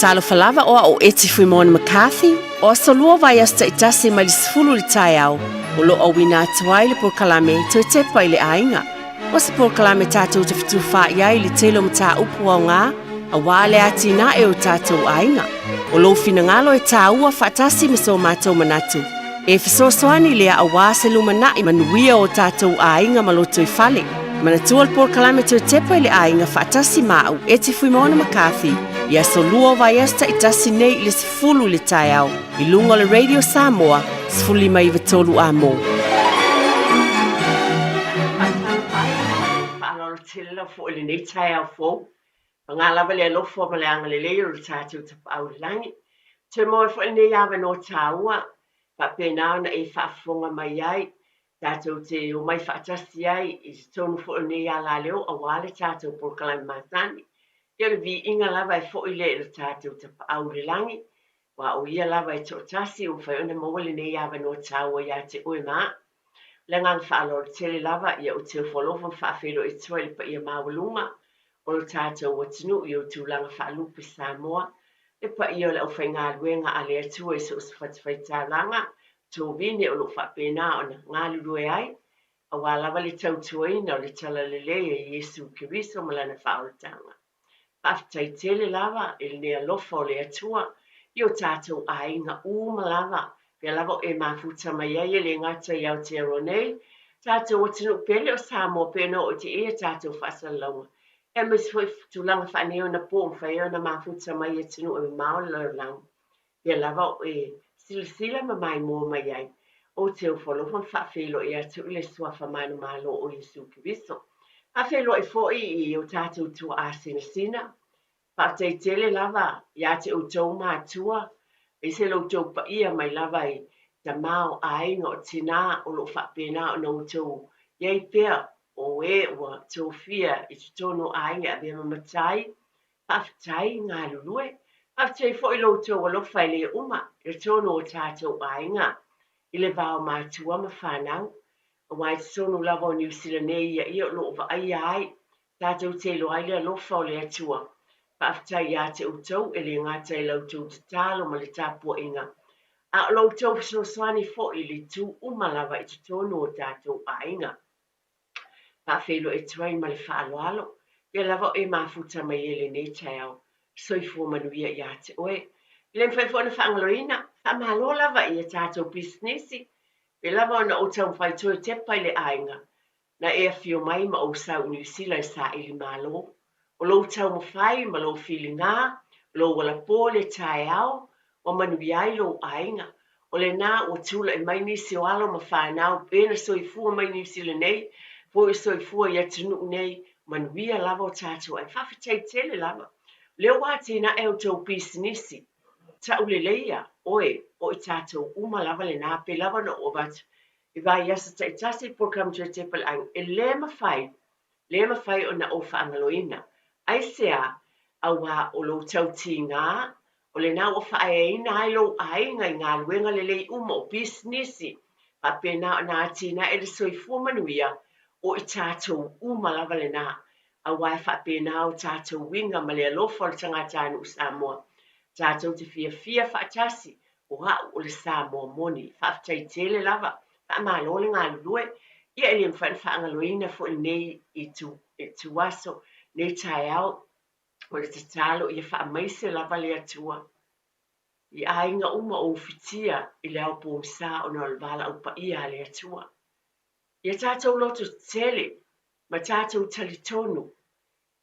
talo falava o eti fui mona McCarthy, o solua vai asta itasi mai sfulu li tai au, o lo awina atuai le por kalame to te pai le ainga. O se por kalame tātou te fitu wha iai li telo mta upu au ngā, a wale ati na e o tātou ainga. O lo fina ngalo e tā ua whaatasi miso mātou manatu. E fisosoani lea a wase lumana i manuia o tātou ainga maloto I fale. Manatua le por kalame to te pai le ainga whaatasi mau eti fui mona McCarthy, ia solua vai asta itasi nei le sifulu le tai au, I lunga le Radio Samoa, sifuli mai vitolu a mo. Paano tilla fo le nei tai au fo. Ngala vale lo fo male angale le yo tatu te au langi. Te mo fo le nei ave no taua. Pa pena na e fa fonga mai ai. Tatu te o mai fa tasi ai I tonu fo le nei ala leo a wale tatu por kalai matani. Ia vi inga lava e fo ile le tatu te au langi. Wa o ia lava e to tasi o fa ona mo le nei ave no taua ia te o ma. Lengan whaalor tele lava ia o te wholofo whaafero I toi pa ia mawalunga o le tātou o tinu I o tūlanga whaalupi Samoa e pa ia o le au whainga luenga a le atua I so uswhatwhai tālanga tō vine o lo whapena o na ngā lurue ai a wā lava le tautuaina o le tala lele e Yesu Kiriso malana whaoratanga. Whaftai tele lava I le nea lofa o le atua I o tātou a inga lava Pia lava e mafuta mai ai le ngata I Aotearoa nei. Tātou o tinu pele o Samoa pena o te ea tātou whaasalaunga. E mis foi tūlanga whaneo na pōng whaeo na mafuta mai e tinu e mao lau. Pia lava o e silasila ma mai mō mai ai. O te o wholofan whaafelo e atu le suafa mai na malo o Yesu Kiriso. Whaafelo e foi I o tātou tua a sina. Whaatei tele lava ia te o tau mātua. E se lo tau pa ia mai lava I ta mao a inga o tina o lo whapena o nau tau. Iei pia o e ua tau fia I tutono a inga a bia mamatai. Whaftai ngā lulue. Whaftai fo I lo tau o lo whaile uma. I tono o tātou a inga. I le vao mātua ma whanau. O wai tutono lava o New Zealand ia I o lo wa ai ai. Tātou te lo ai le lofa o le atua. Whaftai ia te utau e le ngata I lautou te talo ma le tāpua inga. A lautou so swani fo I le tu umalawa I te tono o tātou a inga. Whawhelo e tuai ma le whaaloalo. Ia lava e mafuta mai e le nei tau. Soifua manuia ia te oe. Le mwhai na whaangaloina. Whamalo lava I a tātou businessi. E lava ona o tau whai toi te pai le a inga. Na e a fio mai ma o sau New Zealand sa ili malo. O lo tau mawhai ma lo whilinga, lo wala pōle tae au, o manuiai lo ainga. O le nā o tula e mai nisi o alo ma whanau, pēna soifua mai nisi le nei, po e soifua ia tunu nei, manuia lava o tātou ai whawhitai tele lava. Leo wāti na e o tau pisinisi, tau le leia, oe, o I tātou uma lava le nā, pe lava na o bat. I vai asa tai tasi por kam tue te palang, e le mawhai o na o whaangaloina. Ai sea a wā o lo tau ti ngā, o le nā o whaeina ai lo ai ngai ngā luenga le lei uma o businessi, pa pēnā o nā tina e le soifua manuia o I tātou uma lava le nā, a wā e wha pēnā o tātou winga ma le alofa o le tangata anu Samoa, tātou te Fiafia whaatasi o hau o le Samoa moni, whaftai tele lava, wha malo le ngā lulue, ia e le whaangaloina fo nei I tu waso, nei tai au, o le tatalo I wha maise lava le atua. I ainga uma o fitia I le au pōmsa o na alwala au pa ia le atua. Ia tātou loto tele, ma tātou talitonu,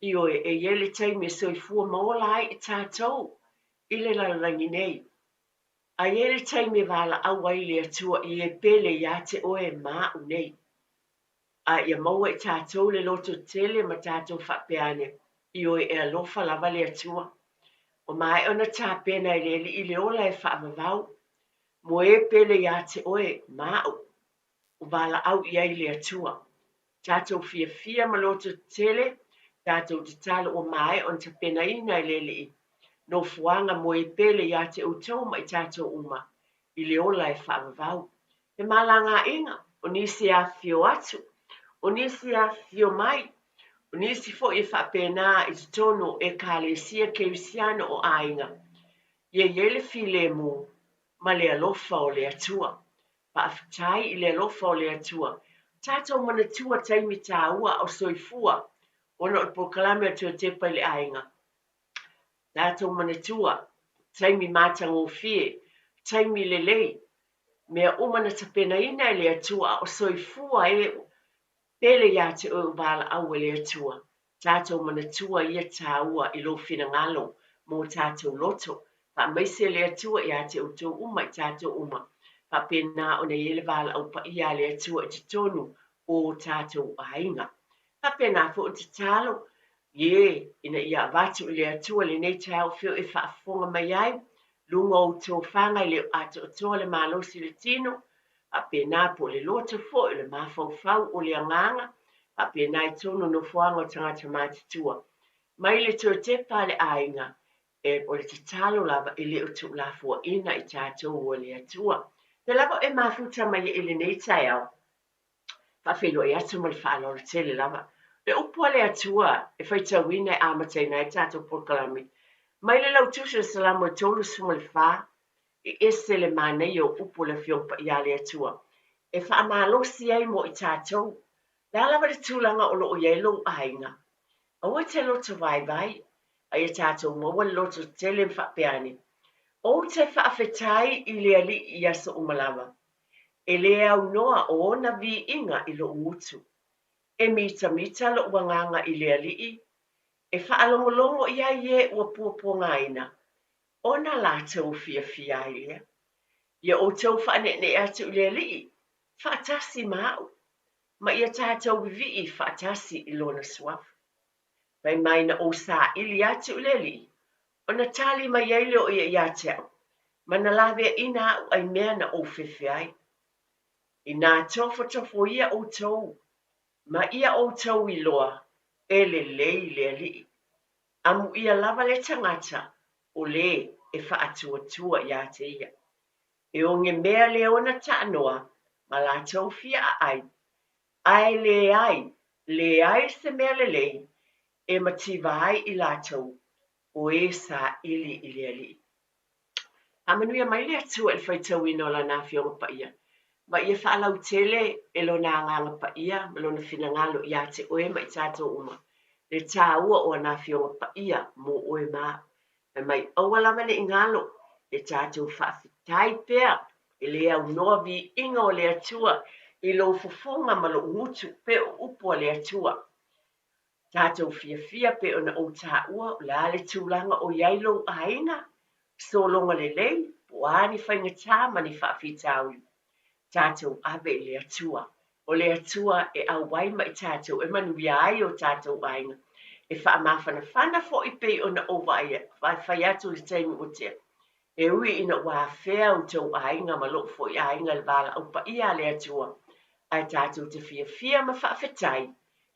I oe e iele taimi soifua maola ai I tātou, I le lalangi nei. A iele taimi wala au ai le atua I e pele ia te oe maa u nei. A ia maua I tātou le loto tele ma tātou whapeane. I oe e alofa lava le atua. O mai ona tāpena I le ola e whaamavau. Mo e pele ia te oe mau. O wala au I ai le atua. Tātou Fiafia ma loto tele. Tātou te talo o mai on te pena ina I. No fuanga mo e pele ia te utau ma I tātou uma. I le ola e whaamavau. He malanga inga. O nisi a fio atu. O nisi a fio mai. O nisi fo I whapena I te tono e kālesia keisiano o ainga. Ye le file mo, ma le alofa o le atua. Pa aftai I le alofa o le atua. Tātou mana tua taimi tā ua o soifua. Ona o pokalame atua te pa le ainga. Tātou mana tua. Taimi mātang o fie. Taimi le lei. Mea umana tapena ina le atua o soifua pele ya te o wala au le atua. Tātou mana tua ia tā ua I lo fina ngalo mō tātou loto. Pa maise le atua ia te o tō uma I tātou uma. Pa pena o ne ele wala au pa ia le atua te tonu o tātou ainga. Pa pena fo o te talo, ina ia watu le atua le nei tau whio e whaafonga mai ai, lunga o tō whanga le ato o tō le malosi le tino, pa pena po le loto fo le mawhau o le anganga, pa pena I tono no whanga o tangata mātitua. Mai le tō te pale ainga, o le te talo lava le o tō la fua ina I tātou o le atua. Te lava e mafuta mai le nei tau, pa whilo e atu mo le whaalora tele lava. Le upua le atua e whaitawina e amateina e tātou porkalami. Mai le lau tusu salamo e tolu sumo le wha, ese le manei o upu le fiompa ia le atua. E wha amalosi ai mo I tātou. Le alawa le tūlanga o lo o ielo ainga. Awa te loto vai vai, a e tātou maua le loto tele mwhapeani. O te whaafetai I le ali I aso umalawa. E le au noa o ona vi inga I lo utu. E mita lo wanganga I le alii. E whaalongolongo ia ie ua puaponga ina. Ona la tau fiafia ia. Ia o tau whaanene atu I le alii. Whaatasi mau. Ma ia tātou vivi whaatasi I lona swaf. Pai maina o sa ili atu I le alii. Ona tali mai eile o ia ia tau. Mana lawe ina au ai mea na o whiwhiai. Ina tofo ia o tau. Ma ia o tau I loa, e le lei le alii. Amu ia lava le tangata, o le e whaatua ia te ia. E o nge mea le ona ta anoa, ma la tau fia ai. Ai le ai se mea le lei, e mativa ai I la tau, o e sa ili I le alii. Amanuia mai le atua e whaitau ino la na fionga pa ia. Ma ia whaalau tele e lo na nganga pa ia, ma lo na whina ngalo ia te oe mai tātou uma. Le tā ua o na fionga pa ia mo oe maa. E mai awala mane I ngalo, le tātou whaafitai pēr, e le au noa vi inga o le atua, I lo fufunga ma lo ngutu pe o upo le atua. Tātou fiafia pe o na o tā ua, le ale tūlanga o iailo aina, so longa le lei, po ani whainga tā mani whaafitau. Tātou ave le atua. O le atua e au waima I tātou, e manuia ai o tātou ainga. E wha mawhana whana fo I pei o na ova ia, whai atu le teimi o tea. E ui ina wā whea o tau ainga ma lo fo I ainga le wala au pa ia le atua. Ai tātou te fia ma whaafetai,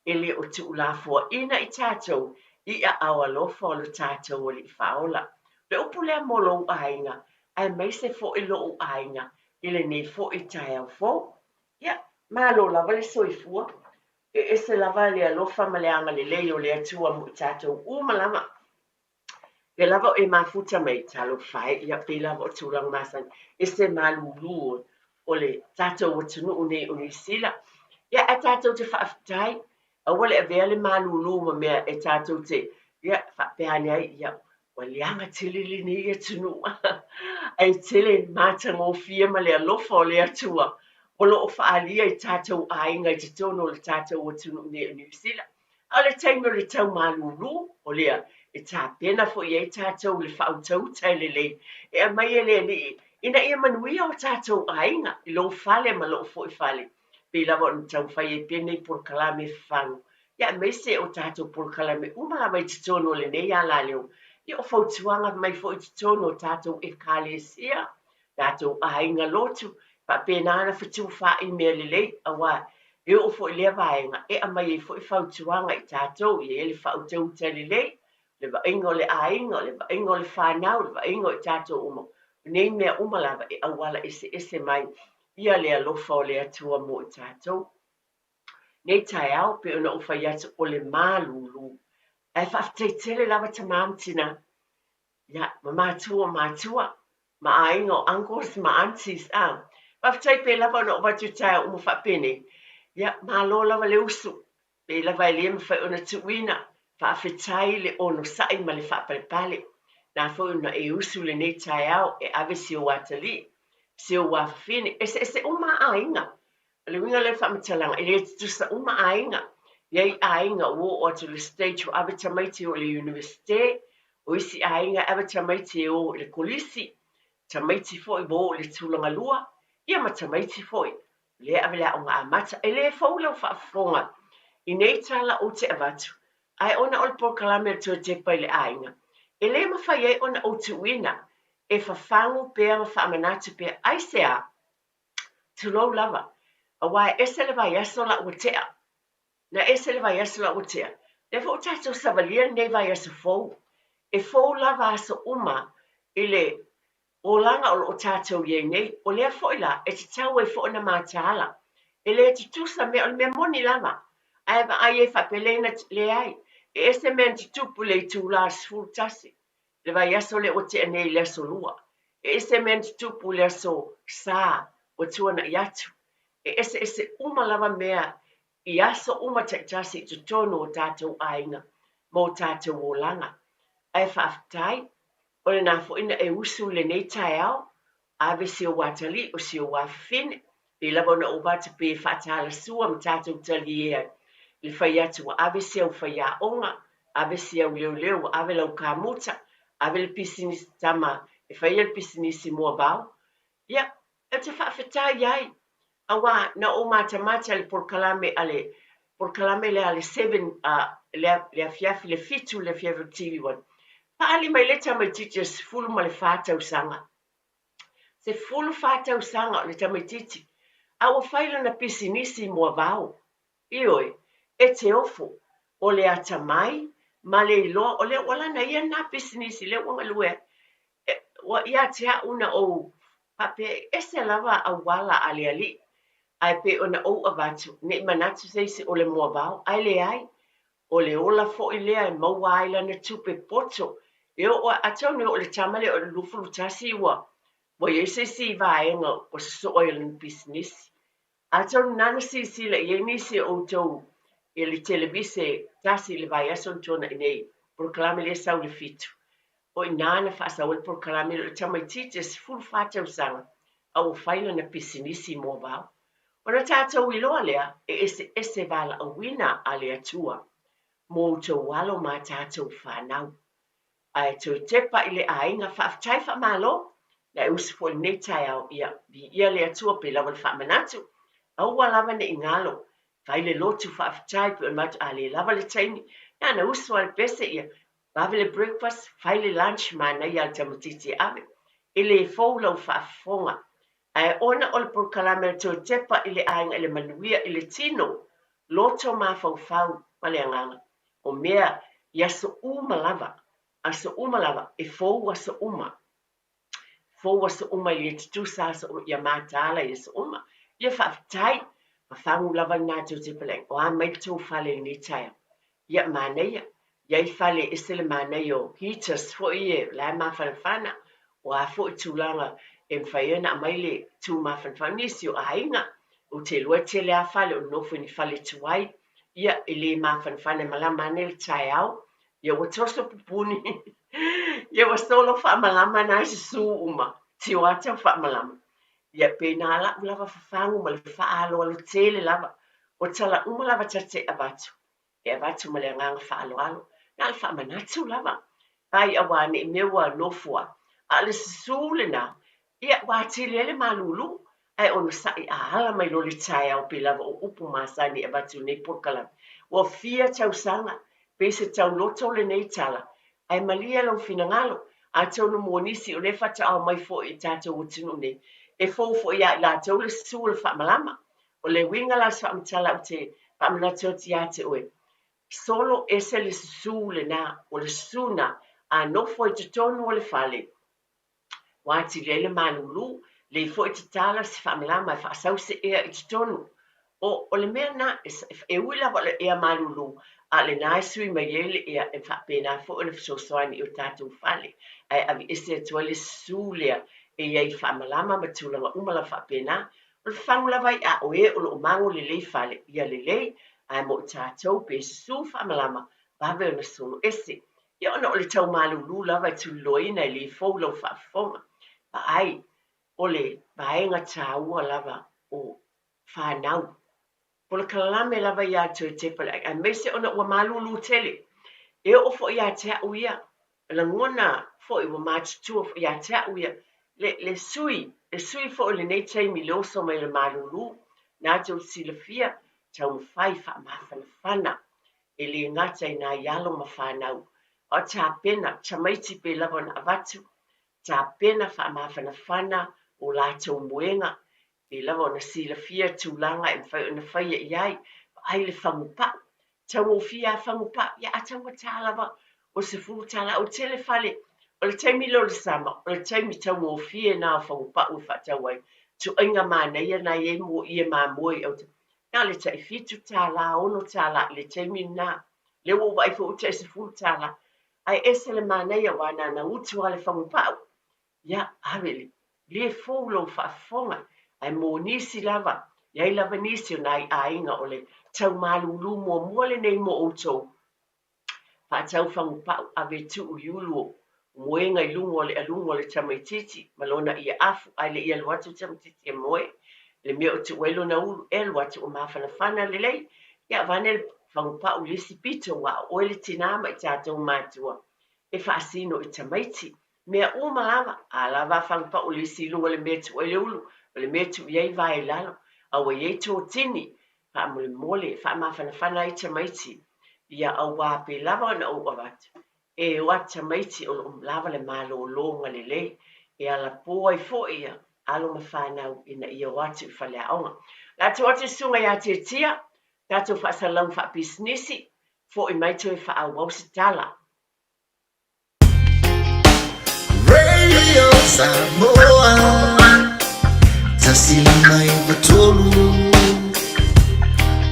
e le o tu la fo ina I tātou, I a awa lofa o le tātou o le whaola. Le upu lea molo ainga, ai meise fo I lo ainga, ile nei fo I tai au fo. Ia, malo lava le soifua. E se lava le alofa ma le anga le leo le atua mo tātou umalama. Pe lava e mafuta mai talo whai, ia pe lava o tūrang masan, e se malulu o le tātou o tunu une unisila. Ia e tātou te whaafitai, a wale e vea le malulu ma mea e tātou te, ia whapeane ai, ia, wa lianga tilili ni ia tunu. Ai tele mātang o fia ma le alofa o le atua. O lo o whaalia I tātou ainga I te tono le tātou o tunu ne New Zealand. A le taimo le tau malulu o lea e tā pena fo I e tātou le whautau tai le lei. E a mai e le li ina ia manuia o tātou ainga I lo fale ma lo fo I fale. Pe lava o tau whai e pene I por kalame whangu. Ia mese o tātou por kalame uma mai te tono le nei ala leo. Ia o fautuanga mai fo I te tono tātou e kālesia. Tātou ainga lotu. Pa pena na fitu fa I mea le lei awa. E o fo I lea vaenga. E a mai e fo I fautuanga I tātou. E le fautau te le lei. Le va ingo le ainga, le va ingo le whanau, le va ingo I tātou umo. Nei mea umalava e awala ese mai. Ia le alofa o le atua mo I tātou. Nei tai au pe ona uwhai atu o le malulu. E whaaftei tele lava tamamtina. ya matua ma aingo uncles ma aunties pa ftai pe lava no va tu tai o fa pene ya ma lo lava le usu pe lava le me fa ona tuina fa fetai le ono sai ma le fa pale na fo na e usu le nei tai au e ave si o atali si o wa fini ese uma ainga le winga le fa mtalanga ele tu sa uma ainga yai ainga o to le stage o ave tamaiti o le university o isi ainga ave tamaiti o le kolisi tamaiti foi bo le tulanga lua ia ma tamaiti foi le ave la unga amata ele fo lo fa fonga i nei tala o te avatu ai ona o le proklame to te pai le ainga ele ma fa ye ona o tu wina e fa fangu pe fa manatu pe ai sea to lo lava awa ese le vai aso la utea na ese le vai aso la utea le fo tato savalia nei vai aso fo e fo lava aso uma ile o langa o tato ye nei o le fo ila e te tau e fo na matala ele te tusa me o me moni lava ai va ai fa pelena le ai e ese men te tupu le tu la sfultasi le vai aso le o te nei le so lua e ese men te tupu le so sa o tuana yatu e ese uma lava mea i aso uma te tasi tu tono o tātou ainga mo tātou o langa. Ai whaafitai, o le nā fo ina e usu le nei tai au, ave si o watali o si o wafine, le lava na o wata pe whaatala sua ma tātou tali ea, le whai atu ave si au whai a onga, ave si au leo leo, ave lau kamuta, ave le pisinisi tama, e whai le pisinisi mua bau. Ia, e te whaafitai ai, awa na o mata le por kalame le ale 7 le fiafi le fitu le fiafi TV one pa ali mai le tama teachers full ma le fata usanga se full fata usanga le tama titi awa faila na pisinisi mo vau ioi e te ofo o le atamai ma le ilo o le wala na ia na pisinisi le wanga lue wa ia te una o pape ese lava awala ali ali ai pe ona o avatu ne manatu se o le moa vau ai le ai o le ola fo i lea e maua ai lana tupe poto e o atau ne o le tamale o le lufulu tasi ua wa ye se vaenga o so o le business atau nana si le ye nisi o tau e le televise tasi le vai aso tona nei proclame le sau le fitu o nana fa sa o proclame le tamai teachers full fata usanga au faila na business mo vau ona tātou i loa lea, e ese wala a wina a lea tua, mō tō walo mā tātou whanau. Ai tō tepa i le ainga whaafitai whamalo, na e usifo i nei tai au ia lea tua pe lawa le whamanatu, au walawa ne ingalo, whai le lotu whaafitai pe on matu a le lawa le taimi, na usifo le pese ia, wawe le breakfast, whai le lunch ma na ia le tamatiti ave, i le fōlau whaafonga, ai ona o le proklame to tepa i le ainga i le manuia i le tino loto mafaufau ma le agaga o mea ia so uma lava e fou aso uma i le tutusa aso ia matala i so uma ia faafetai fafagu lava i natou te pelegi o a mai le tou fale lenei taea ia manaia iai fale ese le manai o heaters foʻi e lae mafanafana o a foʻi tulaga e mwhai ana mai le tū mawhanwhanisi o ainga o te lua te lea whale o nofo ni whale tuai ia e le mawhanwhane malama ane le tai au ia wa toso pupuni ia wa solo wha malama na isi su uma ti o ata wha malama ia pe na ala ulava whawhangu ma le wha alo alo tele lava o tala uma lava tate abatu e abatu ma le anganga wha alo alo na le wha manatu lava ai awane i mewa nofua a le sule na ia watilele malulu ai ona saʻi aala mai lo le taeao pe lava o upu masani e watu nei pokalame ua fia tausaga pe se tauloto o lenei tala ae malia lau finagalo a taunu monisi o le fataʻao mai foʻi i tatou utunu nei e fou foʻi ia i latou le susua le faamalama o le uiga lasi faamatala o te faamanatu oti iā te oe solo ese le susū lenā o le susuna anofo i totonu o le fale wati lele malulu le fo i tala si whamalama e whaasau se ea i tonu o le mea na e wila wa le ea malulu a le nai sui mai ele ea e whapena fo o le fisosoani o tātou whale ai avi ese atua le sūlea e iai whamalama matulanga umala whapena o le whangula vai a oe o lo mango le lei whale ia le lei ai mo tātou pe su whamalama bawe o na solo ese ia ona o le tau malulu lava i tuloina i le fou lau whaafonga pa ai o le vaenga tāua lava o whanau po le kalame lava ia tu te pala a mese ona ua malulu tele e o fo ia te uia la ngona fo i wa matutua fo ia te uia le sui fo le nei taimi le oso mai le malulu na tau silafia tau mawhai wha mawhanawhana e le ngata i nā ialo mawhanau o tā pena tamaiti pe lava na avatu tā pena wha mawhanawhana o lātou muenga e lava ona silafia tūlanga e mwhai ona whaia i ai ai le whangupa tau o fia whangupa ia atau tā lava o se furu tala o tele fale o le taimi lo le sama o le taimi tau o fia na whangupa o whatau ai tu inga mana ia na ie mo ie mamoi au te na le tai fitu tala ono tala le taimi na le wo vai fo te se furu tala ai ese le mana ia wana na utu ale whangupa ia aveli le fo lo whafonga ai mo nisi lava iai lava nisi o nai ainga o le tau malulu mua le nei mo outou tau whangupau a ve tu uiulu moenga i lungo le tamaititi malona ia afu ai le ia luatu tamaititi e moe le mea o tu welo na ulu e luatu o mawhanawhana le lei ia vane le whangupau lisi pito wa o le tinama i tātou mātua e whaasino i tamaiti mea o malava a lava whangupau lisi lungo le mea tu ele ulu le mea tu iei vai lalo a wa iei tō tini wha mole wha mawhanawhana i tamaiti ia au wā pe lava na o watu e wata maiti o lava le malo longa le le e ala poa i fo ia alo mawhanau ina ia watu i whale aonga la tu watu sunga ia te tia tatu whaasalau wha bisnesi fo i maito e wha au wausitala Radio Samoa Tasili mai batolu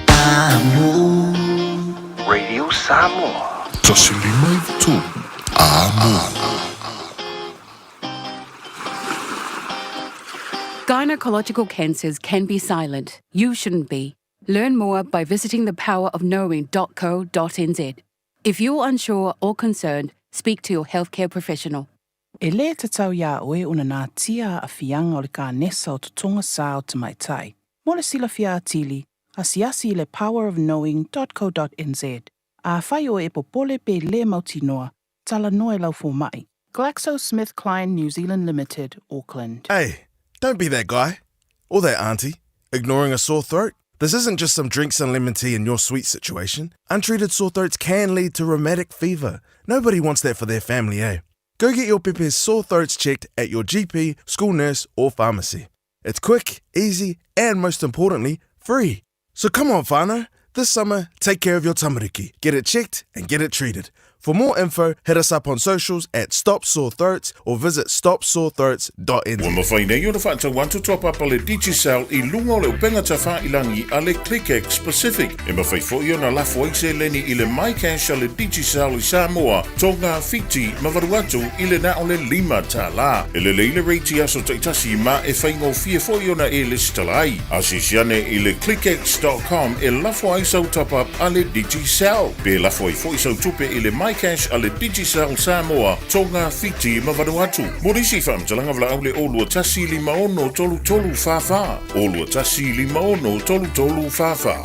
Amo Radio Samoa. Tasili mai batolu Amo. Gynecological cancers can be silent. You shouldn't be. Learn more by visiting thepowerofknowing.co.nz. If you're unsure or concerned, speak to your healthcare professional. E le te tau ia oe una nā tia a fianga o le ka nesa o tutonga sā o te maitai. Mo le silafia atili, a siasi le powerofknowing.co.nz. A whai o e popole pe le mautinoa, tala noe lau fō mai. GlaxoSmithKline New Zealand Limited, Auckland. Hey, don't be that guy. Or that auntie. Ignoring a sore throat. This isn't just some drinks and lemon tea in your sweet situation. Untreated sore throats can lead to rheumatic fever. Nobody wants that for their family, eh? Go get your Pepe's sore throats checked at your GP, school nurse, or pharmacy. It's quick, easy, and most importantly, free. So come on, whānau. This summer, take care of your tamariki. Get it checked and get it treated. For more info, hit us up on socials at Stop Sore Throats or visit stopsorethroats.nz. Wa mawhaina i o na whaatau wantu top up le Digicel i lunga o le upenga ta whailangi a le ClickX Pacific. E mawhai fo i o na lafo aise leni i le MyCash a le Digicel i Samoa. Tonga fiti mawaruatu i le na o le 5 ta la. E le leile reiti aso taitasi ma e whaingo fie fo i o na e listalai. Asisiane i le clickx.com e lafo aisau top up a le Digicel. Pe lafo i fo i sau tupe i le MyCash a le Digicel Samoa, tonga fiti ma Vanuatu. Morisi whamtalanga vla au le olua tasi 5 tolu fafa. Olua tasi 5 tolu fafa.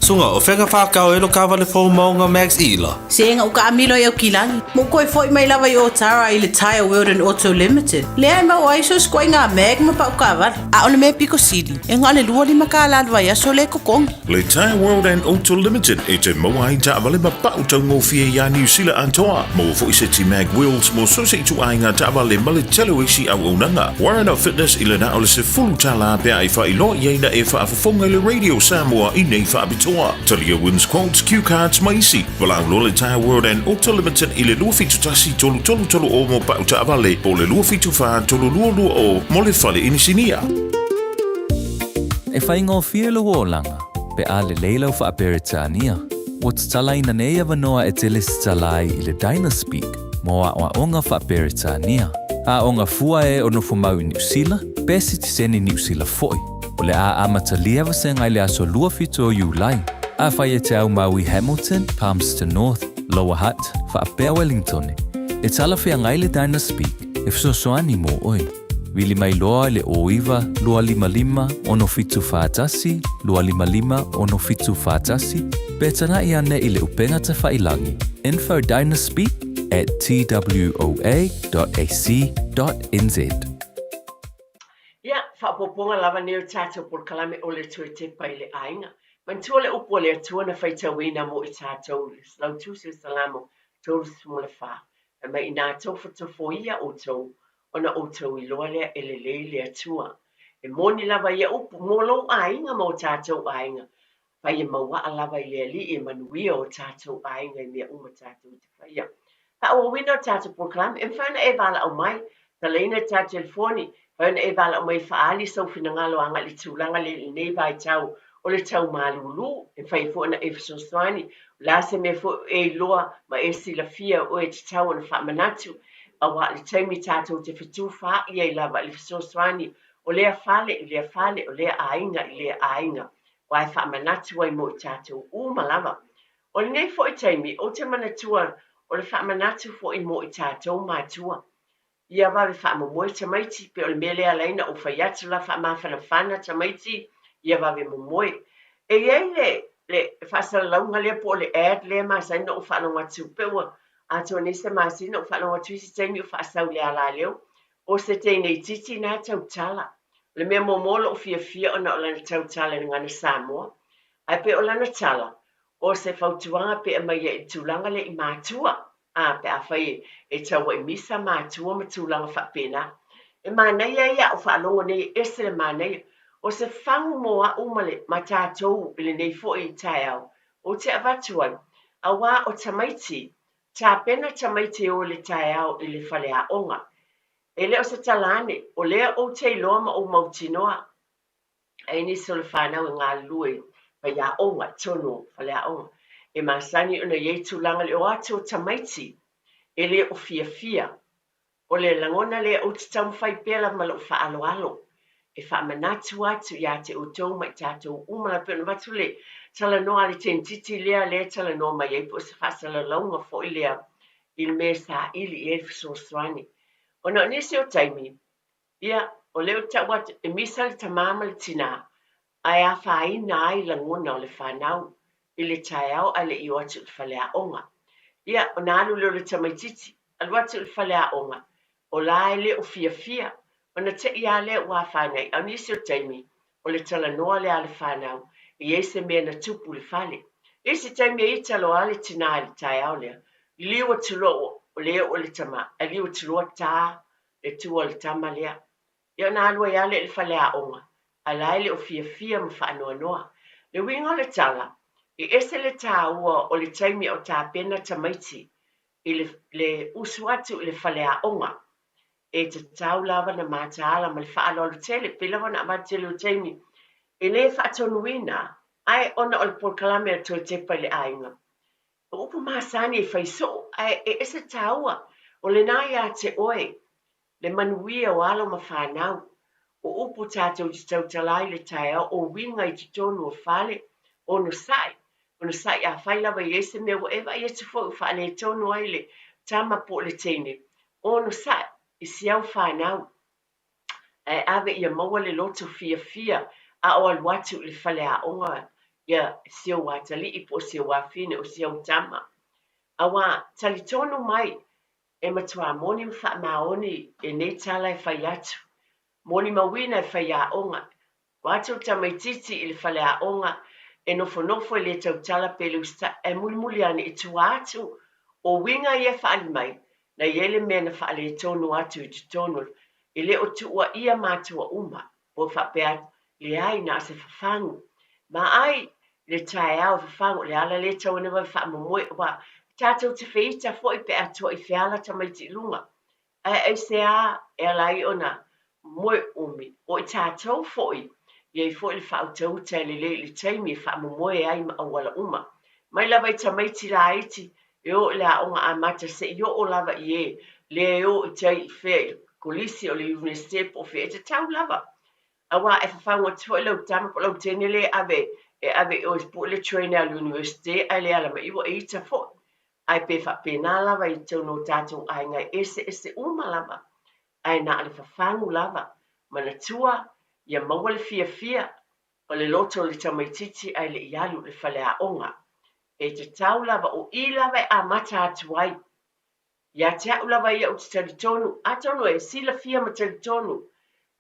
Sunga o whenga whakao elo kawa le fō maunga Max Ila. Senga uka amilo i au kilangi. Mo koe fo i mai lava i o tara i le Tire World and Auto Limited. Le ai mau aiso skoi ngā meg ma pa uka avar. A ole me piko sili. E ngā le lua lima ka alalwa ia so le kokongi. Le Tire World and Auto Limited e te maua i ta avale ma pa utau ngō fia ia New Zealand antoa. Mo fo i se ti mag wheels mo so se i tu ai ngā ta avale ma le telo isi au unanga. Warren Up Fitness i le na ole se fulu tala pia i wha i lo i eina e wha afafonga le Radio Samoa i nei wha abitoa. Talia wins quotes, cue cards, maisi. Walau lo le Tire World and Auto Limited i le lua fitu tasi tolu o mo pa uta avale. Po le lua fitu wha tolu lua o mo le fale inisinia. E whaingo whielo langa, pe ale leila o whaaperetania. O talai na neia wanoa e tele talai I le Dynaspeak, moa o onga whaaperetania. A onga fua e ono fumau I New Zealand, pesi ti seni New Zealand foi. O le a amatalia wa senga I le aso lua fito o Julai. A whai e te au Maui Hamilton, Palmerston North, Lower Hutt, whaapea Wellington. E tala whea ngai le Dynaspeak, e wsosoani mo oi. Wili mai loa le oiva, lua lima lima, ono fitu whaatasi, lua lima lima, ono fitu whaatasi. Betana I ane I le upenga te whailangi. Info Dynaspeak at twoa.ac.nz. Ia, whaapoponga lava neo tātou por kalame o le tue te pai le ainga. Mantua le upo le atua na whaitawina mo I tātou le slau tūsi salamo tōru sumula wha. E mai I nā tau whatafoia o tau, ona o tau I loa lea e le atua. E moni lava ia upo mo lau ainga mo tātou ainga. Pai e maua lava I lea li e manuia o tātou ainga I mea uma tātou te whaia. Pa o wina tātou por kalame, e whaina e wala au mai, ta leina tā telefoni, whaina e wala au mai whaali sau whinangalo anga li tūlanga le nei vai tau, o le tau malulu, e whai fuana e whasoswani, la se me fu e loa ma e silafia o e te tau ana whamanatu, a wa le taimi tātou te whitu wha I e lava li whasoswani, o lea fale, o lea ainga, wa e whamanatu ai mo I tātou umalava. O le nei fo I taimi, o te manatua, o le whamanatu fo I mo I tātou mātua. Ia wawe whaamamoe tamaiti, pe o le mele alaina o whaiatu la whaamawhanawhana tamaiti, ia wawe mamoe. E iei le whaasalaunga lea po le ad lea maasaina o whanonga tūpeua, ato nese maasina o whanonga tuisi taimi o whaasau le ala leo, o se teinei titi nā tautala. Le mea momolo o Fiafia ona o lana tautala ni ngana Samoa, ai pe o lana tala, o se whautuanga pe a mai e tūlanga le I mātua, a pe a whai e taua I misa mātua ma tūlanga whapena. E mānei ia o whaalongo nei ese le mānei, o se whangu moa umale ma tātou I le nei fo I tai au, o te avatuan, a wā o tamaiti, tā pena tamaiti o le tai au I le whale a onga. E leo se talane, o lea o te iloa ma o mautinoa, e niso le whanau I ngā lue, pa ia onga, tono, whale a onga. E masani ona ye tūlanga le o atu o tamaiti, e le o Fiafia, o le langona le o te tamwhai pēla ma lo whaaloalo, e whaamanatu atu ia te utou mai tātou umala pēna matu le, tala noa le tentiti lea le tala noa mai e po se whaasala launga fo I lea, il me sa ili e fisoswani. Ona nisi o taimi, ia, o leo tawat e misa le tamama le tina, ai a whaina ai langona o le whanau, I le tai au ale I o atu le whale a onga. Ia, o nā alu leo le tamaititi, alu atu le whale a onga, o la ele o Fiafia, o na te ia le ua whanai, au nisi o taimi, o le tala noa le ale whanau, I ese mea na tupu le whale. Ese taimi e talo ale tina le tai au lea, I liwa tulo o leo o le tama, a liwa tulo tā, le tua le tama lea. Ia nā alua ia le whale a onga, a la ele o Fiafia ma whaanoa noa. Le winga le tala, I ese le tā ua o le taimi o tā pena tamaiti, I le usu atu I le whale a onga, e te tau lava na mātaala ma le whaalolo tele, pe lava na amatele o taimi, e le whaatonuina, ai ona o le polkalame a tō te pai le ainga. O upu māsani e whaiso, ai e ese tā ua, o le nai a te oe, le manuia o alo ma whanau, o upu tātou te tautalai le taia o winga I te tonu o whale, o no sai a whailawa I ese mea ewa I ese fo whale e tonu ai le tama po le teine, o no sai, I siau whanau, e ave ia maua le loto Fiafia, a o alwatu le whale a onga, ia siau watali I po siau wafine o siau tama. Awa, tali tonu mai, e matua moni mwha maoni e ne tala e whai atu. Moni mawina e whai a onga. Watu tamaititi I le whale a onga, e nofo le tau tala pelu e mulimuli ane I tua atu, o winga ia whaali mai, na iele mea na whaale e tonu atu I te tonu, I le o tua ia mātua uma, po whapea le ai na se whawhangu. Ma ai, le tae au whawhangu, le ala le tau ane wai whaamamoe, wa tātou te whita fo I pe atua I whiala tamaiti lunga. Ai se a, e alai ona, moe umi, o I tātou fo I, Ia fo le whautau te le taimi whaamomoe ai ma awala uma. Mai lava I tamaiti la iti, e o le aonga a mata se I o lava I e, le o I tai whea kolisi o le universite po whea te tau lava. Awa e whawanga tue lau tama po lau tene le ave, e ave o po le trainer al universite, ai le alama iwa e ita fo. Ai pe whapena lava I tau no tātou ai ngai ese uma lava. Ai na ale whawhangu lava, mana tua, ia maua le fiafia, o le loto le tamaititi ai le ialu le whale a onga. E te tau lava o I lava e a mata atu ai. Ia te au lava ia o te taritonu, a tonu e sila fia ma taritonu,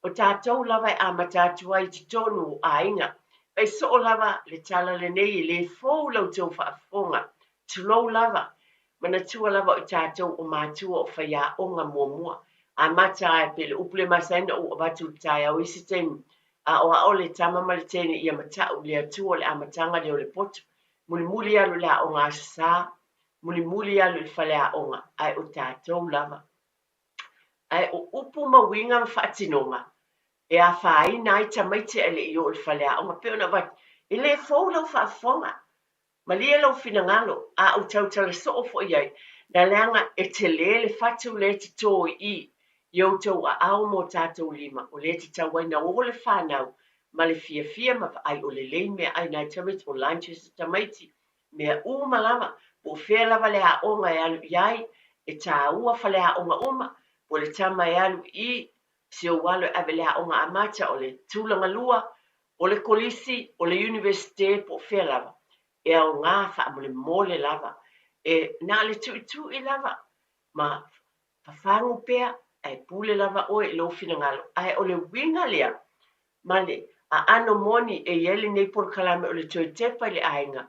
o tātou lava e a mata atu ai te tonu o a inga. Pai so lava le tala le nei le fōu lau tau whaafonga, tulou lava, mana tua lava o tātou o mātua o whaia onga mua. A mata e pele upule masaina o watu tai au isi temu, a o le tama ma le tene ia matau le atua le amatanga le o le potu, muli alu le a onga asasa, muli alu le whale a onga, ai o tātou lava. Ai o upu mawinga ma whaatinonga, e a whai nai tamaiti e le I o le whale a onga, peo na wat, e le fōu lau whaafonga, ma lia lau finangalo, a o tautala so o fo iai, na leanga e te le fatu le te tō I, Yo tau a au mo tātou lima, o le te tau ai na o le whanau, ma le fiafia ma ai o le lei mea ai nai tamit o lanches tamaiti, mea malama, po whea lava le a onga e alu iai, e tā ua whale a onga uma, po le tama e alu I, si o walo e ave le a onga amata o le tūlanga lua, o le kolisi, o le universite po whea lava, e au ngā wha mo le mole lava, e nā le tu I lava, ma whawhangu pea, ai pule lava oe lo fina ngalo ai o le winga lea male a ano moni e yele nei por kalame o le toe tepa le ainga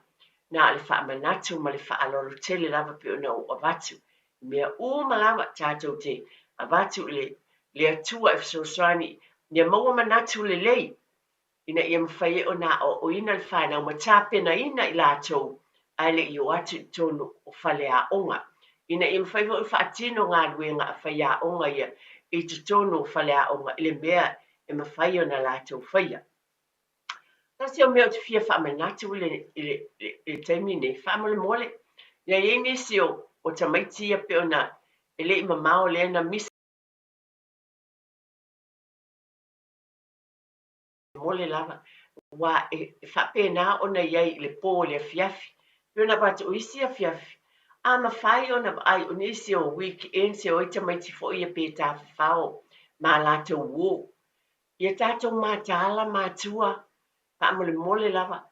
na le wha manatu ma le wha aloro tele lava pe ona o avatu mea malama tātou te avatu le atua e fsosani nia maua manatu le lei ina ia mwhaie o na o ina le whanau ma tāpena ina I lātou ai le I o atu tonu o whale a onga ina I mwhaivo I whaatino ngā luenga a whaia onga ia I te tono whalea onga I le mea e mawhai o na lātou whaia. Tasi o mea o te fia whaamanatu le taimi nei whaamole mole. Ia I nisi o tamaiti a pe o na e le I mamao le na misa mole lava. Wa e whapena o na iai le pō le fiafi. Pe o na bata o isi a fiafi. A mawhai o na ai o nisi o weekend se o I tamaiti fo I a pe tā whao ma lātou wō. Ia tātou mātāla mātua whaamole mole lava.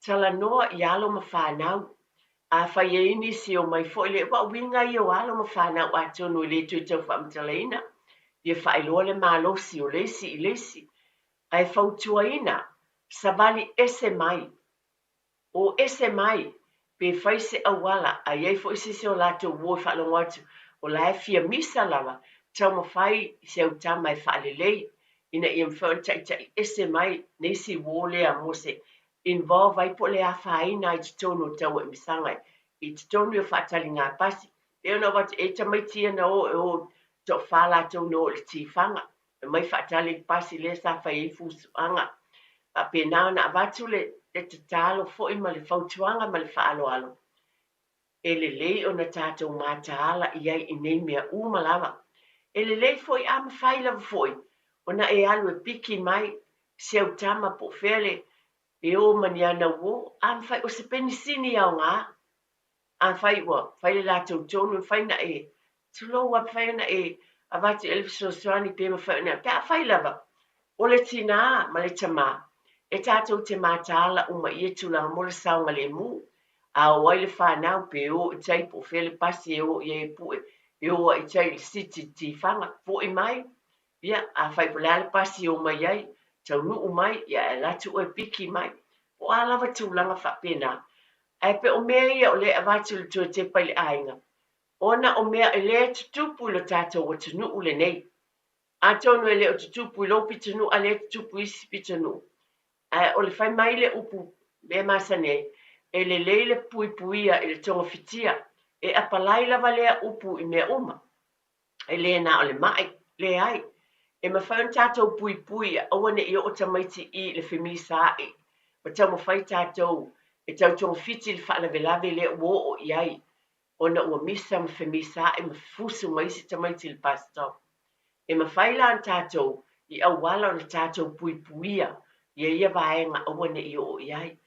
Tala noa I alo ma whanau. A whai e nisi o mai fo I le wa winga I o alo ma whanau a tonu I le tui tau whaamtala ina. Ia whai loa le mālosi o lesi I lesi. Ai whautua ina. Savali ese mai. O ese mai. Pe whaise awala. Ai ei fo isi se o lātou wō whaalongo atu. O la e fia misa lava. Tau ma whai se au tama e whaalelei. Ina I mwhau tai ese mai. Nesi wō lea mo se. Involve ai po le a whaina I te tono tau e misangai. I te tono I o whaatali ngā pasi. E ona wat e tamaitia na o to whala tau no le tifanga. E mai whaatali pasi le sa whai e fusu anga. Pa pe nao na avatu le te talo fo I ma le whautuanga ma le whaalo alo. E le lei o na tātou mātaala I ai I nei mea malama. E le lei fo I ama whai lava fo I. O na e alu e piki mai se au tama po whele. E o maniana wo, am fai o se penisini au ngā. Am fai wa, fai le lātou tonu, fai na e. Tulo wa fai na e, avati elfiso soani pe ma fai na. Pea fai lava. O le tina, ma le tama. E tātou te mātāla uma I e tula mo le saunga le mu. A o ai le whanau pe o I tai po whele pasi e o I e pue. E o I tai le siti ti whanga. Po I mai. Ia, a fai po le pasi o mai ai. Tau nuu mai, ia e latu o e piki mai. O alawa tūlanga whapena. Ai pe o mea ia o le avatu le tua te pai le ainga. Ona o mea e le tutupu le tātou o tunu le nei. A tonu e le o tutupu I lo pitunu a le tutupu isi pitunu. O le whai mai le upu me masa nei. E le le pui puia e le tonga fitia. E apalai lava lea upu I mea uma. E le na o le mai, le ai. e mawhai tātou pui aua ne i o tamaiti i le whemisae. Ma tau mawhai tātou e tau tonga fiti le whaalawelawe le uo o iai. Ona ua misa ma whemisae ma fusu maisi tamaiti le pastor. E mawhai la an tātou i au wala o na tātou puia. Ia vaenga aua ne i o iai.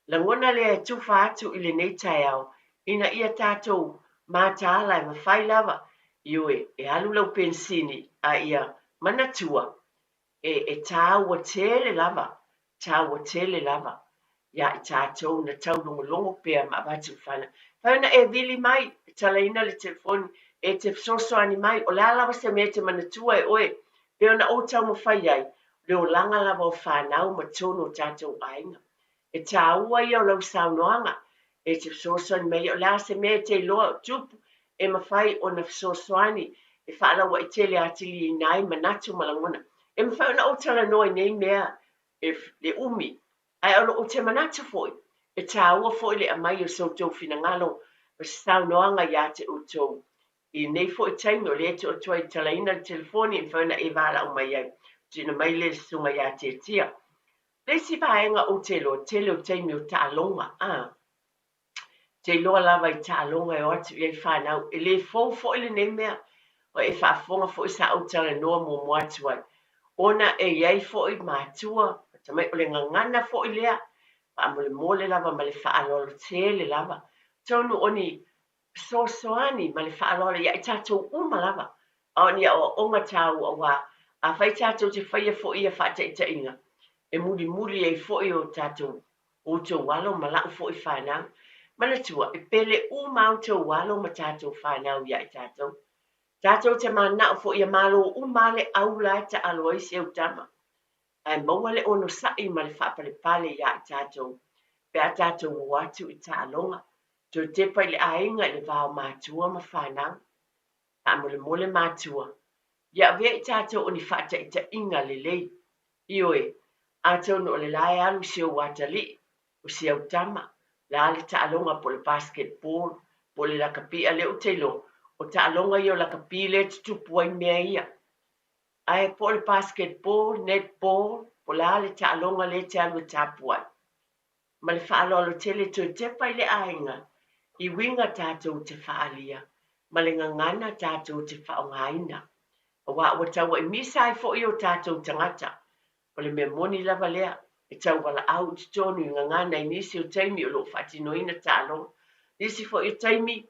Langona le tufa atu i le nei tai au, ina ia tātou mātāla e mawhai lava, iwe e alu lau pensini a ia manatua, e tāua tele lava, ia i tātou na tau longo pēr ma watu whana. Whaina e vili mai, talaina le telefoni, e te sosoani mai, o la lava se me te manatua e oe, pe ona o tau mawhai ai, leo langa lava o whanau ma tono tātou ainga. E tāua ia o lau saunoanga, e te sosoani mai, o la se me te loa tupu, e mawhai o na sosoani, e whaalawa i tele atili i nai manatu malangona. E mawhai ona o tala noi nei mea, e le umi, ai alo o te manatu foi, e tāua foi le amai o sautou finangalo, o saunoanga ia te utou. I nei foi taimi o le te o tua i talaina le telefoni, e whaina e wala o mai ai, tina mai le sunga ia te tia. Le si vaenga o te lo o taimi o ta'alonga, te loa lava i ta'alonga e o atu i ai whanau, e le fau foi le nei mea, o e whaafonga foi sa au tala noa mo moatu ai. Ona e iai foi mātua, tamai o le ngangana foi lea, pa mole lava ma le whaalolo tele lava. Tonu oni soani ma le whaalolo ia i tātou uma lava. Aoni o onga tāu o wā, a whai tātou te whaia foi ia whata i ta inga. E muri e foi o tātou o tō walo ma lau foi whanau. Mana tua, e pele uma o tō walo ma tātou whanau ia i tātou. Tātou te mana o foi ia malo umale au lai ta aloai se au tama. Ai maua le ono sai ma le whapale pale ia i tātou. Pe a tātou watu i tālonga. Tō te pai le ainga le vāo mātua ma whanau. Ta mole mātua. Ia vea i tātou o ni whata i ta inga le lei. Ioe, a tau no le lai alu se o watali, o se au tama. La le tālonga po le basketball, po le lakapia le o te lo. O ta'alonga i o lakapi le tutupu ai mea ia. Ai po le basketball, netball, po la le ta'alonga le te alu tapu ai. Ma le whaalolo tele tō te pai le ainga, i winga tātou te whaalia, ma le ngangana tātou te whaongaina. A wā ua taua i misa ai fo i o tātou tangata, po le mea moni lava lea, e tau wala au te tonu i ngangana i nisi o taimi o lo whatinoina ta'alonga. Nisi fo i o taimi,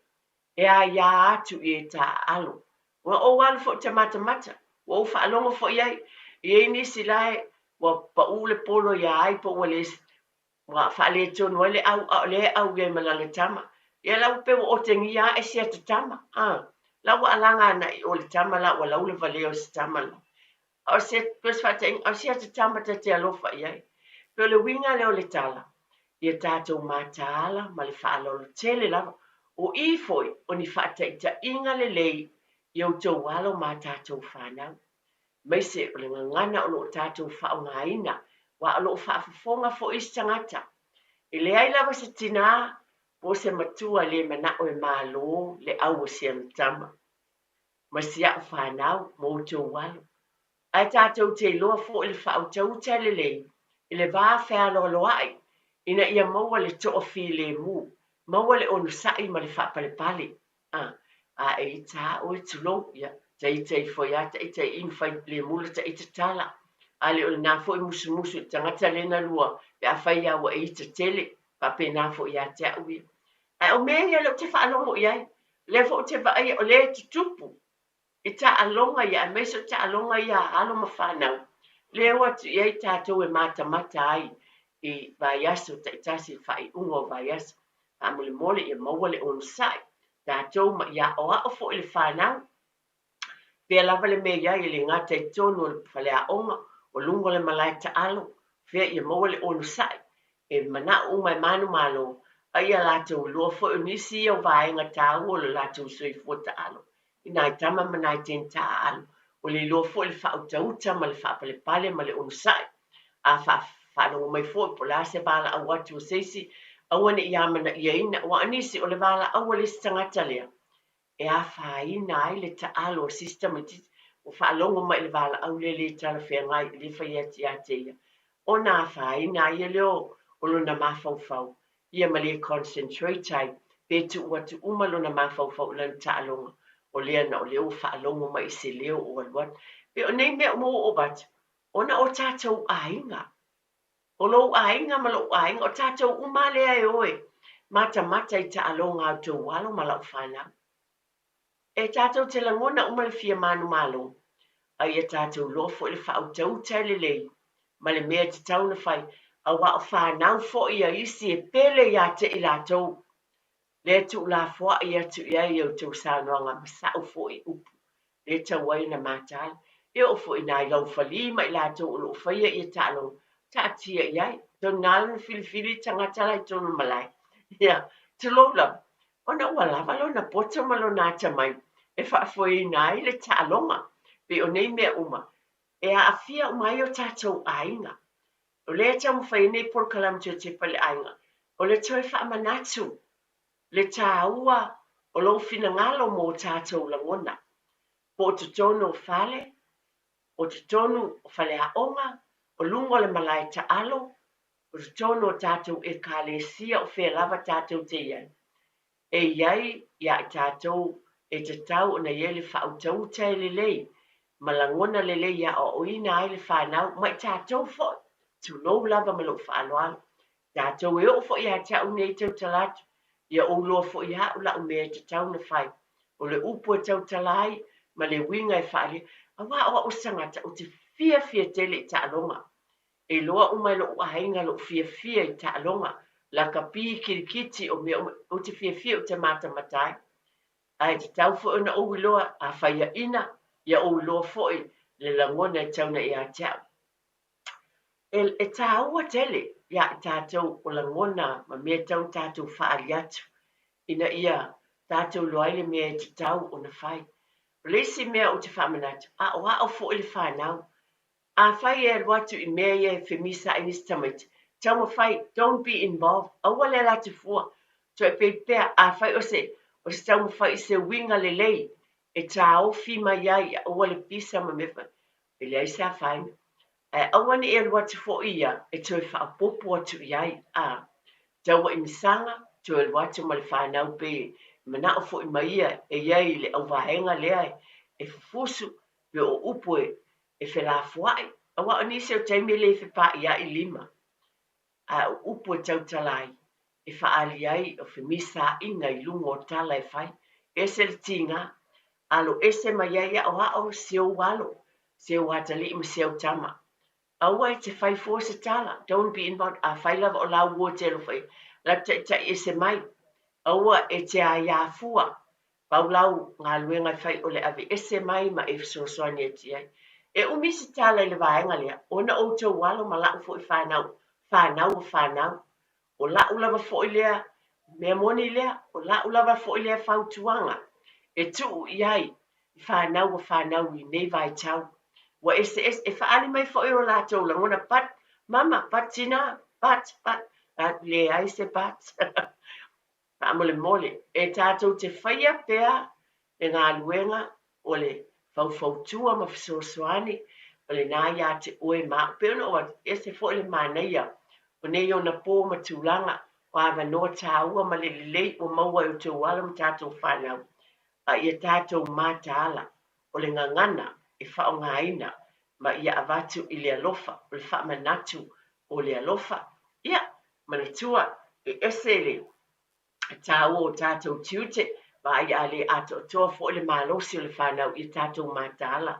e a ia atu i e tā alo. Wa o wala fo te mata, wa o whaalonga fo iai, i e nisi lai, wa pa ule polo ia ai po wales, wa whaale tonu le au iai malanga tama. Ia lau pe wa o te ngia e sia te tama. Lau wa alanga ana i o le tama la, wa lau le vale o se tama la. O se pes whate, o sia te tama te alofa iai. Pe le winga le o le tala, i e tātou mātāla, ma le whaalolo tele lava, o i foi o ni whata i ta inga le lei i au tau walo mā tātou whanau. Mai se o le ngangana o lo tātou whaongaina, wa o lo whaafafonga fo istangata. I le ai lava se tina, po se matua le mana o e mālo le au o se amtama. Ma sia o whanau mo tau walo. Ai tātou te loa fo i le whaau tau tele lei, i le vā whea lo ai, ina ia maua le toa fi le mu. Maua le onu sai ma le whapale pale. A e tā o e tulo, ia, ta i te i whaiata, i te inwhai le mula ta i te tala. A le o le nā fo i musu, tangata lena lua, pe a whai awa e i te tele, pa pe nā fo i a te aui. A o mea ia le o te whaalongo i ai, le fo te vai o le te tupu. I ta alonga ia, me so ta alonga ia, alo ma whanau. Le o atu i ai tātou e mata ai, i vai aso, ta i tasi whai ungo vai aso. A mole ia maua le onu sai. Tātou ma ia o a o fo i le whanau. Pea lava le mea ia i le ngata i tonu o le whale a onga, o lungo le malai ta alo. Pea ia maua le onu sai. E mana uma e manu malo, a ia lātou lua fo i nisi o vaenga tāu o le lātou sui fo ta alo. I nai tama manai ten ta alo. O le lua fo i le whautauta ma le whapale pale ma le onu sai. A whanongo mai fo i po la se bala a watu o seisi, awane i amana i aina, wa anisi o le wala awa le stangata lea. E a whaina ai le ta alo o sistema o whaalongo mai le wala au le tala whea ngai le whaia ti a te ia. O nā whaina ia leo o lona mawhauwhau. Ia ma le concentrate ai, pe tu ua tu uma lona mawhauwhau lana ta alonga. O lea na o leo whaalongo mai se leo o alwan. Pe o nei mea mo o bat, ona o tātou ainga. O lo ainga ma lo ainga, o tātou uma lea e oe. Mata i ta alonga au tau walo ma lau whanau. E tātou te langona uma le fia manu malo. Ai e tātou lofo le whao tau tele lei. Ma le mea te tau na whai, a wa o whanau fo ia isi e pele ia te i lātou. Le tu la fo ia tu ia i au tau sānoanga ma sao fo i upu. Le tau wai na mātai. E o fo i nai lau whali ma i lātou o lo whaia i ta along. Ta tia iai, ton nālan filifili tangata lai tonu malai. Ia, te lola. Ona ua lava lo na poto ma lo nāta mai. E whaafoi nai le ta alonga. Pe o nei mea uma. E a afia umai o tātou ainga. O le tau mwhai nei por kalam te te pale ainga. O le toi whaamanatu. Le tā ua o lo fina ngalo mō tātou langona. Po te tono whale, o te tonu o whale haonga, o lungo le malai ta alo, o te tono o tātou e kālesia o whea lava tātou te iai. E iai, ia i tātou e te tau o na iei le whautau te le lei, malangona le lei ia o ina ai le whanau, mai tātou fo, tu nou lava ma lo whaaloalo. Tātou e o fo ia tau nei tau talatu, ia o loa fo ia o la o mea te tau na whai, o le upo e tau talai, ma le winga e whaali, a wā o sangata o te Fiafia tele i ta alonga. E loa umai lo uahenga lo Fiafia i ta alonga, la ka pi kirikiti o mea o te Fiafia o te matamatai. Ai te tau fo ona o loa a whaia ina, ia o loa fo i le langona e tauna i a tau. E tā ua tele, ia i tātou o langona ma mea tau tātou whaari atu. Ina ia tātou loaile mea te tau o na whai. Lesi mea o te whamanatu, a o fo i le whanau. A whai e watu i mea e whemisa i nisi tamaiti. Tau ma whai, don't be involved. Aua le la te fua. To e pepea, a whai o se tau ma whai se winga le lei. E tā o fi mai ai, aua le pisa ma mewa. E le ai sa whaina. Aua ni e watu fo ia, e to e whaapopo atu i ai. Tau i misanga, to e watu ma le whanau pe. Mana o fo i maia e iai le au wahenga lea e fufusu pe o upo e whelafuai. Awa o nisi o taimi le whepa ia i lima. A upo e tautalai e whaali ai o whemisa inga i lungo o tala e whai. E se le tinga, alo ese mai ai o hao seo walo, seo watali ima seo tama. Awa e te whai fo se tala, don't be involved, a whai lava o lau wo te lo whai. La te ese mai. Aua e te a ia fua, paulau ngā luenga whai o le ave ese mai ma e fsosoani e ti ai. E umisi tala i le vaenga lea, ona o tau walo ma lau fo i whanau, whanau. O lau lava fo i lea, mea moni lea, o lau lava fo i lea whautuanga. E tu i ai, i whanau i nei vai tau. Wa ese e whaali mai fo i o la tau langona pat, mama, pat tina, pat, le ai se pat. Mole, e tātou te whaia pēr e ngā luenga o le whautua ma whasosoani o le nā ia te oe mā. Pēna o e se fo le māneia o nei o na pō ma tūlanga o awa noa tāua ma le lei o maua o te wala ma tātou whanau. A ia tātou mātāla o le ngangana e whao ngā ina ma ia avatu i le alofa o le whaamanatu o le alofa. Ia, manatua e ese le tāua o tātou tiute, vai ale ato toa fo le malosi o le whanau i tātou mātāla.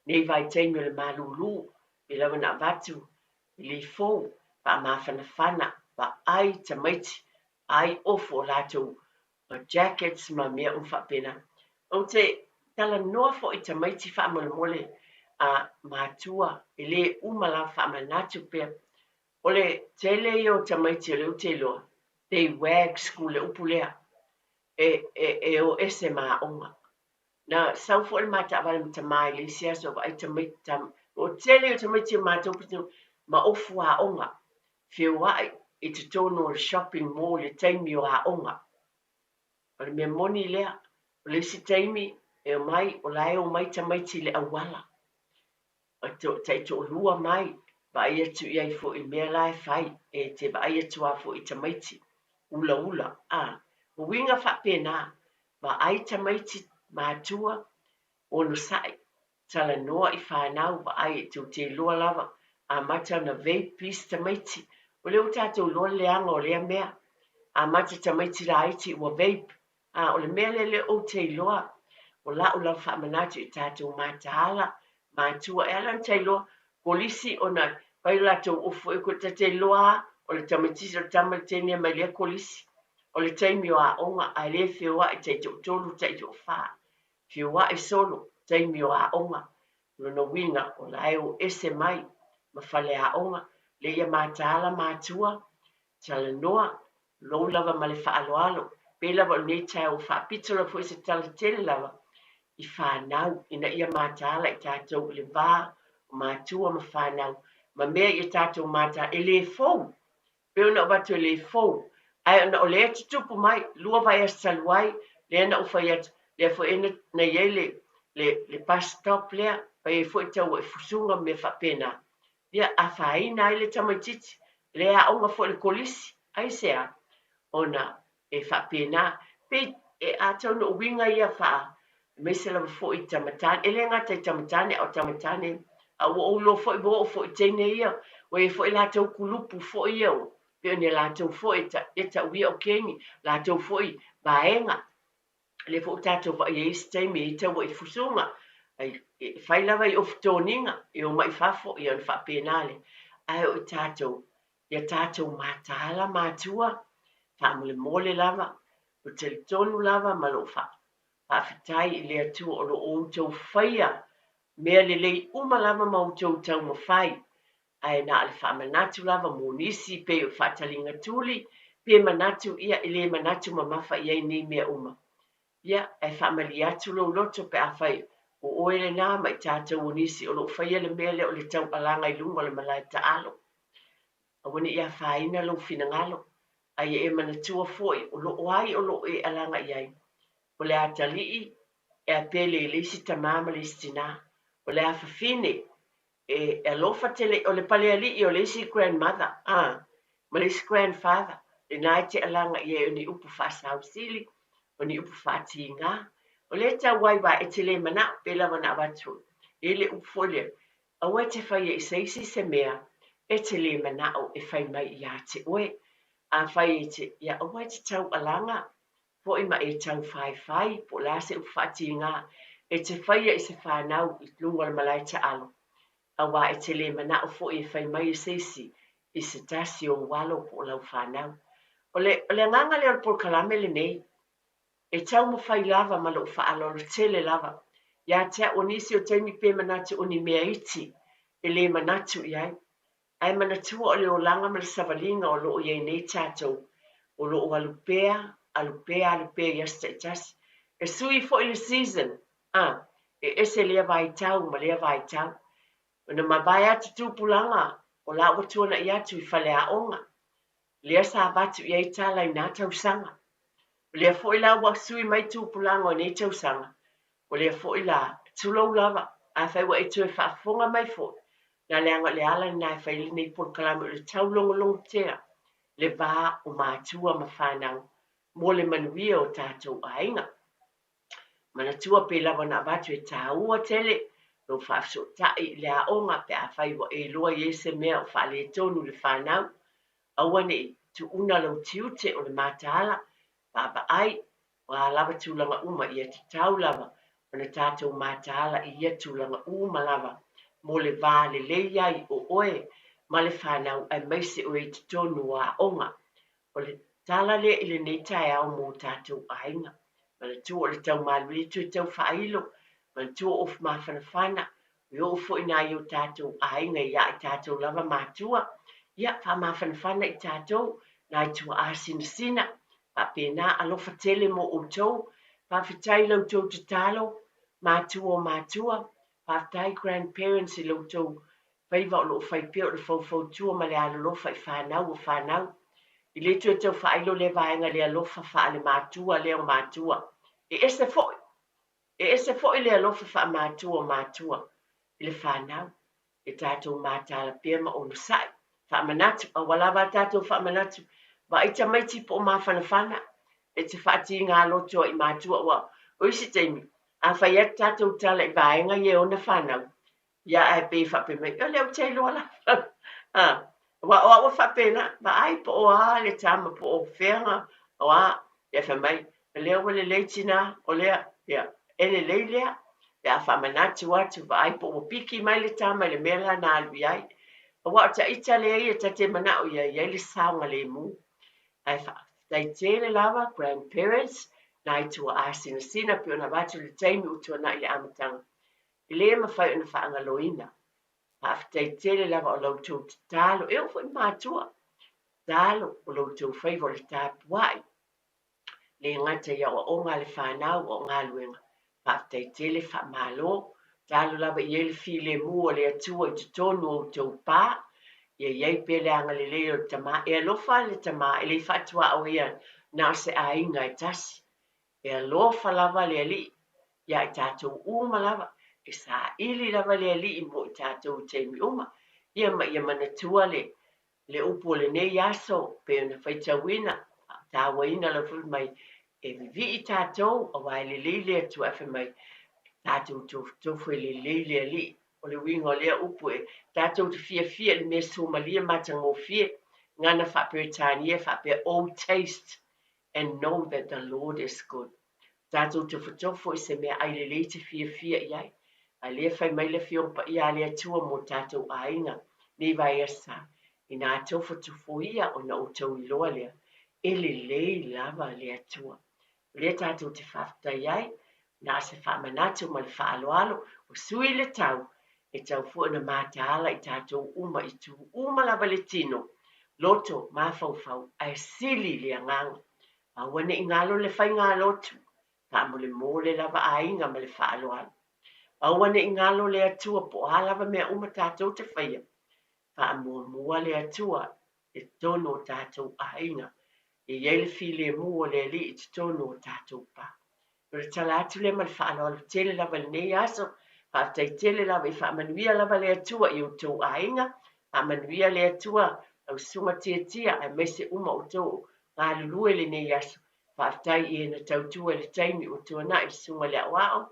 Nei vai teimi o le malulu, i lawa na vatu, i li fōu, pa mawhana, pa ai tamaiti, ai ofo lātou jackets ma mea whapena. O te tala noa fo i tamaiti whaamole a mātua, i le umala whaamanatu pia. O le tele o tamaiti o le uteloa, they wag school le upulea e o ese onga. Na sau fo le mata avale mta mai le sia so ai tamita o tele o tamiti mata upitu ma ofu a onga. Whiwai i te tono le shopping mall le taimi o a onga. O le mea moni lea, o le si taimi e mai o lai o mai tamaiti le awala o tai to lua mai ba ia tu ia fo I mea lai fai e te ba ia tu a fo I tamaiti ula a o winga fa pena ba ai tamaiti matua o no sai tala noa I whanau ba ai tu te lua lava a mata na vei pis tamaiti o leo tātou loa leanga o lea mea a mata tamaiti la aiti ua vape a o le mea lele o te loa o la o la whamanatu I tātou mātahala mātua e alan te loa kolisi o na pai lātou ufo e ko te loa o le tamatisi o tamal tenia mai lea kolisi o le taimi o a onga a le whioa I te tolu te o wha whioa I solo taimi o a onga no winga o la o ese mai ma whale a onga le ia mātahala mātua tala noa lo lava ma le whaaloalo pe lava o nei tai o whaapitola fo se tala tele lava I whanau ina ia mātahala I tātou le vā o mātua ma whanau ma mea I tātou mātahala e le fou pe ona o watu e le fou ai ona o le ati tupu mai lua vai as saluai le ana o whai at le fo ena na iei le bus stop lea pa e fo I tau e fusunga me whapena ia a whaina ai le tamaititi le a onga fo le kolisi ai sea ona e whapena pe e a tau no winga ia wha me se lava fo I tamatane e le ngata I tamatane o tamatane a o lo fo I bo fo I teine ia o e fo I la tau kulupu fo ia o pe ne la tau fo I ta ui o kengi la tau fo I baenga le fo tatou va I steimi I tau I fusunga ai fai lava I oftoninga I o mai fafo I on whapenale ai o tatou ia tatou mātahala mātua whaamule mole lava o te tonu lava ma lo whaafitai I le atua o lo o tau whaia mea le lei uma lava ma o tau ma whai ai na le whaamanatu lava mo nisi pe o whaatalinga tuli pe manatu ia I le manatu ma mafa ia ni mea uma ia ai whaamali atu lo loto pe a whai o oele nā mai tātou o nisi o lo whaia le mea le o le tau alanga I lunga le malai taalo a wani ia whaina lo finangalo ai e manatua foi o lo ai o lo e alanga iai o le atalii e a pele le isi tamama le istina o le afafine e alofa tele o le pale ali o le isi grandmother ma le isi grandfather le nai te alanga iai o ni upu whasau sili o ni upu whatinga o le ta wai wa e te le mana pela wana watu e le upu fole a wai te whai e seisi se mea e te le mana o e whai mai ia te oe a whai e te ia o wai te tau alanga po ima e tau whai po la se upu whatinga e te whai e se whanau I lunga le malai te alo a wā e te le mana o fo I whai mai e seisi I se tasi o walo po lau whanau o le nganga le o por kalame le nei e tau mo whai lava ma lo whaalo le tele lava ia te o nisi o teimi pe manatu o ni mea iti e le manatu iai ai manatu o le o langa ma le savalinga o lo iai nei tātou o lo o alupea yasta itas e sui fo I le season e ese lea vai tau ma lea vai tau ona mabai atu tupulanga o la watua na I atu I whale a onga lea sa batu iai tala I nā tausanga lea fo I la wa sui mai tupulanga o nei tausanga o lea fo I la tulou lava a whai wa e tue whaafonga mai fo na leanga le ala na e whai nei por kalama o le tau longo tea le vā o mātua ma whanau mo le manuia o tātou ainga. Manatua pe lava na watu e tāua tele, no whafso tai le a onga pe a whaiwa e loa I ese mea o whale tonu le whanau, awane tu una lau tiute o le mātaala, baba ai, wa lava tūlanga uma I te tau lava, o na tātou mātaala I ia tūlanga uma lava, mo le vā le leiai o oe, ma le whanau ai maise o e te tonu a onga, o le tala le I le nei tae au mō tātou ainga. Mana tu o le tau malui tu tau whailo, mana tu o of mawhanawhana, i o fo ina I o tātou ainga ia I tātou lava mātua, ia wha mawhanawhana I tātou, na I tua āsina sina, pa pēnā alofa tele mo o tau, pa whitai lau tau te talo, mātua o mātua, pa whitai grandparents I lau tau, whaiva o lo whaipia o le fau tua ma le alolofa I whanau o whanau, I le tu tau whailo le vaenga le alofa wha le mātua le o mātua. E ese foi. E se fo i le alofa wha i le whanau. E tātou mātala pia ma onu sai. Whamanatu, a walawa tātou whamanatu. Wa i tamaiti po ma whanawhana. E te whaati ngā loto i mātua wa. O isi teimi, a whaiat tātou tala i vaenga i e ona whanau. Ia ai pe whape mai, o leo te loa la. Wa whape na, wa ai po o a le tama po o whenga. O a, ia whamai, leo wale leitina, o lea, ia, ele leilea. Ia whamanatu atu, wa ai po o piki mai le tama le mela na alwi ai. Wa ta ita le ia ta te mana o ia le saunga le mu. Ai wha, tai tēne lava, grandparents, nai tua asina sina pio na watu le taimi utua na i le amatanga. I le ma whai una whaanga loina. Tai tēne lava o lautou te talo, e o whai mātua. Talo o lautou whaivo le tāpuai. Le ngata ia o ngā le whanau o ngā luenga. Tai tēle wha mālo, talo lava i ele file mu o le atua i te tonu o tau pā. Ia iei pele anga le leo tama, e alofa le tama, e le whatua au ia nā se a inga e tasi. E alofa lava le ali, ia i tātou uma lava, e sa ili lava le ali i mo i tātou teimi uma. Ia manatua le upo le nei aso, pe ona whaitawina, tāwaina la fulu mai, e vivi i tātou, a wai le leile atu afe mai, tātou tofu le leile ali, o le wingo lea upu e, tātou te fia le mea Somalia matango fia, ngana whaperitania, whape old taste, and know that the Lord is good. Tātou te whatofo i se mea aile le te fia iai, a lea whai mai le fiompa i a lea tua mo tātou ainga, ni vai asa, i nā tofo tofo ia o na utau i loa lea, e le lei lava lea tua. Lea tātou te whafta iai, nā se whamanatu ma le whaaloalo, o sui le tau, e tau fua na mātaala i tātou uma i tu uma lava le tino, loto mawhauwhau, ai sili le anganga, a wane i ngalo le whai ngā lotu, ka mo le mole lava a inga ma le whaaloalo. A wane i ngalo le atua po a lava mea uma tātou te whaia, ka mua le atua e tono tātou a inga, e iele file mua le li i tono tātou pa. Pero tala atu le ma le whaaloalo tele lava le nei aso, pa tai tele lava i whaamanuia lava le atua i o tau ainga, whaamanuia le atua au sunga tia a mese uma o tau ngā lulue le nei aso, whaatai i ena tautua le taimi o tuana i sunga le awao,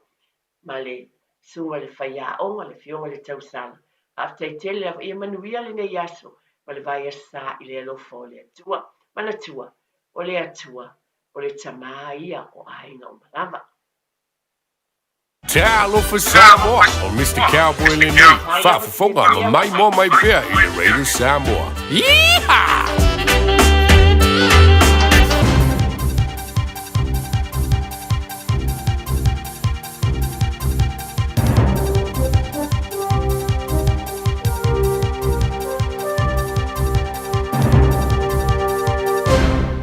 ma le sunga le whaia onga le fionga le tausana. Whaatai tele lava i manuia le nei aso, ma le vai asa i le alofo o le atua, manatua, o le atua, o le tamaa ia o ainga o malava. Te alofa Samoa o Mr. Cowboy le nei. Whaafafonga ma mai mo mai pia i le Radio Samoa. Yeehaw!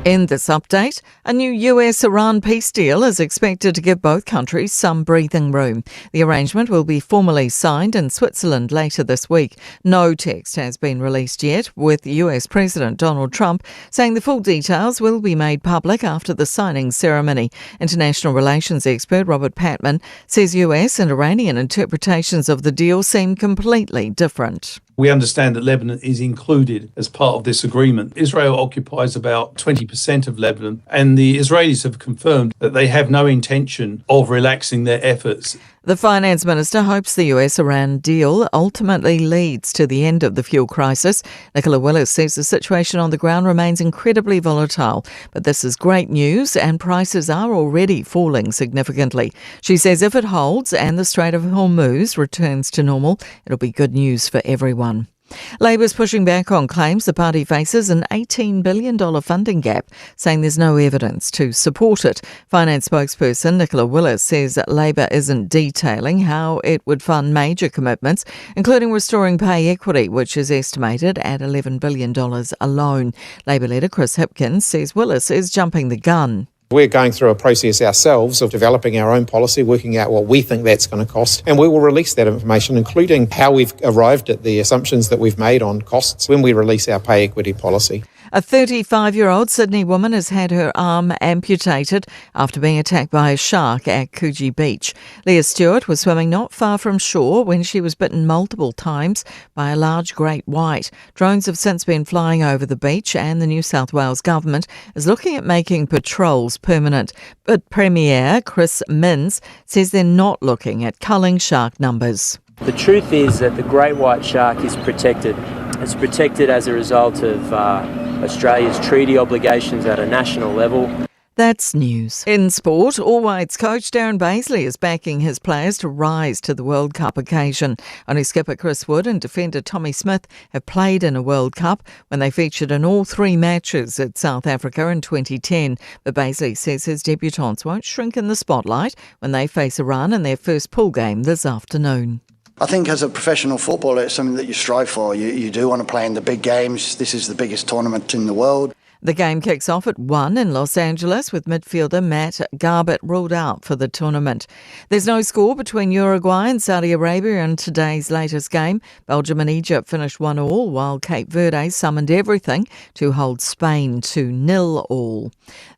In this update, a new US-Iran peace deal is expected to give both countries some breathing room. The arrangement will be formally signed in Switzerland later this week. No text has been released yet, with US President Donald Trump saying the full details will be made public after the signing ceremony. International relations expert Robert Patman says US and Iranian interpretations of the deal seem completely different. We understand that Lebanon is included as part of this agreement. Israel occupies about 20% of Lebanon, and the Israelis have confirmed that they have no intention of relaxing their efforts. The finance minister hopes the US-Iran deal ultimately leads to the end of the fuel crisis. Nicola Willis says the situation on the ground remains incredibly volatile, but this is great news and prices are already falling significantly. She says if it holds and the Strait of Hormuz returns to normal, it'll be good news for everyone. Labor's pushing back on claims the party faces an $18 billion funding gap, saying there's no evidence to support it. Finance spokesperson Nicola Willis says that Labor isn't detailing how it would fund major commitments, including restoring pay equity, which is estimated at $11 billion alone. Labor leader Chris Hipkins says Willis is jumping the gun. We're going through a process ourselves of developing our own policy, working out what we think that's going to cost, and we will release that information, including how we've arrived at the assumptions that we've made on costs when we release our pay equity policy. A 35-year-old Sydney woman has had her arm amputated after being attacked by a shark at Coogee Beach. Leah Stewart was swimming not far from shore when she was bitten multiple times by a large great white. Drones have since been flying over the beach, and the New South Wales government is looking at making patrols permanent. But Premier Chris Minns says they're not looking at culling shark numbers. The truth is that the great white shark is protected. It's protected as a result of Australia's treaty obligations at a national level. That's news. In sport, All Whites coach Darren Baisley is backing his players to rise to the World Cup occasion. Only skipper Chris Wood and defender Tommy Smith have played in a World Cup when they featured in all 3 matches at South Africa in 2010. But Baisley says his debutants won't shrink in the spotlight when they face Iran in their first pool game this afternoon. I think as a professional footballer, it's something that you strive for. You do want to play in the big games. This is the biggest tournament in the world. The game kicks off at 1 in Los Angeles with midfielder Matt Garbutt ruled out for the tournament. There's no score between Uruguay and Saudi Arabia in today's latest game. Belgium and Egypt finished 1-1, while Cape Verde summoned everything to hold Spain to 0-0.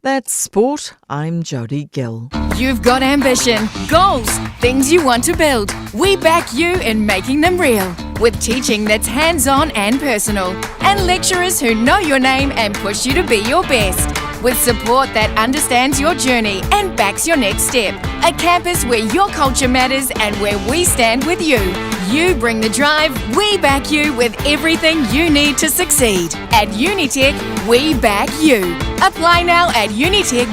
That's sport. I'm Jodie Gill. You've got ambition, goals, things you want to build. We back you in making them real. With teaching that's hands-on and personal, and lecturers who know your name and push you to be your best. With support that understands your journey and backs your next step. A campus where your culture matters and where we stand with you. You bring the drive, we back you with everything you need to succeed. At Unitech, we back you. Apply now at unitech.ac.nz.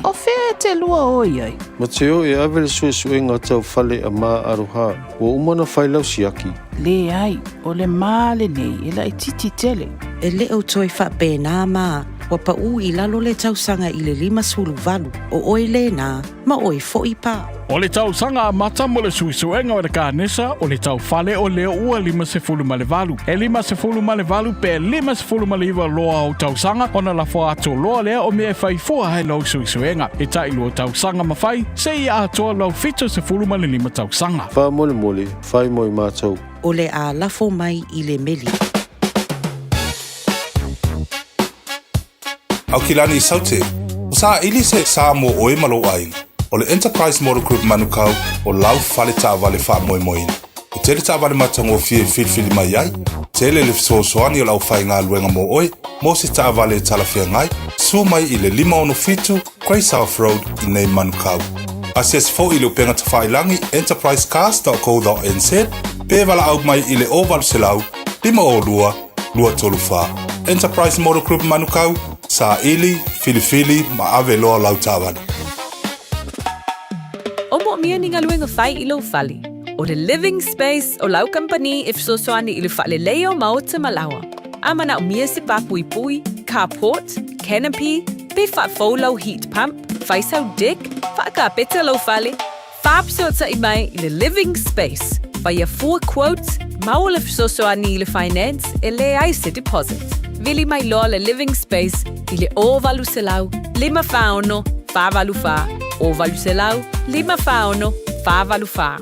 O whea te lua oi ai. Mateo e awele sue ngā tau whale a mā aroha. Wa umana whailau siaki. Le ai, o le male nei, e la i titi tele. E leo toi whapena mā. Wa pa u I lalo le tausanga I le 5 o oi le nā, ma oi fo'i pā. O le tausanga a mata mo le suisuenga o le kānesa o le tau whale o leo ua 5 E 5 pe 5 loa o tausanga o na lafo ato loa lea o mea whai fua hai lau suisuenga. E tai lua tausanga mawhai, se I atoa lau 5 tausanga. Wha mole mole, whai moi mātou. O le a lafo mai I le meli. Au kilani I saute, o sa ili se Samoa oe malo ainga. O le Enterprise Model Group manukau o lau whale tāwale wha moe moina. O tele tāwale matango fie filfili mai ai, tele le fisosoani o lau whai ngā luenga mo oe, mo se tāwale talafia ngai, su mai I le 5 Grey South Road I nei manukau. Asias fo I le upenga tawhailangi enterprisecast.co.nz, pe wala au mai I le oval selau, 5 lua tolu wha. Enterprise Model Group manukau, sa ili, filifili, ma ave loa lau tāwale. O mo mia ni ngā luenga whai I lau whali. O le living space o lau company if sosoani I le whale leo mao te malawa. Amana o mia se papui pui, carport, canopy, pe whafau lau heat pump, whaisau deck, whaaka peta lau whale. Whaapsota I mai I le living space. Whai a 4 quotes, mao le sosoani I le finance, e le ai se deposit. Vili mai loa le living space I le o valu se lau, 5 whaono, 5 valu wha. O valu se lau, 5 whaono, 5 valu wha.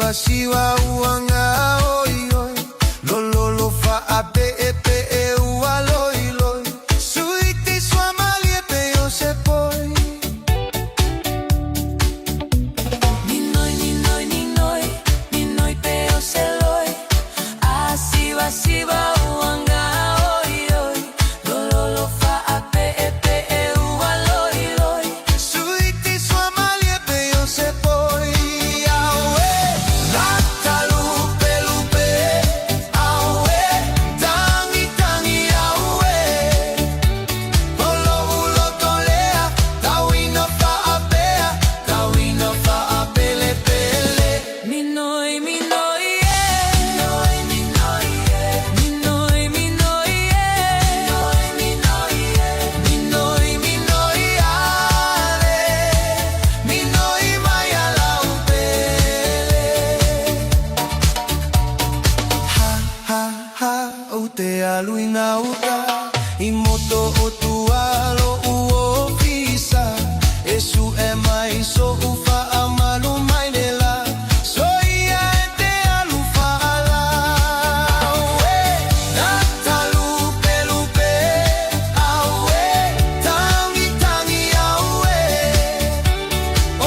Siwa uanga oi oi, lo lo lo fa ape epe e ua loi loi, suiti sua malie pe yo se poi. Ninoi pe yo se loi, a siwa uanga oi oi, lo lo lo fa ape epe e ua loi loi, suiti sua malie pe yo se poi. ha o te aluina uta I moto o tualo uo fisa e su e mai so ufa amalu mai nela so ia e te alu fala aue natalu pelupe aue tangi tangi aue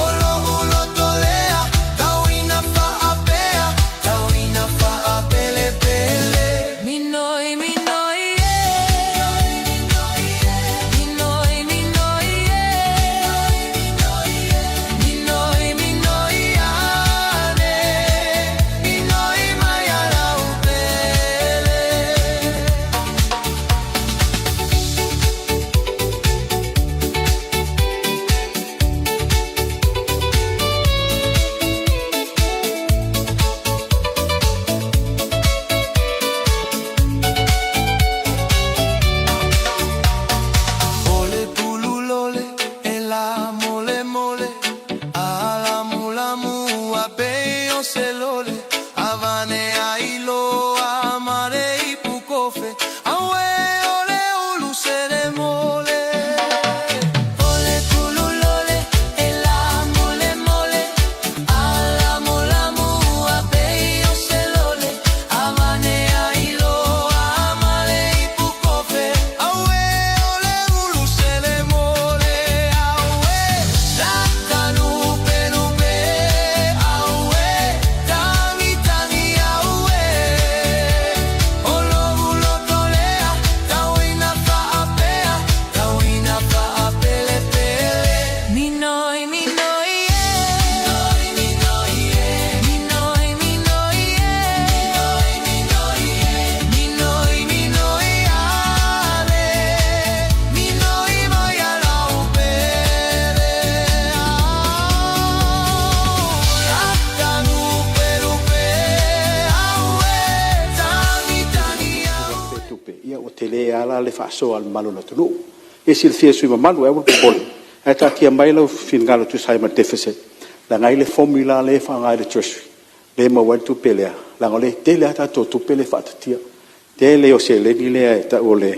olo olo tolea tauina fa apea tauina fa apele pele minoi minoi le faasoa al malo na tulu e silfia sui mamalu e wa pol e tatia mai lo fingalo tu sai ma deficit la ngai le formula le fa ngai le treasury le ma wa tu pelea la ngole te le ta to tu pele fa tatia te le o se le ni le ta o le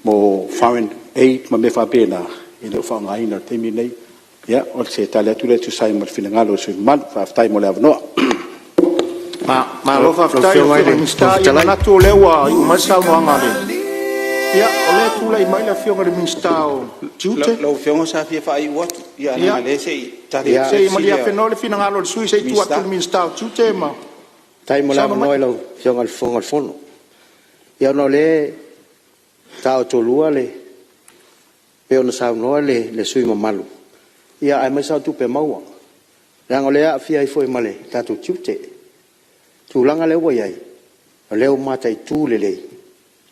mo foreign aid ma me fa pena e le fa ngai na te mi nei ya o se ta le tu le tu sai ma fingalo sui mal fa tai mo le avno ma lo fa tai o sta ya na tu le wa u ma sa wa ngale ia ole tula I mai la fionga de minstao jute lo fionga sa fia fa I wat ia na le sei tari sei ma ia fenole fina ngalo sui sei tu atu minstao jute ma tai mo la no lo fionga al fono ia no le tao to lua le pe ona sa no le sui ma malu ia ai mai sa tu pe maua yang ole a fia I foi male tatu jute tu langa le wo yai le o mata I tu le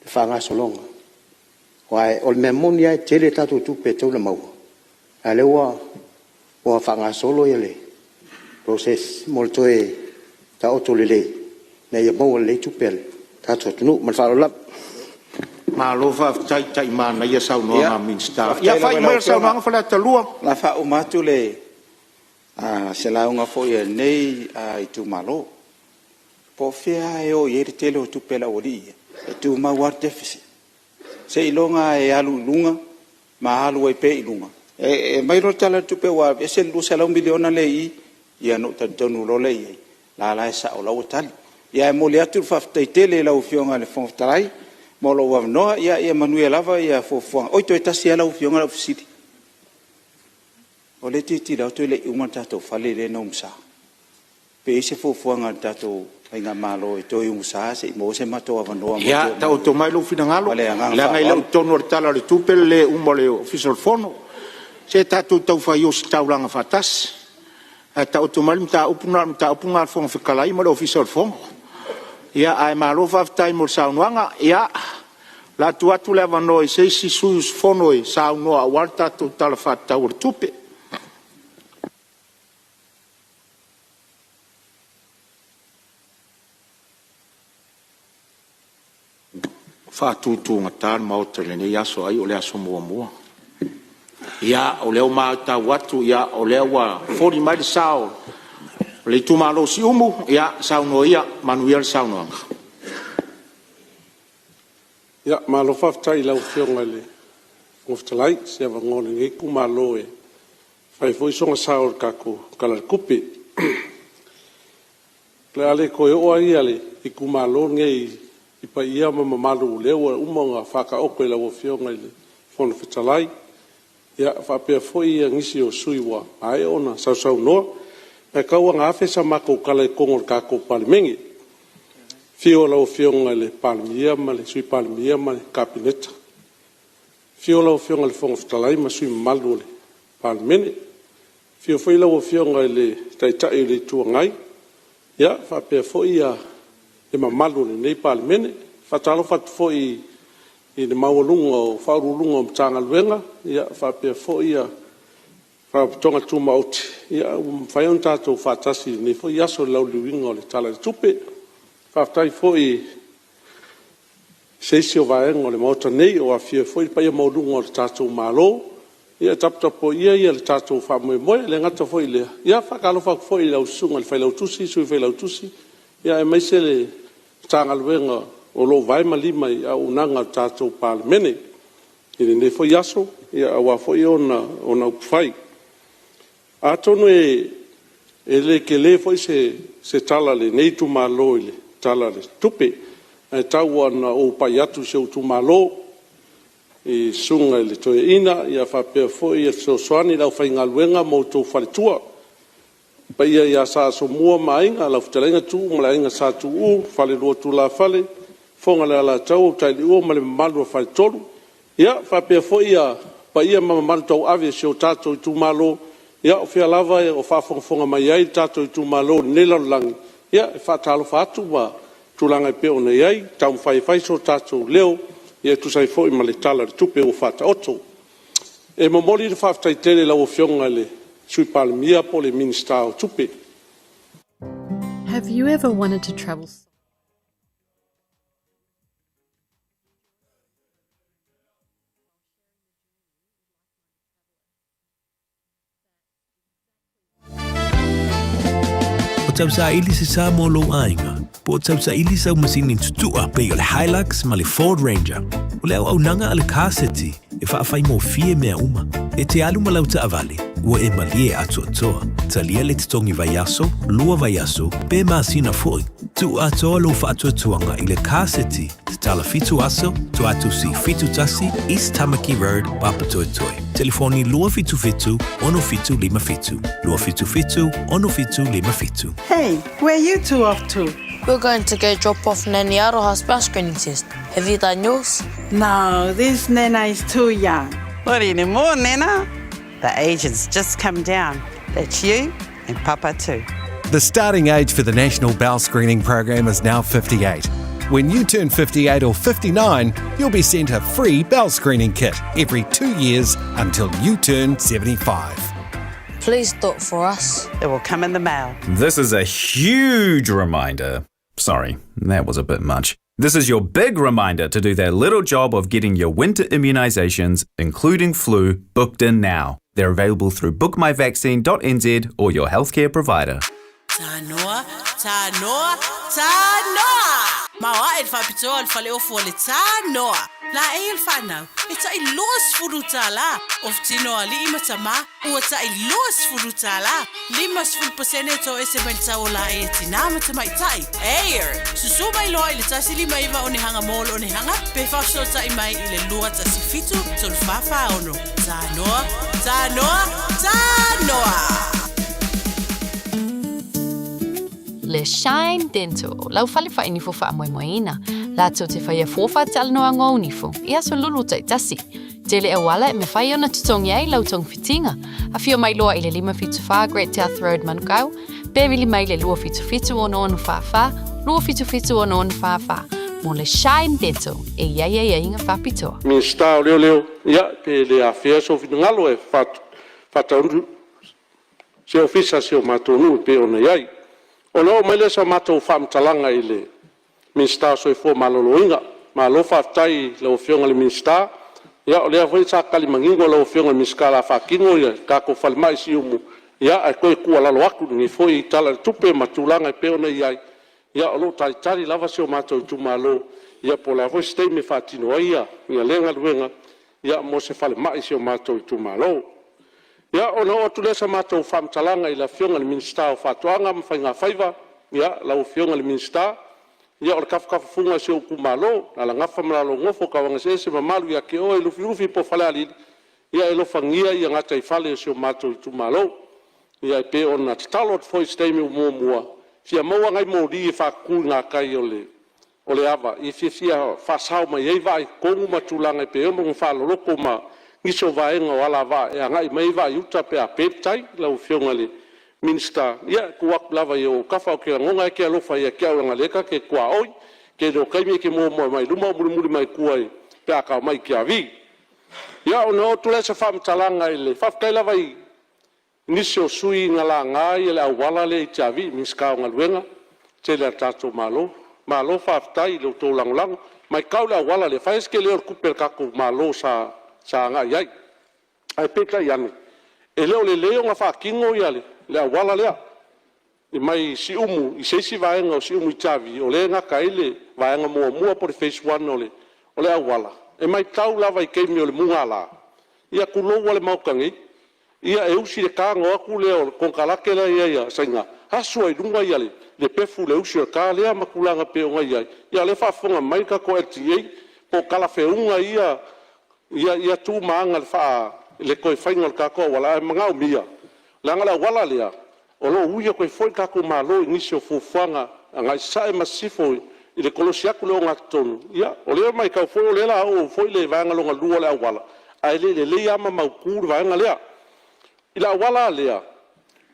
fa nga solonga wai ol memonia tele tatu tu peto le mau ale wa fanga solo yele process molto e ta otolele na ye mau le tu pel tatu tu mal fa lap ma lo fa tai ma na ye sau no ma min sta ya fa mo sau no fa la talua la fa o matu le se la unga fo ye nei I tu malo po fia e o ye tele o tu pela ori tu ma war deficit se ilonga e alu lunga ma alu e pe ilunga e mai ro tala tu pe wa e se lu se la miliona le I ia no tonu lo le la sa o la utali ia mo le atu fa tele la ufionga le fon trai mo lo wa no ia Emmanuel lava ia fo o to tasi la ufionga la city o le titi la to le umanta to fale le no msa pe se fo nga tato ainga malo to yung sa se mo se mato avano ya ta to mai lo fina ngalo la ngai lo tono tala le tupel le umole official fono se ta to fa yo sta ulanga fatas ta to mal ta upuna fo fikalai mo official fono ya ai malo fa time mo sa nwanga ya la tua tu le avano se si sus fono e sa no a walta to tala fatta ur tupe fa tu ngata mau tele ne ya so ai o le aso mo ya o le ma ta watu ya o le wa 40 mai sao le tu malo si umu ya sao no ia Manuel sao no Ia, malo whaftai lau whionga le. Ngoftalai, se ava ngone ngai ku malo e. Whai fo isonga sao kako kala kupi. Le ale koe oa ia le, I ku malo ngai I pa ia mama malu leo umonga whaka oko I lau whionga le. Fono whitalai. Ia, whapea fo ia ngisi o suiwa. Ae ona, sau noa. E kaua ngā whesa mako kala I kongor kako palimengi. Fio lau whionga le palmia ma le sui palmia ma le kapineta. Fio lau whionga le whongoftalai ma sui malu le palmene. Fio fwoi lau whionga le taitai le tuangai. Ia, whapea fwoi a e ma malu le nei palmene. Whatalo whatu fwoi I le maualunga o whaurulunga o mtanga luenga. Ia, whapea fwoi a whapatonga tuma oti. Ia, whaion tātou whatasi ne fwoi aso lau liwinga o le tala le tupe. Whaftai fwoi seisi o vaenga o le mauta nei o a fia fwoi pa ia maulunga o le tātou malo. Ia taputapo ia le tātou whamoe moe le ngata fwoi lea. Ia whakalo whak fwoi lau sunga le whailau tusi, sui whailau tusi. Ia e maise le tanga luenga o lo vaima lima I au unanga o tātou palemene. Ine ne fwoi aso, ia awa fwoi ona upwhai. A tonu e le ke le fwoi se tala le neitu malo le. Tala le tupe e tau ana o pai atu se utu malo I sunga le toe ina ia whapea fwoi e so soani lau whainga luenga mo tau whaletua pa ia sa so mua mainga lau whatalenga tu mala inga sa tu u whale lua tu la whale whonga le ala tau tai li ua male malu a whale toru ia whapea fwoi pa ia mama malu tau ave se o tato I tu malo ia o whia lava o whafonga mai ai tato I tu malo nela langi ia e whatalo whatu wa tūlanga I peo nei ai, tau mwhai so tātou leo, ia tu sai fo I male tala le tupe o whata oto. E momoli le whaftai tere lau o whionga le sui palemia po le minista o tupe. Have you ever wanted to travel? Tau sa ili se sa mo lo ainga. Po tau sa ili sa masini tutua pe le Hilux ma le Ford Ranger. O le au nanga ale car city e whaafai mo fie mea uma. E te alu malau ta avale, ua e malie atu atoa. Ta lia le titongi vai aso, lua vai aso, pe maasina foi. Tu atoa lo whaatu atuanga I le car city. Te tala fitu aso, tu atu si fitu tasi, East Tamaki Road, Papatoetoe. Telefoni lua fitu fitu, ono fitu lima fitu. Lua fitu fitu, ono fitu lima fitu. Hey, where you two off to? We're going to go drop off Nanny Aroha's bus screening test. Have you done yours? No, this Nana is too young. Not anymore, Nana. The age has just come down. That's you and Papa too. The starting age for the National Bowel Screening Program is now 58. When you turn 58 or 59, you'll be sent a free bowel screening kit every 2 years until you turn 75. Please do it for us. It will come in the mail. This is a huge reminder. Sorry, that was a bit much. This is your big reminder to do that little job of getting your winter immunisations, including flu, booked in now. They're available through bookmyvaccine.nz or your healthcare provider. Tanoa, tanoa, tanoa! Mawa el fapito al fale o fole tanoa. La el fanau, eta I los furutala. Of tino ali imatama, uata I los furutala. Limas ful paseneto ese beltaola e tinama tamaitai. Air, susuma ilo ile tasi lima iva one hanga mol one hanga. Pefa sota imai ile lua tasi fitu tolfafa ono. Tanoa, tanoa, tanoa! Le Shine Dental, lau fale fa inifo fa moina. La to te fa fofa tal no anga unifo. Ia so lulu tai tasi. Tele e wala me fa ona tutongi ai lau tong fitinga. A fio mai loa ile lima fitu fa Great South Road Manukau. Bevili mai le lua fitu ono ono fa fa. Lua fitu ono ono fa fa. Mo le Shine Dental e ia inga fa pitoa. Mi sta leo. Ia pe le afia so finangalo e fatu. Se ofisa se o matonu pe ona iai. O loo mai le sa matou whaamtalanga I le minsta so I fo maloloinga. Ma lo whaftai le o whionga le minsta. Ia o lea whai sa kalimangingo le o whionga le minsta la whakingo ia kako whalimai si umu. Ia ai koe kua lalo aku ni fo I tala le tupe matulanga I peona iai. ia o lo tari lava se o matou tumalo ia po la foi stay me fatino ia ia lenga luenga ia mo se fale mai se o matou tumalo ia o no tu lesa matou fam talanga ila fionga le minsta o fatuanga ma fainga faiva ia la o fionga le minsta ia o kafka funga se o kumalo ala ngafa mala ngofo ka wanga se mamalu ia ke o e lufi po fale ali ia e lo fangia ia ngata i fale se o matou tumalo ia pe ona talot foi stay me mo fia maua ngai mori e whaku ngā kai o le awa. I fia whasau mai ei vai kongu matulanga e pe ono ng whaloroko ma ngiso vaenga o ala va e ngai mai vai uta pe a peptai lau fionga le minsta. Ia kuak lava i o kafa o kia ngonga e kia lofa ia kia o leka ke kua oi ke do kaimi ke mo mai luma muri mai kuai pe a kau mai kia vi. Ia o no tu lesa whamtalanga i le whafkai lava i nisi o sui ngala ngai ele awala le i tavi miska o ngaluenga te le tato malo whaftai le utou langolango mai kau le awala le whaeske leo kupel kako malo sa ngai ai ai peka i anu e leo le leo nga whakingo i ale le awala lea i mai si umu i seisi vaenga o si umu i tavi o le ngaka ele vaenga mua po le phase 1 o le awala e mai tau lava i keimi o le munga la ia kuloua le maukangi ia e usi le kāngo aku leo kon kalake la ia sainga hasua i runga ia le pefu le usi le kā lea makulanga pe o ngai ia le whafonga mai ka ko LTA po kala feunga ia tu maanga le koe whainga le kako wala e mangau mia langa la wala lea o lo uia koe foi kako malo i nisi o fufuanga ngai sae masifo i le kolosi aku leo ngatonu ia o leo mai kau foi o lela o foi le vanga longa lua le awala ai le ama maukuru vanga lea ila wala lea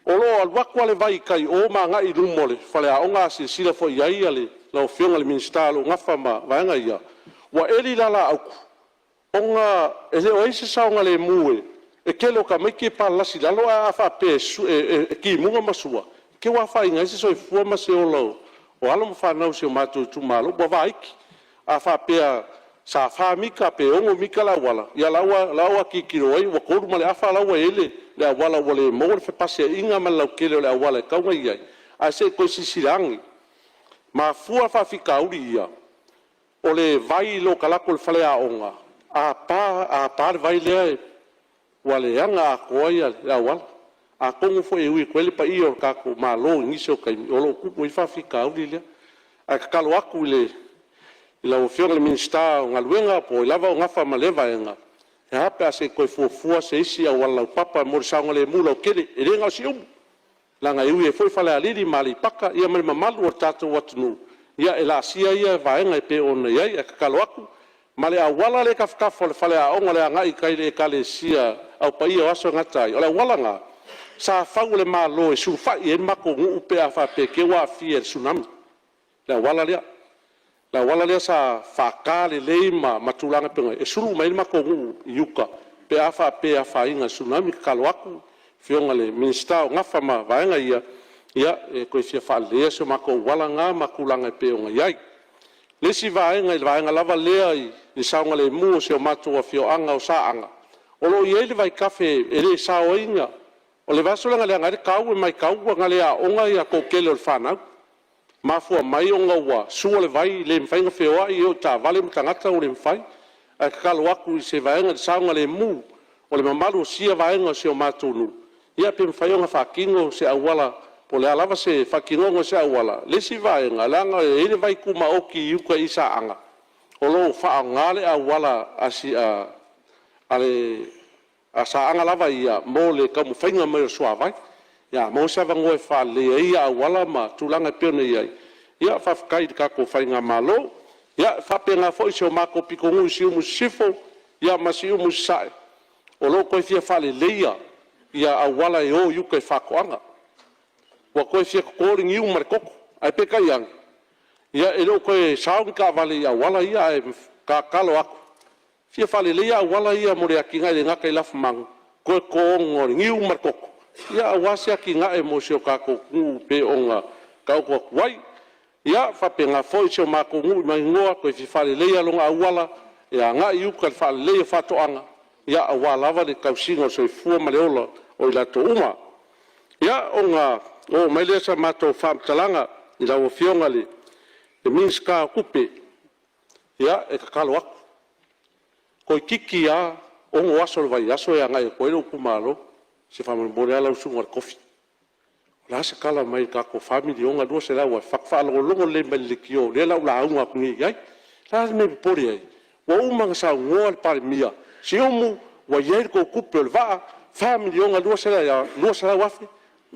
o lo alwaku ale vai kai o ma ngai lumole fale a onga sila fo ia le la fionga le minstalo ngafa ma vanga ia wa eli la au onga ele o ise saunga le mue e kelo ka mai ke pala si lalo a fa pe ki munga masua ke wa fa inga ise so fu ma se o lo o alo mo fa na se mato tu malo bo vai a fa pe sa fa mika pe ongo mika la wala ia lawa ki kiroi wa ko male afa lawa ele le wala wale mo le pase inga malau kele le wala ka ngai ai a se ko sisirangi ma fua fa fika uria o le vai lo kala ko fale a onga a pa vai le wale anga ko ia la wala a kongo fo e ui ko le pa io ka ko malo ngiso kai o lo ku ko fa fika uria a kalo aku le ila o fiona le minsta ngaluenga po lava o ngafa maleva enga e hape ase koe fuafua se isi au wala papa mo saunga le mula o kere e renga si langa iui e foi fale aliri mali paka ia mali mamalu o tatou atunu ia e la sia ia vaenga e pe ona iai e kakalo aku male a wala le kafkafa le fale a onga le angai kai le kale sia au paia o aso ngatai o le wala nga sa fau le malo e sufai e mako ngu upe a fa pe ke wa fie tsunami le wala lea la wala le sa fakale leima matulanga penga e sulu mai ma ko yuka pe afa inga tsunami kalo aku fionga le minsta ngafa ma vaenga ia ko fia fa le so ma ko wala nga makulanga pe nga yai le si vaenga lava le i saunga le mu se matu a fio anga o sa anga o lo ye le vai kafe e le sa oinga o le vaso nga le ngare kau mai kau nga le a onga ia ko kele o fana mafua mai o ngaua sua le vai le mfainga feoa i o ta vale mtangata o le mfai a kakalo aku i se vaenga saunga le mu o le mamalu o sia vaenga se o matunu ia pe mfaionga whakingo se awala po le alava se whakingonga se awala le si vaenga langa e le vai kuma oki iuka isa anga o lo wha ngale awala asi a sa anga lava ia mo le kamu whainga mai o sua vai ya mo sa vango e fa le ia wala ma tulanga pene ia fa kai ka ko fa nga malo ia fa pena foi so ma ko piko ngu si mu sifo ia ma si mu sai o lo ko fia fa le ia awala e o yu ke fa ko anga wa ko fia ko ring yu mar koko ai pe kai yang ia e lo ko e saun ka vale ia wala ia ka kalo aku fia fa le ia wala ia mo re akinga le nga kai laf mang ko ngor yu mar koko ia wasia ki nga emosio ka ko ngu pe onga ka ko wai ia fa penga foi se ma ko ngu mai ngoa ko fi fale le longa wala ia nga yu ka fa le fa to anga ia wala va de kausingo so fu ma le ola o la to uma ia onga o mai le sa ma to fam talanga ila o fionga le e mis ka kupe ia e kakalo aku ko kiki a o ngo aso vai aso ya ngai ko ero kumalo se fa mo ala usunga kofi la se kala mai ka ko family onga do se la wa fa lo lo le melikio le la la unga ni ai la me pori ai wa uma sa ngol par mia si umu wa yer ko kupe va family onga do se la ya lo se la wa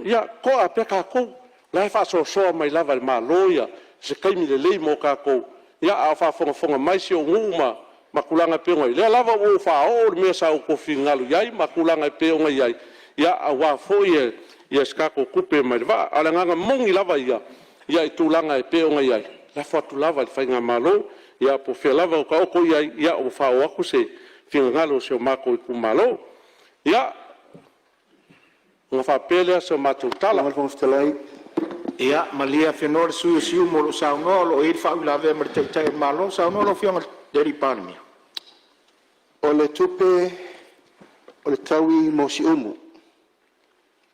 ya ko a pe ka ko la fa so mai lava le maloia se kai mi le mo ka ko ya a fa fonga mai si o nguma makulanga pe ngai le lava o fa o me sa o ko fingalu yai makulanga pe ngai yai ya a wa fo ye ska ko kupe mai va ala nga mongi lava ya tu langa pe ngai yai la fa tu lava fa nga malo ya po fe lava ko ko ya o fa o ku se fingalu se ma ko ku malo ya nga fa pele se ma tu tala ia malia fenor su mo lo sa no ir fa la ve mer te malo sa no lo fiong deri panmia o le tupe o le taui mo si umu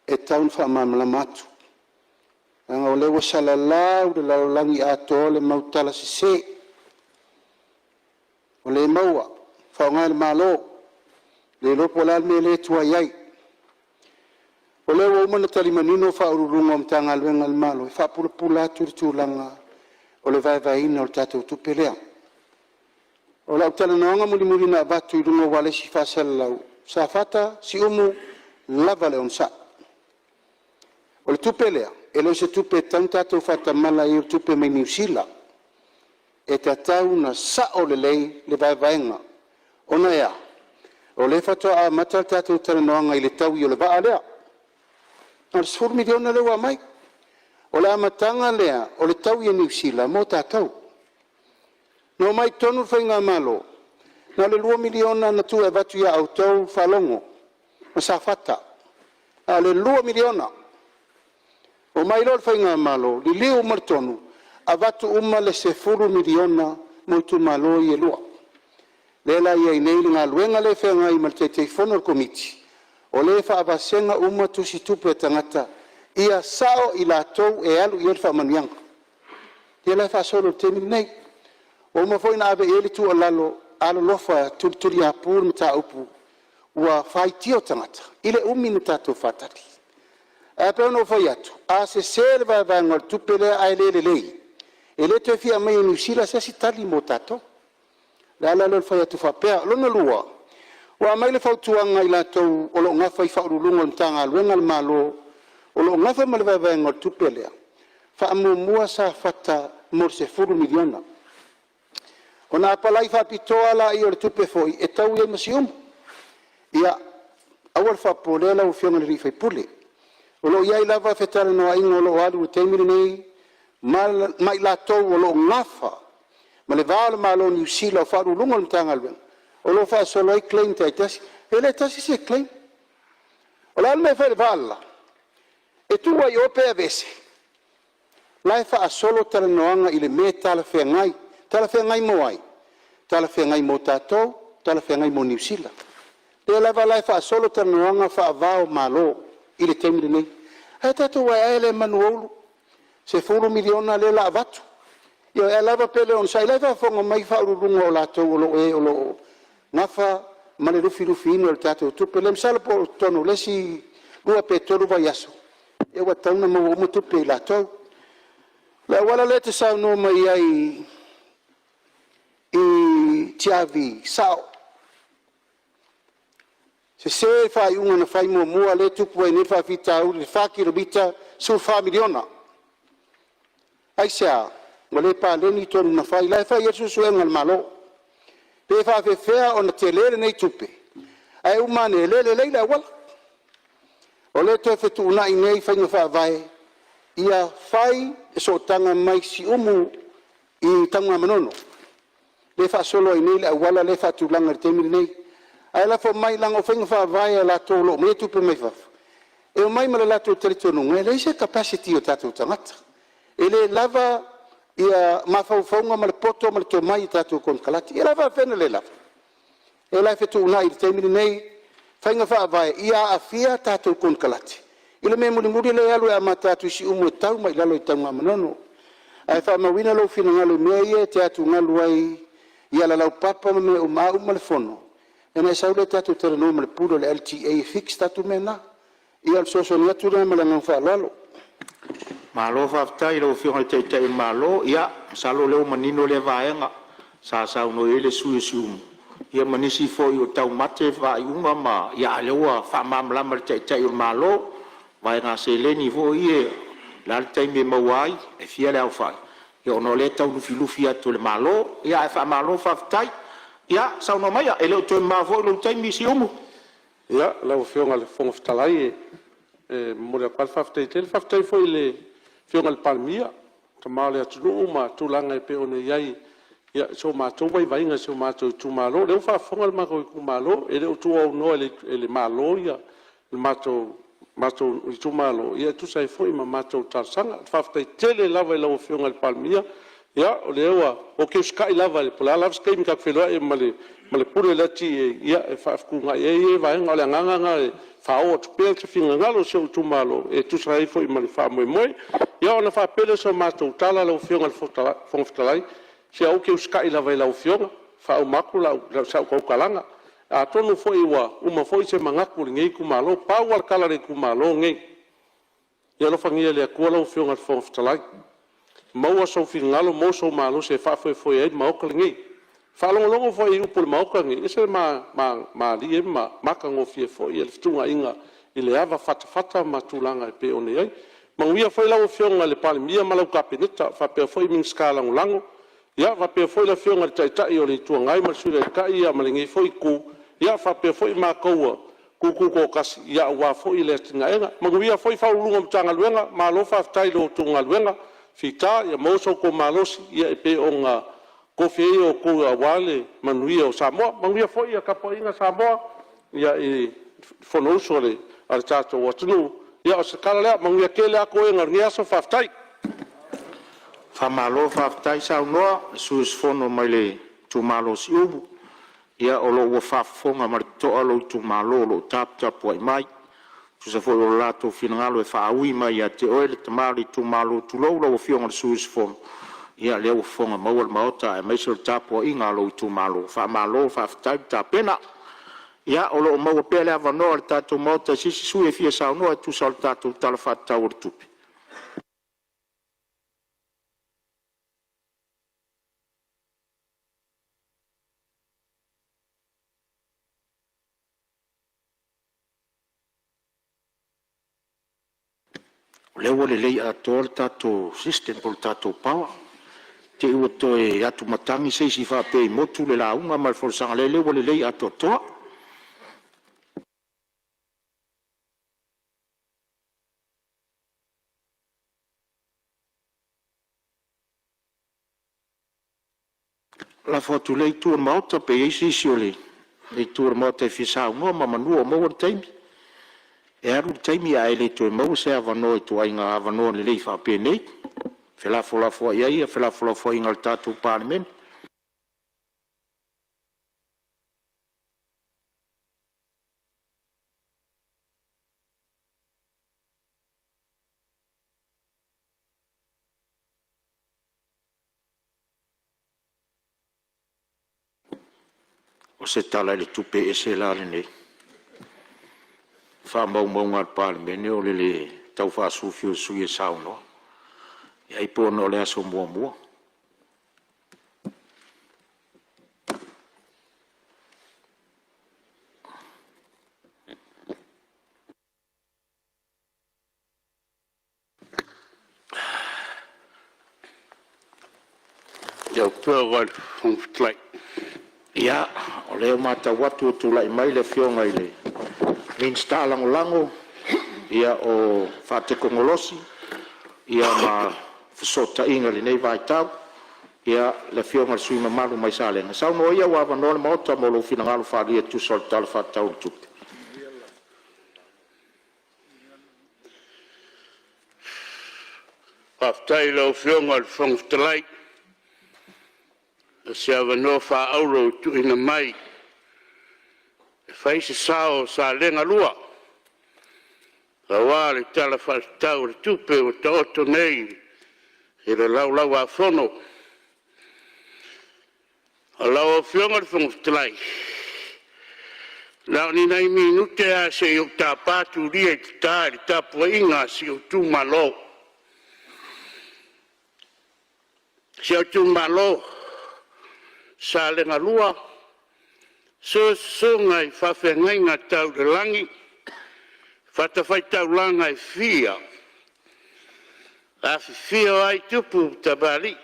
e taun fa mamla matu anga o le wasala la o le langi ato le mautala se o le maua fa ngal malo le lo pola me le tua yai o le o mana tali manino fa ururunga mtanga alwenga almalo fa pula turtulanga o le vai no tato tupelea o la utala noanga muri na batu irunga wale si fa sellau sa fata si umu lava le onsa o le tupelea e lo se tupe tantato fata mala i tupe me niusila e tatau na sa o le lei le vai ona ya o le fato a matal tato tala noanga i le tau i o le va alea ar sur miliona le wa mai o la matanga lea o le tau ye niusila mo tatau no mai tonu fainga malo na le 2 miliona na tu e batu ya auto falongo sa fata ale 2 miliona o mai lo fainga malo li liu martonu avatu umma le 0 miliona mo tu malo ye lo le la ye nei nga luenga le fenga i malte telefono komiti o le fa abasenga umma tu situpe tangata ia sao ila tou e alu i fa maniang ia le fa solo temi nei o mo foi na ave ele tu alalo alo lofa tu ya pur mta upu wa faitio tangata ile minuta to fatati a pe no foi atu a se serva va ngol tu pele ai le ele te fia mai ni sila se sitali motato la lo foi atu fa pe lo no lua wa mai le fautuanga ila to o lo nga fai fa ulungo tanga luenga malo o lo nga fa mal va ngol tu pele fa mua sa fata morse 4 miliona ona apalai fa pitoa la i o tupe foi e tau e masium ia awal fa polela o fiona ri fai pule o lo ia lava fetale no ai ngolo alu temiri nei mal mai la to o lo ngafa ma le val malo ni sila fa lu lungo tangal ben o lo fa solo i claim taitas ele tasi se claim o la me fa valla e tu vai o pe avese la fa solo tale noanga ile metal fe ngai tala fe ngai mo ai tala fe ngai mo tato tala fe ngai mo niusila le lava lai fa solo tanuanga fa vao malo ile temri nei ai tato wa ele manuolo se 4 miliona le la vatu yo e lava pele on sai lava fonga mai fa urungo la to o lo nafa male rufi no tato tu pele msala po tono lesi lua petolo va yaso e wa tana mo tu pe la to la wala le te sa no mai ai e tiavi sao se fai una fai mo le tu puoi ne fa fita u fa ki robita su fa miliona ai sia wale pa le ni ton na fai la fa yesu su en al malo pe fa fe on tele nei tupe ai umane le la wala o le te fe tu na nei fa no fa vai ia fai so tanga mai si umu I tanga manono le fa solo nei la wala le fa tu langa temil nei ai la fo mai lango fenga fa vai la tolo me tu pe mai fa e mai mala la tu territorio non le se capacity o tatu tangata ele lava ia ma fa fonga mal poto mal to mai tatu kon kalati ele va fene le lava e la fe tu nai temil nei fenga fa vai ia afia tatu kon kalati ile me muri le alu a mata tu si umu tau mai la lo tanga manono Ai whaamawina lo whina ngalu mea ia te atu ngalu ai ia la lau papa me o mau ma le fono. E nei saule te atu tere nui ma le puro le LTA fix tatu mena. Ia al soso ni atu rea ma le ngau whaalalo. Malo whaftai lo whionga te te malo, ia, salo leo manino le vaenga, sa sau no ele sui siumu. Ia manisi foi o tau mate va iunga ma, ia lewa whamamlama te te o malo, vaenga se leni vo ie, lal taime mawai, e fia leo whai. Ia ono le tau lufi atu le malo, ia e whamalo whaftai, ia, sau no maia, e leo toi mavo lo taime siumu. Ia, lau whionga le whonga whtalai mo le kwal whaftai foi le whionga le palmia, ta maale atu nuu ma tūlanga e pe one iai, ia so mātou vai vainga so mātou tu malo, leo whaafonga le mako i ku malo, e leo tu au noa le malo ia, le mātou i tu malo, ia tu sai foi ma mātou tarsanga, whaftai tele lava i lau whionga le palmia, ia o leo o ke uskai lava le pola, lava skai mi kakwhelua e ma le pure lati ia e whaafkunga e vainga o le anganga e whao atu pēl te whinga ngalo se o tu malo, e tu sai foi ma le wha moe, ia ona whaapele so mātou tala lau whionga le whongwhitalai, se au ke uskai lava i lau whionga, whao maku lau sau kaukalanga, a tonu foi wa uma foi se mangaku le ngei ku malo, pau al kalare ku malo ngei, ia lo whangia le akua lau whionga le whongwhitalai, maua so whinga ngalo, mo so malo se whaafoi foi e maoka le ngei, whaalongolongo foi i upo le maoka ngei, ese ma li e maka ngofie foi e le fitunga inga, i le ava fata ma tūlanga e pe one ai, manguia foi lau whionga le pale mia malau kapeneta, whapea foi ming skala ngulango, ia whapea foi la whionga le taitai o le tuangai ma sure le kai ia ma le ngei foi ku, ia whapea foi ma kaua, kuku ko kasi, ia ua foi le atinga enga, manguia foi whaulunga mtanga luenga, ma lo whaftai lo tunga luenga, fita, ia mauso ko malosi, ia e pe o ngā kofi e o ko awale manuia o Samoa, manguia foi ia kapo inga Samoa, ia e whanouso le ale tātou atunu, ia o se kala lea, manguia ke lea ko e ngar so whaftai. Whamalo whaftai sau noa, suis fono mai le tu malo si ubu, ia o lo ua whafonga mari toa lo tu malo lo tapu ai mai, tu se foi o lato finangalo e whaui mai ia te oele te mari tu malo tu lo lo whionga le suis fono, ia leo fonga maua le maota e meisel tapu ai ngalo tu malo, whamalo whaftai ta pena, ia o lo maua pele avanoa le tato maota sisi sui e fia sau noa e tu sa le tato tala whatau o le tupi. Leo le lei ato le tato system po le tato power. Te ua toe atu matangi se si whape i motu le launga ma le forsanga le leo le lei ato toa. La fotu lei tuan maota pe eisi si o le. Lei tuan maota e fisa unga ma manua maua le taimi. E aru taimi a ele to mau se avano to ainga avano le lei fa pe nei fela fola fo ia fela fola fo inga tatu parliament o se tala le tupe e se la le nei fa mau ngal parliament o le tau fa su fiu su e sau no e ai po no le aso mo Ia pua whai ia o leo mata watu tu lai mai le fionga ile minsta lango ia o fate kongolosi ia ma fsota inga le nei vai tau ia le fionga sui mamalu mai sale nga sau no ia wa no mo ta mo lo fina ngalo fa ia tu sol tal fa tau tu Whaftai lau whionga le whangwhtalai. Se awa no wha auro tu ina mai. E whai se sao sa lenga lua. Ka wā le tala wha tau le tupe o ta oto nei. e le lau a fono. A lau a fionga le whangaftalai. Lau ni nei minute a se o tā pātu ria i tā i tā pua inga si o tū malo. Si o tū malo, sa lenga lua, so ngai whawhengai ngā tau de langi, whatawhai tau langa i fia. A fia ai tupu tabali.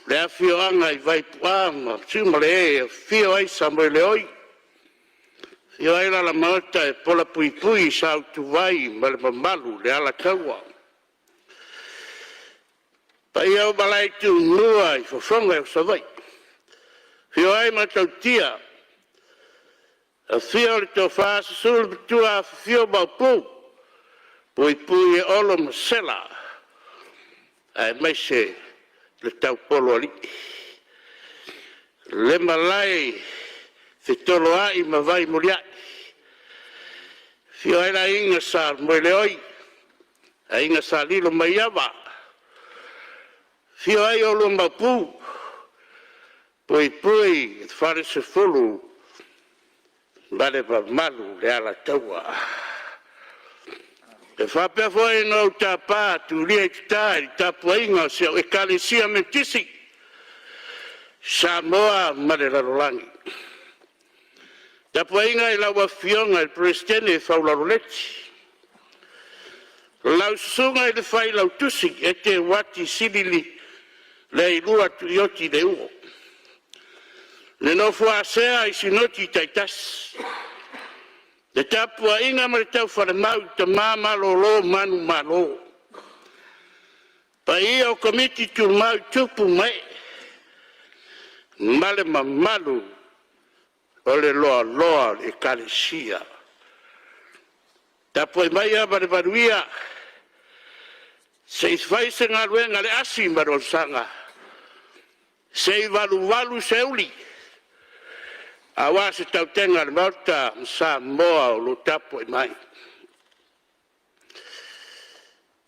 Le a fia anga i vai puanga, sumale e fia ai samoi le oi. Fia ai la mauta e pola pui pui sa tu vai, ma le mamalu le ala kaua. Pa ia o balai tu nua i fofonga e o savai. Fia ai ma tau tia. A fia o le tau whaasa sulu tua fia o baupu. Pui pui e olo masela. Ai mai se le tau polo ali. Le malai te tolo ai ma vai muriai. Fia ai la inga sa moe le oi. A inga sa lilo mai awa. Fia ai o lo mapu. Pui pui e whare se fulu. Mare pa malu le ala taua. E whapea fwoi no tā pā, tu ria i tā tā puainga se o e kalesia me tisi. Samoa mare rarolangi. Tā puainga i laua fionga il presidente e whaularoleti. Lau sunga i le whai lau tusi e te wati silili le i lua tuioti le uo. Le no fua sea i sinoti taitas. Le tapua inga ma le tau whare mau ta māma lo manu malo. Pa ia o komiti tu mau tupu mai. Male mamalu o le loa e kalesia. Tapua i mai a baruia. Se i whai se ngā ruenga le asi maro sanga. Se i walu se uli. Awa se tau tenga le mauta Samoa o lo tapo i mai.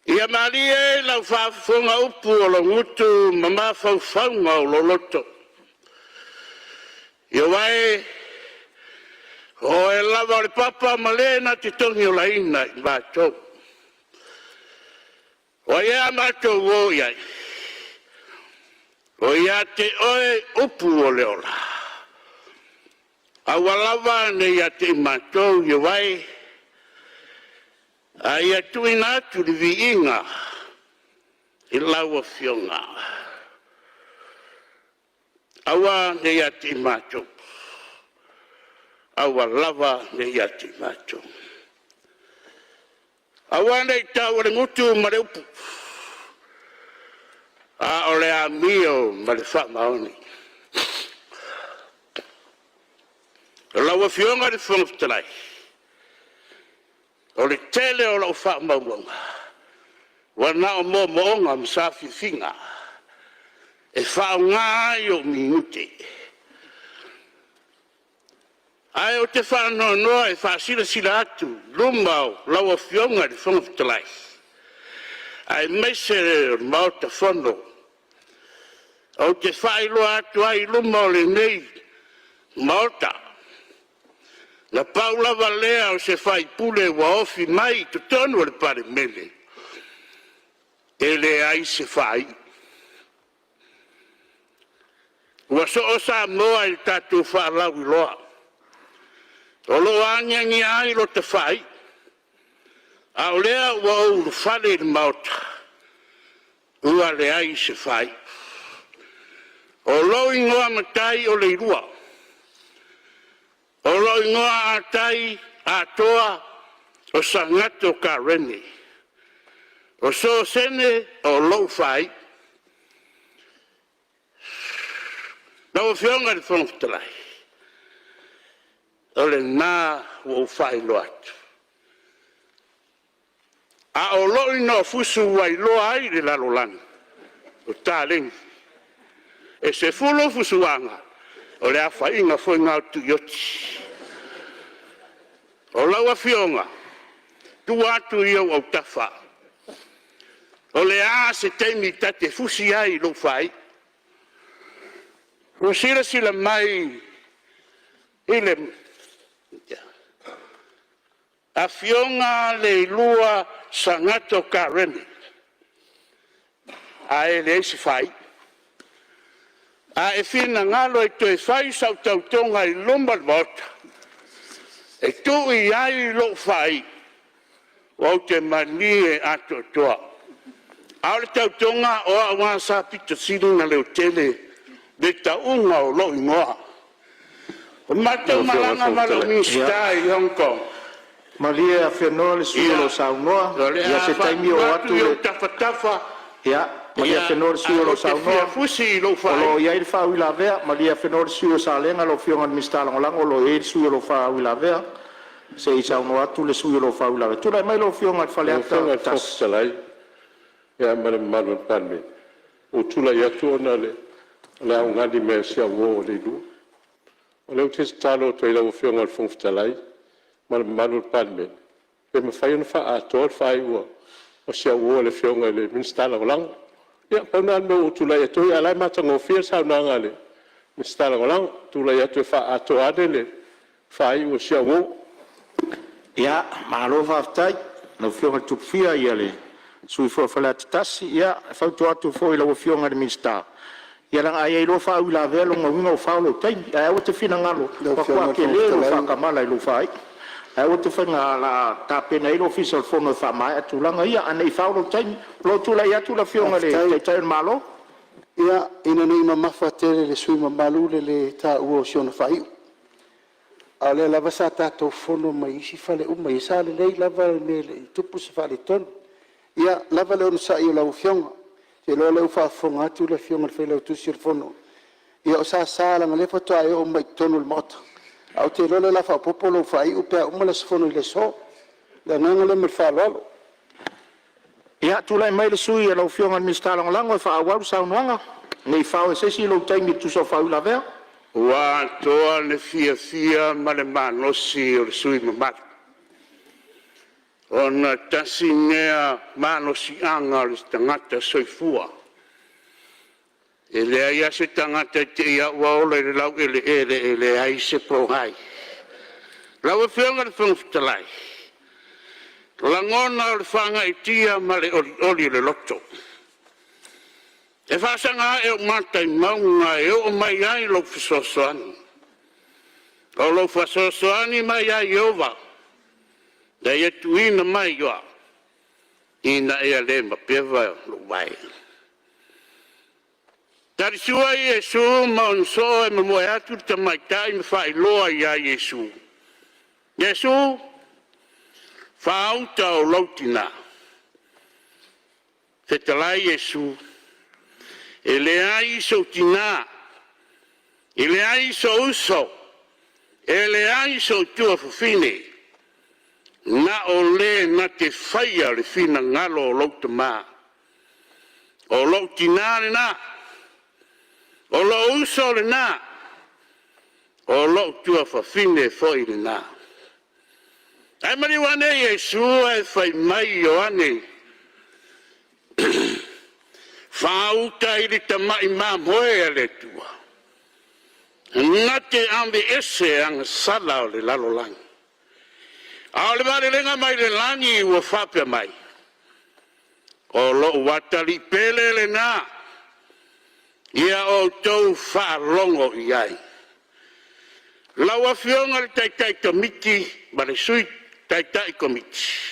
Ia mali e lau whaafunga upu o lo ngutu mama whauwhaunga o lo loto. Ia wai o e lava o le papa malena te tongi o la ina i mātou. O ia mātou o iai. O ia te oe upu o le ola. Awalawa ne ia te mātou i wai. A ia tui nātu li vi inga i laua fionga. Awa ne ia te mātou. Awalawa ne ia te mātou. Awa ne i tau le ngutu ma le upu. A ole a mio ma le whamaoni. Laua fionga le whangaftalai. O le tele o lau whamauanga. Wana o mō moonga msafi finga. E whao ngāi o minute. Ai o te whanau noa e whaasira sila atu. Lumau laua fionga le whangaftalai. Ai meisere o mauta whono. O te whailo atu ai lumau le nei mauta. Na paula valea o se fai pule wa ofi mai to tonu le pare mele. Ele ai se fai. Wa so o Samoa il tatu fa lau loa. O lo anya ni ai lo te fai. A olea wa o fale il mauta. Ua le ai se fai. O lo ingoa matai o le rua. O lo ingoa atai atoa o sangato ka rene. O so sene o lo fai. Na o fionga le whangaftalai. O le nā o fai lo atu. A o lo ino fusu wai lo ai le lalolangi. O tā lengi. E se fulo fusuanga. O le a whainga foi ngā tu yoti. O laua fionga. Tu atu i au tawha. O le a se teimi tate fusi ai lo fai. O sila mai ile a fionga le lua sangato kareni. A ele si fai. A e fina ngalo e to e fai sau tautonga i lomba vota. E tu i ai lo fai. O te mani e ato toa. A le tautonga o a wasa pito sinu na leo tele. De ta unga o lo ingoa. O matau malanga malo mista i Hong Kong. Malia whenua le sui lo saunoa. Ia se taimi o atu le tafatafa. Ia, malia whenua le sui lo saunoa. Fusi lo fai. O lo ia il whau i la vea. Malia whenua le sui o salenga lo fionga ni mista langolang. O lo e il sui lo whau i la vea. Se i saunoa atu le sui lo whau i la vea. Tula mai lo fionga le whale ata tas. Ia mare manu palme. O tula ia tu ona le au ngadi me sia wo le du. O le utis talo to ila o fionga le fungftalai. Mare manu palme. Pe me fai una fa ato fai wo. O sia wo le fionga le minstala lang. Ia pauna me o tula ia to ia lai mata ngo fia sa na ngale. Minstala lang tula ia to fa ato adele. Fai wo sia wo. Ia, malo whaftai. No fionga tupfia ia le. Sui fo fala tasi ia fautu atu fo ila o fionga de minsta. Ia lang ai lo fa ila velo ngo ngo fa lo tai. Ai o te fina ngalo. Kwa ke le lo fa kamala lo fai. Ai o te fina la tapena ilo official fo no fa mai atu langa ia anei fa lo tai. Lo tu la ia tu la fionga le tai malo. Ia ina nei mama fatele le sui mamalu le ta uo siona fai. Ale lava sa tatou fono mai isi fale uma i sa le lei lava me le tupu se fale ton. Ia lava le ona sa i o lau fionga. Se lo leu fa fonga atu le fionga le fele tu sir fono. Ia o sa langa le foto ai o mai tonu le mota. Au te lo le la fa popolo fa i upe uma le fono i le so. Le nganga le me fa lolo. Ia tu lai mai le sui e lau fionga le mistala ngolango e fa awaru sa unuanga. Nei fa o se si lo taimi tu so fa u la vea. Wa toa le Fiafia Mai manosi o le sui mamata. Ona tasi nea manosi anga le tangata soifua. E le aia se tangata te ia waola le lau e le ai se prohai. Lau e whionga le whangfitalai. Langona le whanga i tia ma le oli le loto. E whasanga e o matai maunga e o mai ai lo fisosoani. O lo fisosoani mai ai ova. Da ia tuina mai yoa. Ina ea le ma pewa lo vai. Tari sua i Yesu ma on so e ma moe atu ta mai tai me whai loa ia Yesu. Yesu, whauta o lautina. Te talai Yesu. E le ai so tina, e le ai so uso, e le ai so tua fufine. Na o le na te whaia le fina ngalo o lau tama. O lau tina le na, o lau uso le na, o lau tua fufine foi le na. Ai mari wane Yesu e whai mai o ane. Whauta i rita mai mamoe le tua. Nga te ambe ese ang sala o le lalo langi. A le mare lenga mai le langi ua Fiafia Mai. O lo watali pele le na. Ia o tau whaalongo i ai. Laua fionga le taitai komiti, ma le sui taitai komiti.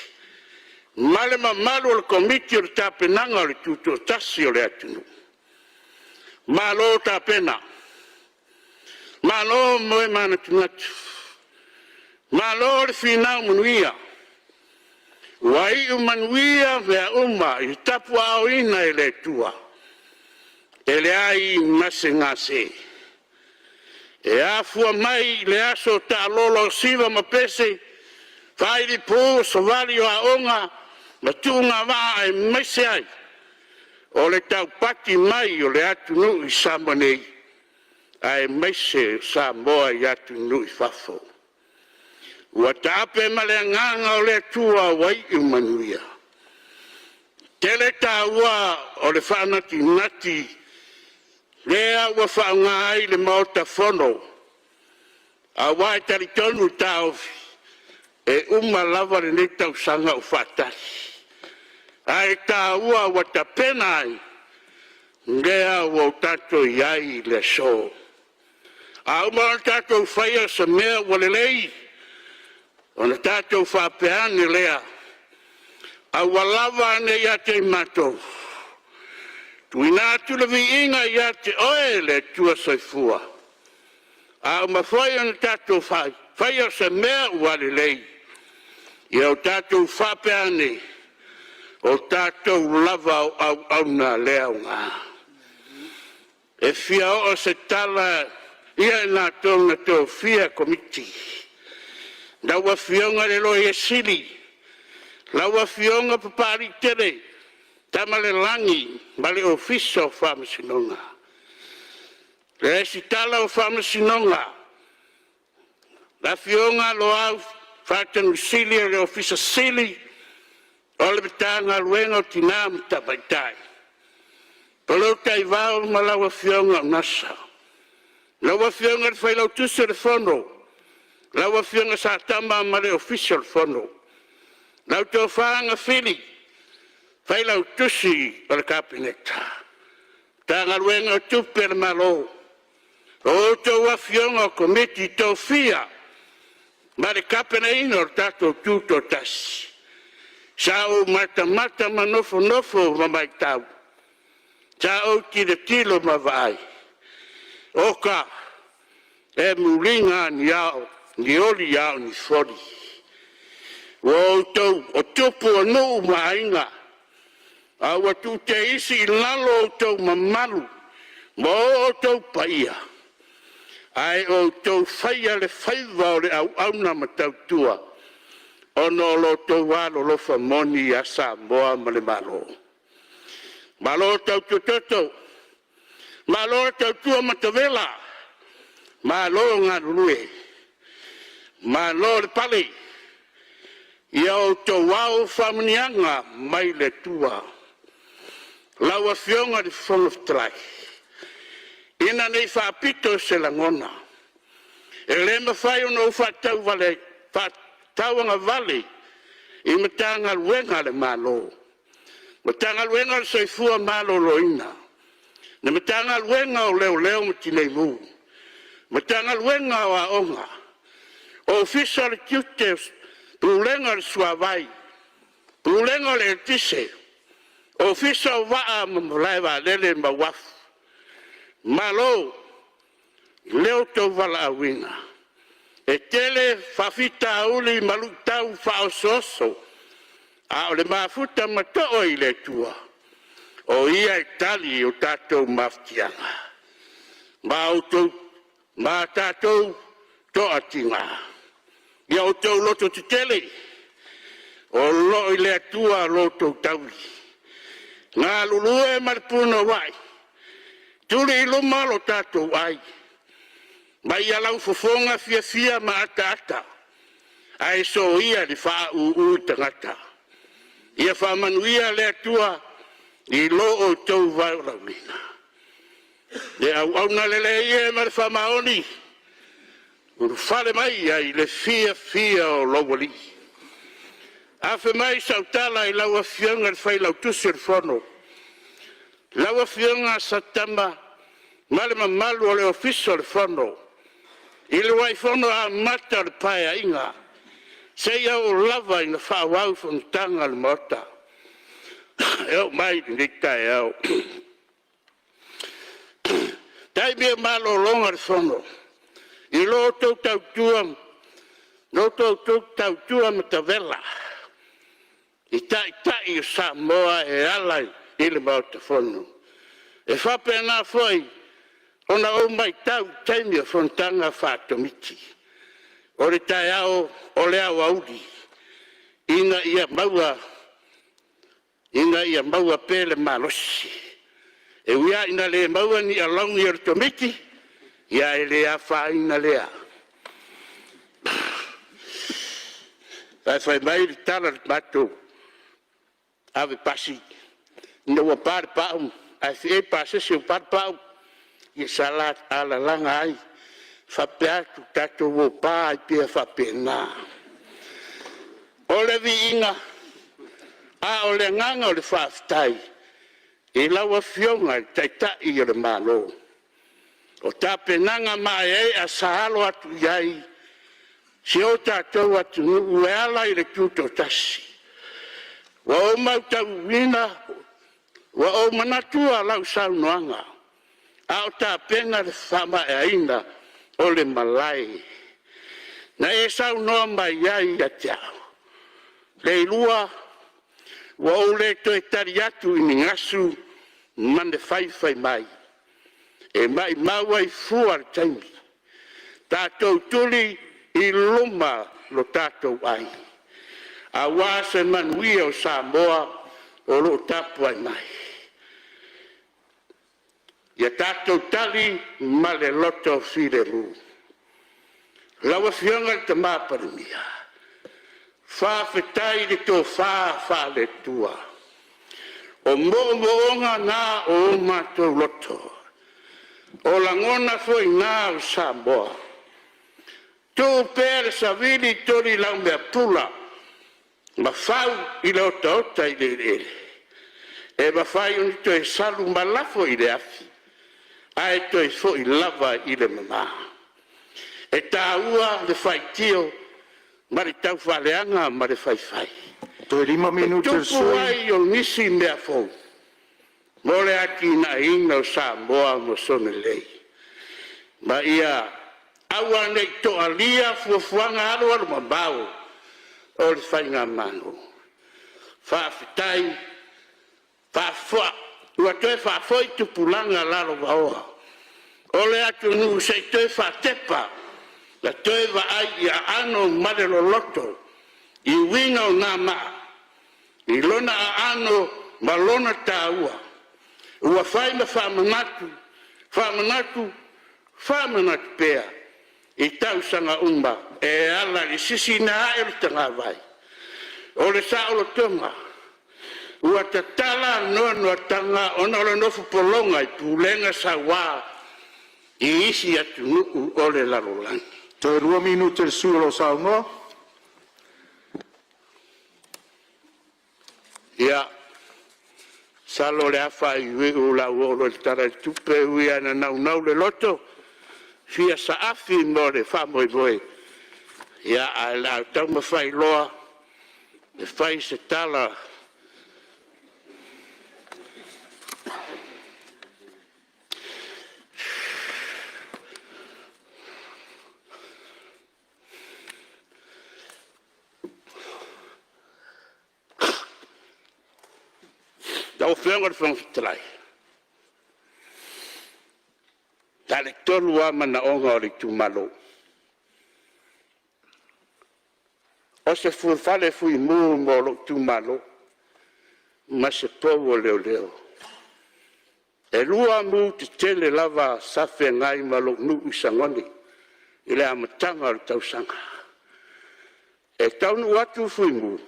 Male ma malu le komiti o le tapenanga o le tuto tasi o le atunu. Malo tapena. Malo moe mana tunatu. Malo le finau manuia. Wai u manuia vea uma i tapu au ina e le tua. E le ai mase ngase. E afua mai le aso ta lolo siva ma pese. Fai di po so vali o aonga. Ma tunga waa e mese ai. O le tau pati mai o le atu nu i Samoa nei. Ai mese Samoa i atu nu i fafo. Ua tape ma le nganga o le tua wai i manuia. Tele tāua o le whanati ngati, lea ua whaunga ai le maota whono, a wai tari tonu tāofi, e lava le nei tausanga o whatari. Ai tāua ua tapena ai, lea ua o tato iai le so. A o tato whaia sa mea ua le lei, o na tato whapeane lea, a walava ane ia te matou. Tuina atu le viinga ia te oe le tua soifua. A mawhai ane tatou whai, whai o se mea ua le lei. Ia o tatou whapeane, o tatou lava au na lea ngā. E fia o se tala, ia nā tōna tō fia komiti. Na ua fionga le loi e sili, laua fionga papari tere, tamale langi, male ofisa o whamasinonga. Le sitala o whamasinonga, la fionga lo au, whatanu sili le ofisa sili, o le betanga luenga o tinam tabaitai. Polo tai vau ma laua fionga nasa. Laua fionga le whailau tusa le fono, laua fionga sa tama ma le ofisa le fono. Lau tō whaanga whiri, whai lau tusi o le kapineta. Tā ngaruenga o tupe le malo. O tō wawhionga o komiti tō whia, ma le kapina ino o tātou tūtō tasi. Sa o mata ma nofo ma mai tau. Sa o tilo ma vai. Oka, e muringa ni au, ni oli au ni fori. O tupu o nuu mainga. A watu te isi lalo o tau mamalu. Mo o tau paia. Ai o tau whaia le whaiva o le au na matau tua. Ono lo tau walo lo whamoni a Samoa ma le malo. Malo tau tutoto. Malo tau tua matavela. Malo ngā rue. Malo le pale. Ia o tō wau whamanianga mai le tua. Laua fionga di whangaftrai. Ina nei whapito se langona. E le mawhai ono whatau vale, whatauanga vale, i matanga luenga le malo. Matanga luenga le soifua malo loina. Na matanga luenga o leo matinei mu. Matanga luenga o aonga. O fisa le tiute Pulenga le suavai, pulenga le tise, ofisa o waa mamulaiwa lele mawafu. Malo, leo tau wala awina. E tele fafita uli malutau faososo, a ole mafuta matoo i le tua. O ia itali o tatou maftianga. Ma tatou toa tinga. Ia o tau loto te tele, o lo i le atua loto taui. Ngā lulue maripuna wai, tuli i luma lo tātou ai. Mai alau fofonga fiafia ma ata. Ai so ia li wha uu tangata. Ia wha manuia le atua i lo o tau vaurauina. Le au na lele ia marifa maoni. Uru whare mai ai le fia o lowali. Afe mai sautala i laua fionga le whai lau tusi le whono. Laua fionga satama male mamalu o le ofiso le whono. I le wai whono a mata le paia inga. Seia o lava i na whawau whanutanga le mota. Eo mai nika eo. Tai mea malo longa le whono. I lo tau tua matavela. I tai o Samoa e alai i le mau te whonu. E whapena foi, ona o mai tau taimi o whontanga whātomiti. O le tai ao, o le au auri. Ina ia maua pele malosi. E uia ina le maua ni alongi o le tomiti. Ia e lea whaina lea. Whai mai li tala le matou. Ave pasi. no wa par pa ai fi pa se se par pa i salat ala langa ai fa pe tu tato wo pa pe fa pena ole vinga a ole nganga ole fa stai e la wa fionga taita i le malo o tapenanga mai e a sahalo atu iai si o tatou atu ueala i le tuto tasi wa o mau tau wina wa o manatua lau saunoanga a o tapenga le fama e aina o le malai na e saunoa mai iai a tiao le ilua wa o le toe tari atu i ningasu mande fai mai e mai maua i fua le taimi tatou tuli i luma lo tatou ai a wā se manuia o Samoa o lo tapu ai mai ia tatou tali ma le loto fileru laua fionga le tamā parimia whawhetai le tō wha le tua o moonga nā o mātou loto o langona foi ngā o Samoa. Tō pēre sa vili tori lau mea pula, ma whau i le ota i le ere. E ma whai uni to e salu ma lafo i le afi, a e to e fo i lava i le mama. E tā ua le whai tio, ma le tau whaleanga ma le whai. To e 5 minuti e tupu ai o nisi mea fau. Mole aki na ina o Samoa mo sone lei. Ma ia, awa nei to alia fuafuanga alo alo mabao o le whainga mano. Whawhitai, whawhua, ua toe whawhoi tupulanga lalo waoa. Ole atu nu sei toe whatepa, la toe wa ai ia ano marelo loto, i winga o nā maa, i lona a ano ma lona tāua. Ua whai ma whamanatu pēa, i tausanga umba, e ala i sisi na e le tanga vai. O le sa o le tonga, ua tatala noa tanga ona o le nofu polonga i pulenga sa wā, i isi atu nuku o le larolani. To e 2 minuti le suolo sa noa? Ia. Salo le afa i weu la uolo le tara tupe ui ana nau le loto. Fia sa afi mo le whamoi voe. Ia a la tau ma whai loa. Le whai se tala. Tau whenga le whangwhitalai. Tā le tolu a mana onga o le tūmalo. O se fuwhale fui mū mo lo tūmalo, ma se pou o leo. E lua mū te tele lava sawhe ngai ma lo nu usangoni, i le amatanga o le tausanga. E taunu atu fui mū,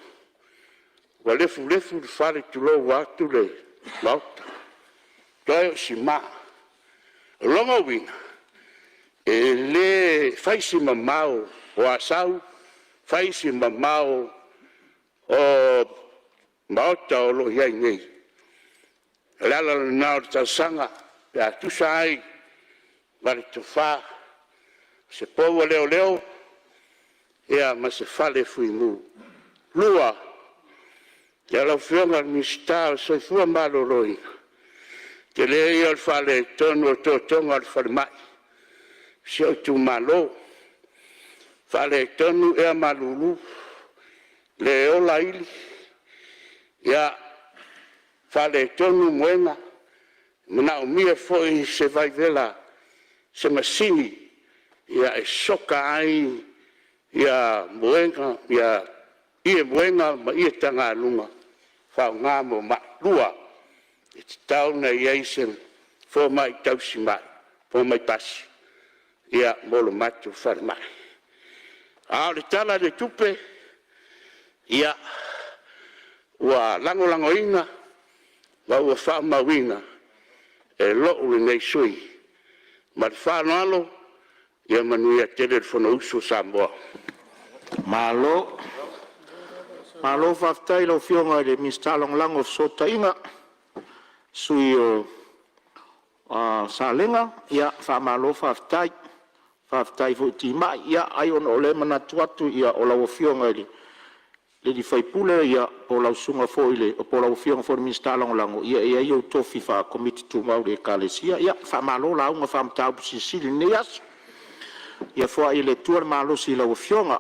wa lefu le whare tulo watu le mauta. Toi o si maa. Longa winga. E le faisi mamao o asau, faisi mamao o mauta o lo hiai nei. Lala le nao ta sanga, pe atusa ai, mari tu fa, se povo leo, ea ma se fale fui mu. Lua, ia lau whionga mista o soi fua malo roi. Te le ia al fale tonu o tō tonga al fale mai. Si o tu malo. Fale tonu ea malulu. Le ola ili. Ia fale tonu muenga. Mana o mia foi se vai vela. Se masini. Ia e soka ai. Ia muenga. Ia muenga ma ia tanga lunga. Whao ngā mo ma lua. E te tau na iei se fo mai tausi mai. Fo mai pasi. Ia molo matu whare mai. Ao le tala le tupe. Ia ua lango inga. ma ua whaamawina e loo nei sui. Ma te whanalo, ia manuia tere whana uso Samoa. Malo whaftai lau whionga le Mr. Lango sota inga sui o Salenga, ia whamalo whaftai fu ti mai, ia ai on ole manatu atu ia o lau whionga le di whaipule ia po lau sunga fo ile, po lau whionga fo Mr. Lango, ia iau tofi wha komiti tu maure kalesia, ia whamalo lau nga whamtau sisili ne asu. Ia fo ile tuar malo si lau whionga,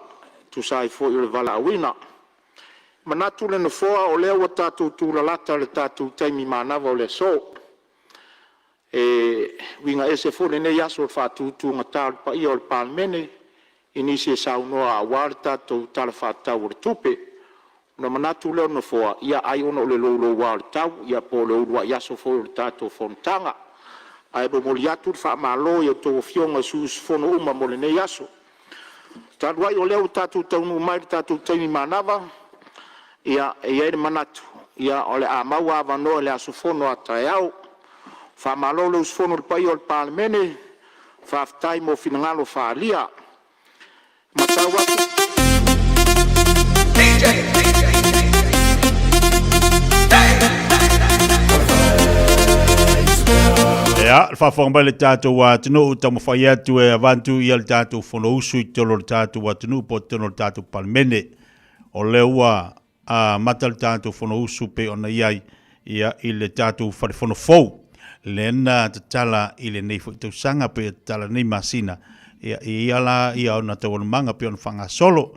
tu sai fo ile vala awina. Manatu le nofoa o lea wa tātou tūlalata le tātou taimi mānawa o le so. Winga ese fo le nei aso le whātūtū ngā tāle pa ia o le pālemene, inisi e saunoa a wāre tātou tala whātau o le tupe. Na manatu leo nofoa, ia ai ono le lolo wāre tau, ia po le urua iaso fo le tātou fontanga. Ai bo moli atu le whaamalo ia tō fionga sus fono uma mo le nei aso. Tāruai o leo tātou taunu mai le tātou taimi mānawa, ia e manatu ia ole a maua vano le asofono ataiao fa malolo usfono le pai o le palemene fa aftai mo finangalo fa alia matawa ia fa fonga le tatou wa tino tamo fai atu e avantu ia le tatou fono usu i tolo le tatou wa tino po tino le tatou palemene o le ua matal tātou whono usu pe ona iai ia i le tātou whare fou. Le na tatala i le nei tau sanga pe tatala nei masina. Ia i ala ia ona tau manga pe ona whanga solo.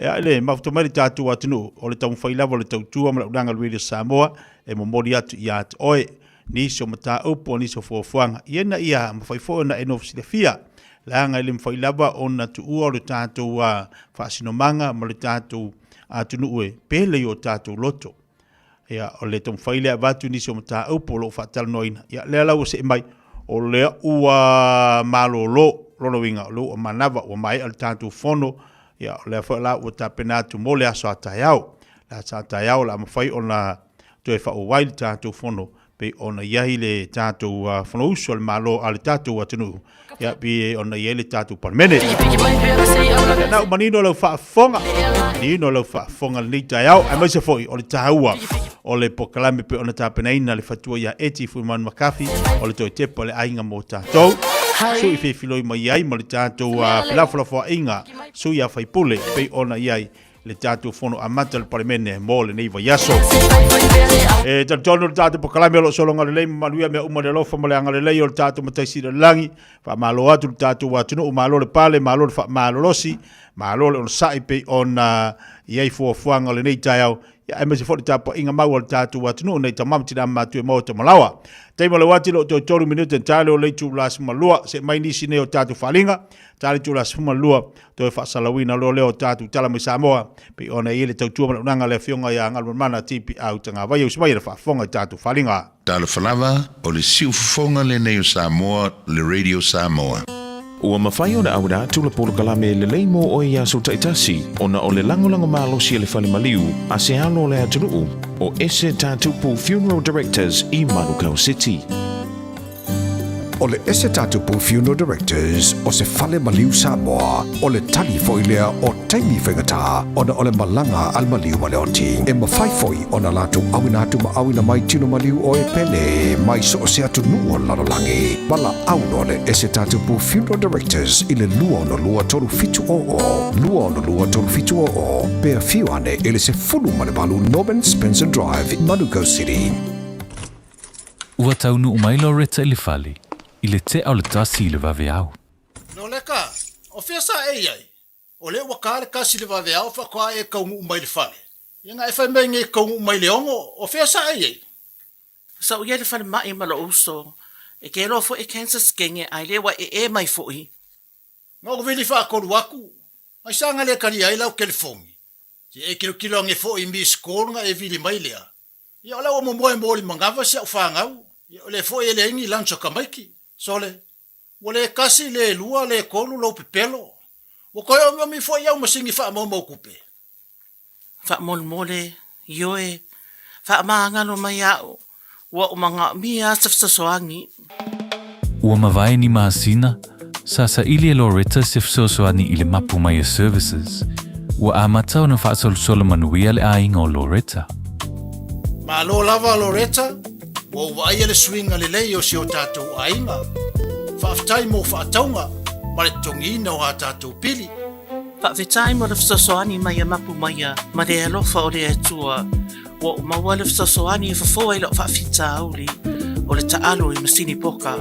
Ia le mawhitomari tātou atinu o le tau mwhailawa le tau tua mala uranga Radio Samoa e momori atu i atu oe. Nisi o mata upo nisi o fuafuanga. Iena ia mwhaifo na eno Fiafia. Langa i le mwhailawa ona tu ua o le tātou whaasinomanga ma le tātou atunu ue pele o tātou loto. Ia o le tom whaile a watu nisi o mata upo lo whaatala noina. Ia lea lau se mai o lea ua malo lo winga lo o manawa o mai al tātou fono. Ia o lea whaala ua tāpenatu mo lea so ataiao. La ataiao la mawhai o na toe wha o waile tātou fono pe o na iahi le tātou fono uso le malo al tātou atunu. Ia pi o na iahi le tātou parmene. Nau manino lau whaafonga. Nino lau whaafonga le taiao. Ai maise foi o le tahaua. O le pokalame pe o na tāpenaina le fatua ia eti fui manu makafi. O le toi tepo le ainga mo tātou. Sui fe filoi mai ai ma le tātou filafulafua inga. Sui a whaipule pe o na iai le tātou fono amata le parimene mo le neiva yaso. E tātou le tātou pokalame o lo solonga le lei manuia mea uma le lofa ma le anga le lei o le tātou mataisi le langi. Wha malo atu le tātou watunu o malo le pale, malo le wha malo losi, malo le on sai pe on iei fuafuanga le nei taiao. Ia e mese foti tāpa inga mau o le tātou watunu o nei tamamtina matu e mo te malawa. Teima le wati lo te toru minuta tale o le tu las malua se mai nisi ne o tātou whalinga. Tale tu las malua to e whaasalawina lo leo tātou tala mai Samoa. Pe ona i le tautua mana unanga le fionga ia ngalman mana tipi au tanga vai au smai le whaafonga tātou whalinga. Tala whalawa o le siu fonga le nei o Samoa le Radio Samoa. Ua mawhai o na aura tula polo kalame le leimo o ia so taitasi o na o le langolango malo si le whale maliu a se alo le atunuu o ese tātupu Funeral Directors i Manukau City. O le ese tātupu Funeral Directors o se whale maliu Samoa o le tali foilea o taimi whengata o na o le malanga al maliu maleoti. E mawhai foi o na latu awina atu ma awina mai tino maliu o e pele mai so o se atu nuo lalolangi. Wala auno le ese tātupu Funeral Directors i le lua no lua toru fitu o. Lua no lua toru fitu o. Pea fiuane ele se fulu malebalu Norman Spencer Drive in Manukau City. Ua taunu umailo reta ili fali. I le te au le tasi le vaveau. No leka, o fia sa e iai. O le wakare kasi le vaveau fa kwa e kaungu umai le fale. Ia e whai nge kaungu umai le ongo, o fia sa e iai. Sa uia le whale mai ma lo uso. E ke lo fo e cancer skenge ai le wa e mai fo i. Ngau vili wha akoru aku. Ai sanga le kari ai lau kelifongi. Si e kilo nge fo i mi skol nga e vili mai lea. Ia o lau o momoe mori mangava si au whangau. Ia o le fo e le ingi lancho kamaiki. Sole, wale kasi le lua le kolu lo pepelo. Wakoe o mi fo iau masingi wha mo mo kupe. Wha mol mole, yoe, wha maangalo mai au. Ua umanga mia safsasoangi. Ua mawai ni mahasina, sa ili e Loretta sifsosoani ili mapu mai services. Ua amatau na whaasol manuia le ainga o Loretta. Ma lo lava Loretta, ua uaia le swinga le lei o si o tātou ainga. Whaaftai mo whaataunga, ma le tongina o a tātou pili. Whaafetai mo le fsasoani mai a mapu mai a, ma le alofa o le atua. Ua umaua le fsasoani e whafoa ilo whaafita auli, o le taalo i masini poka.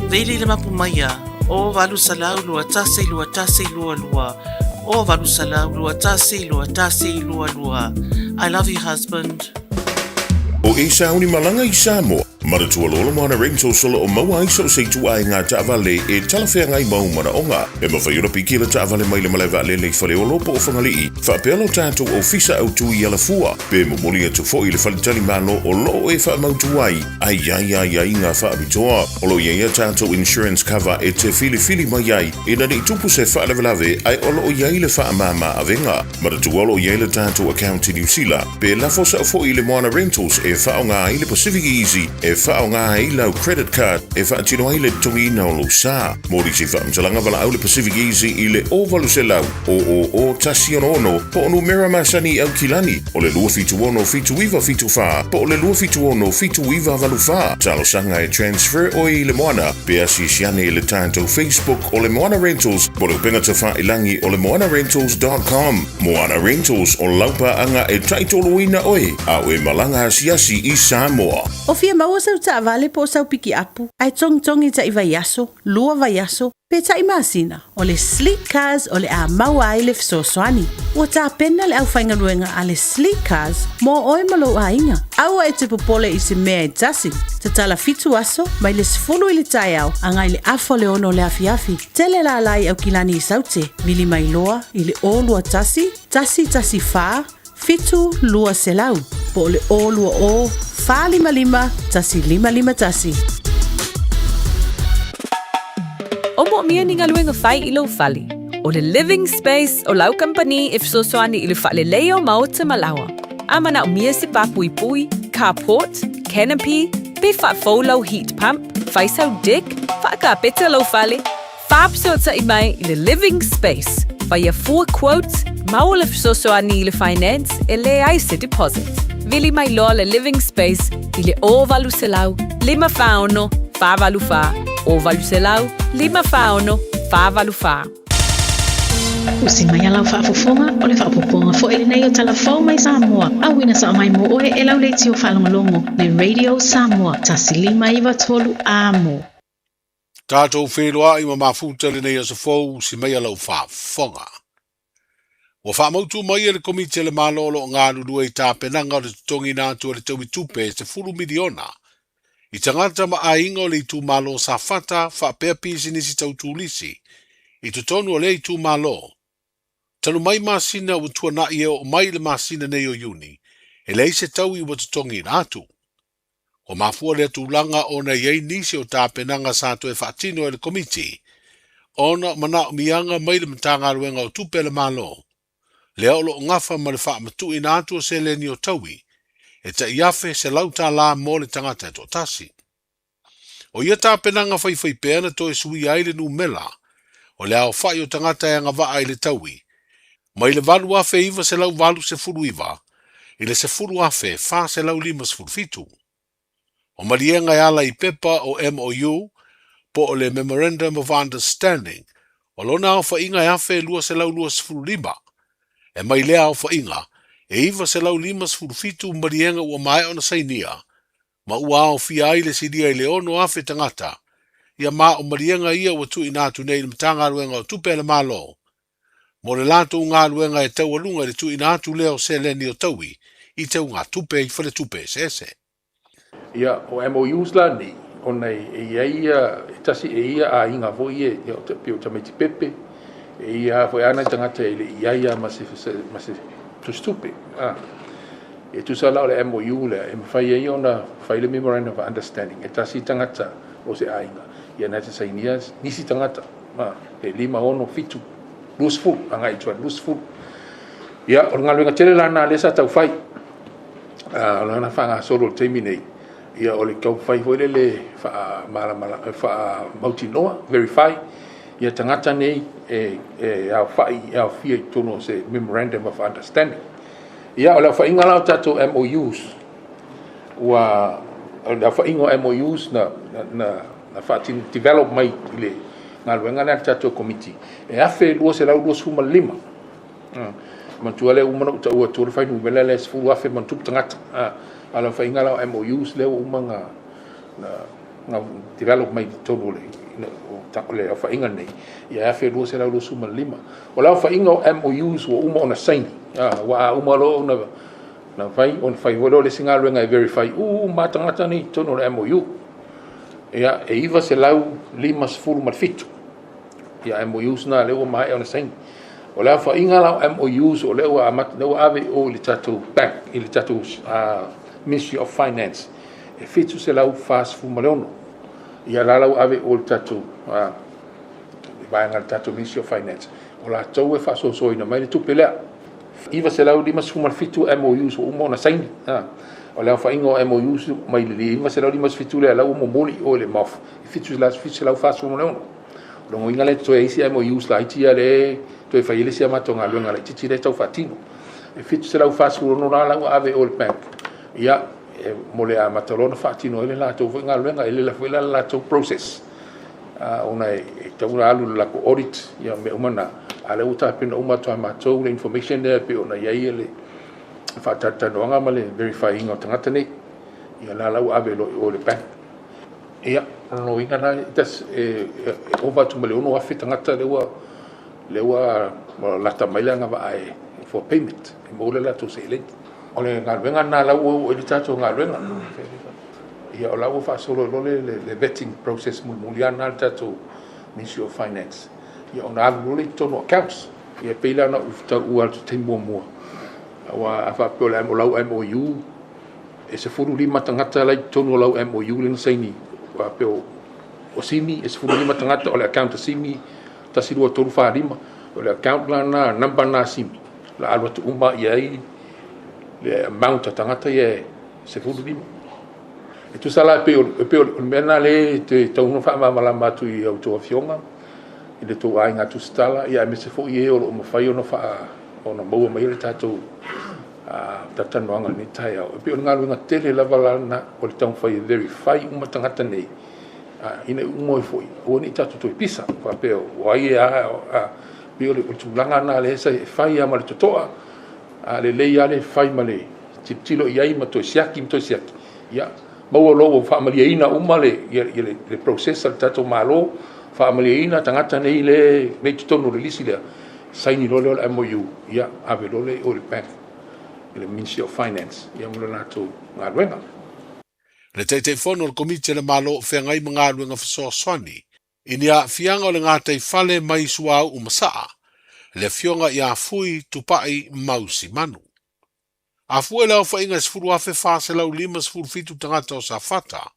Veili le mapu mai a, o valu salau lua tase lua lua. O valu salau lua tase lua. I love you, husband. O e sauni malanga i Samoa. Maratua lola moana rento solo o maua iso o seitu ai ngā taavale e talawhea ngai mau mana onga. E mawhaiora piki la taavale mai le malewa le whale o lopo o whangalii. Whaapelo tātou o fisa au tui ala fua. Pe momoli atu fo i le whalitali malo o loo e whaamautu ai. Ai ngā whaabitoa. O lo ia tātou insurance cover e te fili mai ai. E nani tupu se whaalewalawe ai o loo iai le whaamama avenga. Maratua lo iai le tātou account i New Zealand. Pe lafosa fo i le moana rentals e whaonga i le Pacific Easy. E whaonga i lau credit card e whaatino ai le tongi na o lo sa. Mori si whaamtalanga wala au le Pacific Easy i le ovalu se lau. O tasi ono po onu mera masani au kilani. O le lua fitu ono fitu iwa fitu wha. Po o le lua fitu ono fitu iwa valu wha. Talo sanga e transfer o i le moana. Pe asi siane i le tātou Facebook o le Moana Rentals. Po le upenga te wha ilangi o le moanarentals.com. Moana Rentals o laupa anga e taitolo ina oe. Au e malanga asiasi i Samoa. O fia maua sau ta vale po sau piki apu. Ai tong i ta i vaiaso, lua vaiaso, pe ta i masina. O le sleek cars o le a maua ai le fsoswani. Ua ta pena le au whainga ruenga a le sleek cars mo oe malo a inga. Aua e te popole i se mea e tasi. Te tala fitu aso, mai le sifulu i le tai au, angai le afo le ono le afiafi. Tele la alai au kilani i saute, mili mai loa i le o lua tasi faa, fitu lua selau. Po le o lua o, faa lima, tasi lima tasi. O mo mia ni ngaluenga fai ilo fali. O le living space o lau company if so soani ilu fa le leo maota malawa. Amana o mia se pui, carport, canopy, be fa lau heat pump, fai sau dick, fa ka peta lau fali. Fab so ta imai i le living space. Fai a 4 quotes, mau le so soani ilu finance e le ai se deposit. Vili mai loa le living space i le o valu se lau, 5 faono, fa valu fa. O valu se lau, 5 faono, fa valu fa. O si mai alau whaafofonga o le whaapoponga fo ele nei o talafou mai Samoa. Awina sa mai mo oe e lau leiti o whalongolongo le Radio Samoa. Tasi 5 amo. Tātou whenua i mafuta le nei o sa fou si mai alau whaafonga. Wa whaamautu mai e le komite le malolo o ngā lulua i tāpenanga o le tutongi nātua le tau i tupe se 10 miliona. I tangata ma a ingo le tu malo sa fata whaapea pisi nisi tau tūlisi. I tutonu o le i tu malo. Tanu mai masina o tua na i o mai le masina nei o Juni. E le se tau i wa tutongi nātu. O mafua le tūlanga o na iei nisi o tāpenanga sa to e whaatino e le komiti. Ona mana o mianga mai le mtanga ruenga o tupe le malo. Le olo ngafa ma le whaamatu i nātu o se le ni o taui. E ta iafe se lauta la mo le tangata e to tasi. O ia tāpenanga whai peana to e sui aile nu mela. O le au whai o tangata e ngava aile taui. Mai le valu afe iwa se lau valu se furu iwa. I le se furu afe wha se lau 5 se furu fitu. O marienga e ala i pepa o MOU po o le Memorandum of Understanding. O lona au wha inga e afe lua se lau 2 se furu 5. E mai lea au wha inga. E iwa se lau 5 se furu fitu marienga ua mai ona sainia. Ma ua au fia aile sidia i le ono afe tangata. Ia ma o marienga ia ua tu inatu nei le mtanga ruenga o tupe le malo. Mo le lato ngā ruenga e tau alunga le tu inatu leo se le ni o taui. I tau ngā tupe i whale tupe se se. Ia o MOUs la ni. O nei e ia tasi e ia a inga vo ia o te pio tamiti pepe. E ia vo ana tangata e le ia ma se tustupe. E tu sa lau le MOU le, e mawhai e ona whai le Memorandum of Understanding, e tasi tangata o se ainga. Ia nata sa inias, nisi tangata, e 5 ono fitu, lusful, anga i tuan lusful. Ia, o ngā luenga tele lana le sa tau whai, lana whanga soro teimi nei, ia o le kau fai foi le fa mala fa mautinoa verify ia tangata nei au fai au fia tono se memorandum of understanding ia o le fa inga la tato MOUs wa le fa ingo MOUs na fa develop mai le ngal wenga na tato committee e afe lo se la lo suma lima man tuale umana uta ua tuale fai nu mele le sfulu afe man tup tangata ala fa inga la MOUs le umanga na develop mai tonu le le fa inga nei ia afe lo se la lo suma lima o la fa inga MOUs wa uma ona saini wa uma lo na fai on fai wo le singa luenga e verify matangata ni tonu le MOU ia e iva se lau lima sfulu malfitu ia MOUs na le mai ona saini o le fa inga la MOUs o le wa amat no ave o le tatu bank i le tatu Ministry of Finance e fitu se lau fast fu maleono ia la lau ave o le tatu vai ngal tatu Ministry of Finance o la tau e fa so ina mai le tupelea iva se lau lima fu malfitu MOUs o mo na saini o le fa inga MOUs mai le iva se lau lima fitu le lau mo moli o le maf fitu se lau fast fu maleono lo inga le to e isi MOUs la itia le to fa ile sia matonga lunga le titi le tau fatino e fitu se lau fast fu no la ave o le bank ia mo le a matalona fatino ile la to nga lunga ile la foi la to process ona e tau alu la ko audit ia me umana ale uta pena uma to ma to le information there pe ona ia ile fa tata no nga male verifying o tangata nei ia la lau ave lo o le bank ia no inga na tas over to male ono afi tangata le wa la tamaila nga va ai for payment mo le la to se le ole nga venga na la o le tato nga venga ia la o fa solo le vetting process mo muliana tato Ministry of Finance ia ona alu le tono accounts ia peila na ufta ual te mo wa fa pe le mo MOU e se furu lima tangata la tono lau MOU le saini wa pe o simi e se furu lima tangata ole account simi tasiru o toru fa lima o le account la na namba na simi la alu tu uma ia le amount tangata ia se furu lima e tu sala pe o mena le te tau no fa mala matu i auto fionga i le tu ai ngatu stala ia me se fo ie o mo fai no fa ona mo mai le tatu tata noanga ni tai au pe o ngalu nga tele lava na o le tau fai verify uma tangata nei ina mo foi o ni tatu to pisa fa pe o ai pe o le tulanga na le sa fai ama le totoa le le ale fai male tilo ia ma to siaki ia mau lo fa maliina umale le process al tato malo fa maliina tangata nei le me tonu release le saini lo le MOU ia ave lo le o le bank le Ministry of Finance ia mo na to ngalwenga le te fono o komite le malo fe ngai mga luenga fso swani inia fianga o le ngata i fale mai suau umasaa le fionga ia fui tupai mausi manu a fuela o fa inga sfuru afe fa se lau lima sfuru fitu tangata o sa fata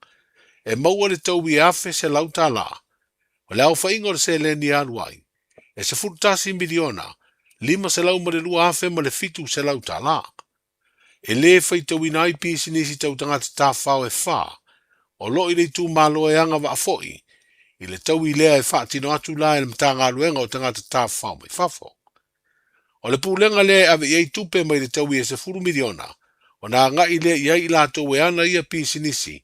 e maua le tau i afe se lau tala o le au fa inga o se le ni anuai e se furu tasi miliona lima se lau ma le lua afe ma le fitu se lau tala e le fai tau ina i pisi nisi tau tangata ta fao e fa o lo i le tu malo e anga wa foi i le tau i lea e fa tino atu la e le mtanga aluenga o tangata ta fao mai fafo o le pulenga le ave iei tupe mai le tau i e se furu miliona, o na nga i le iei lato e ana ia pisinisi,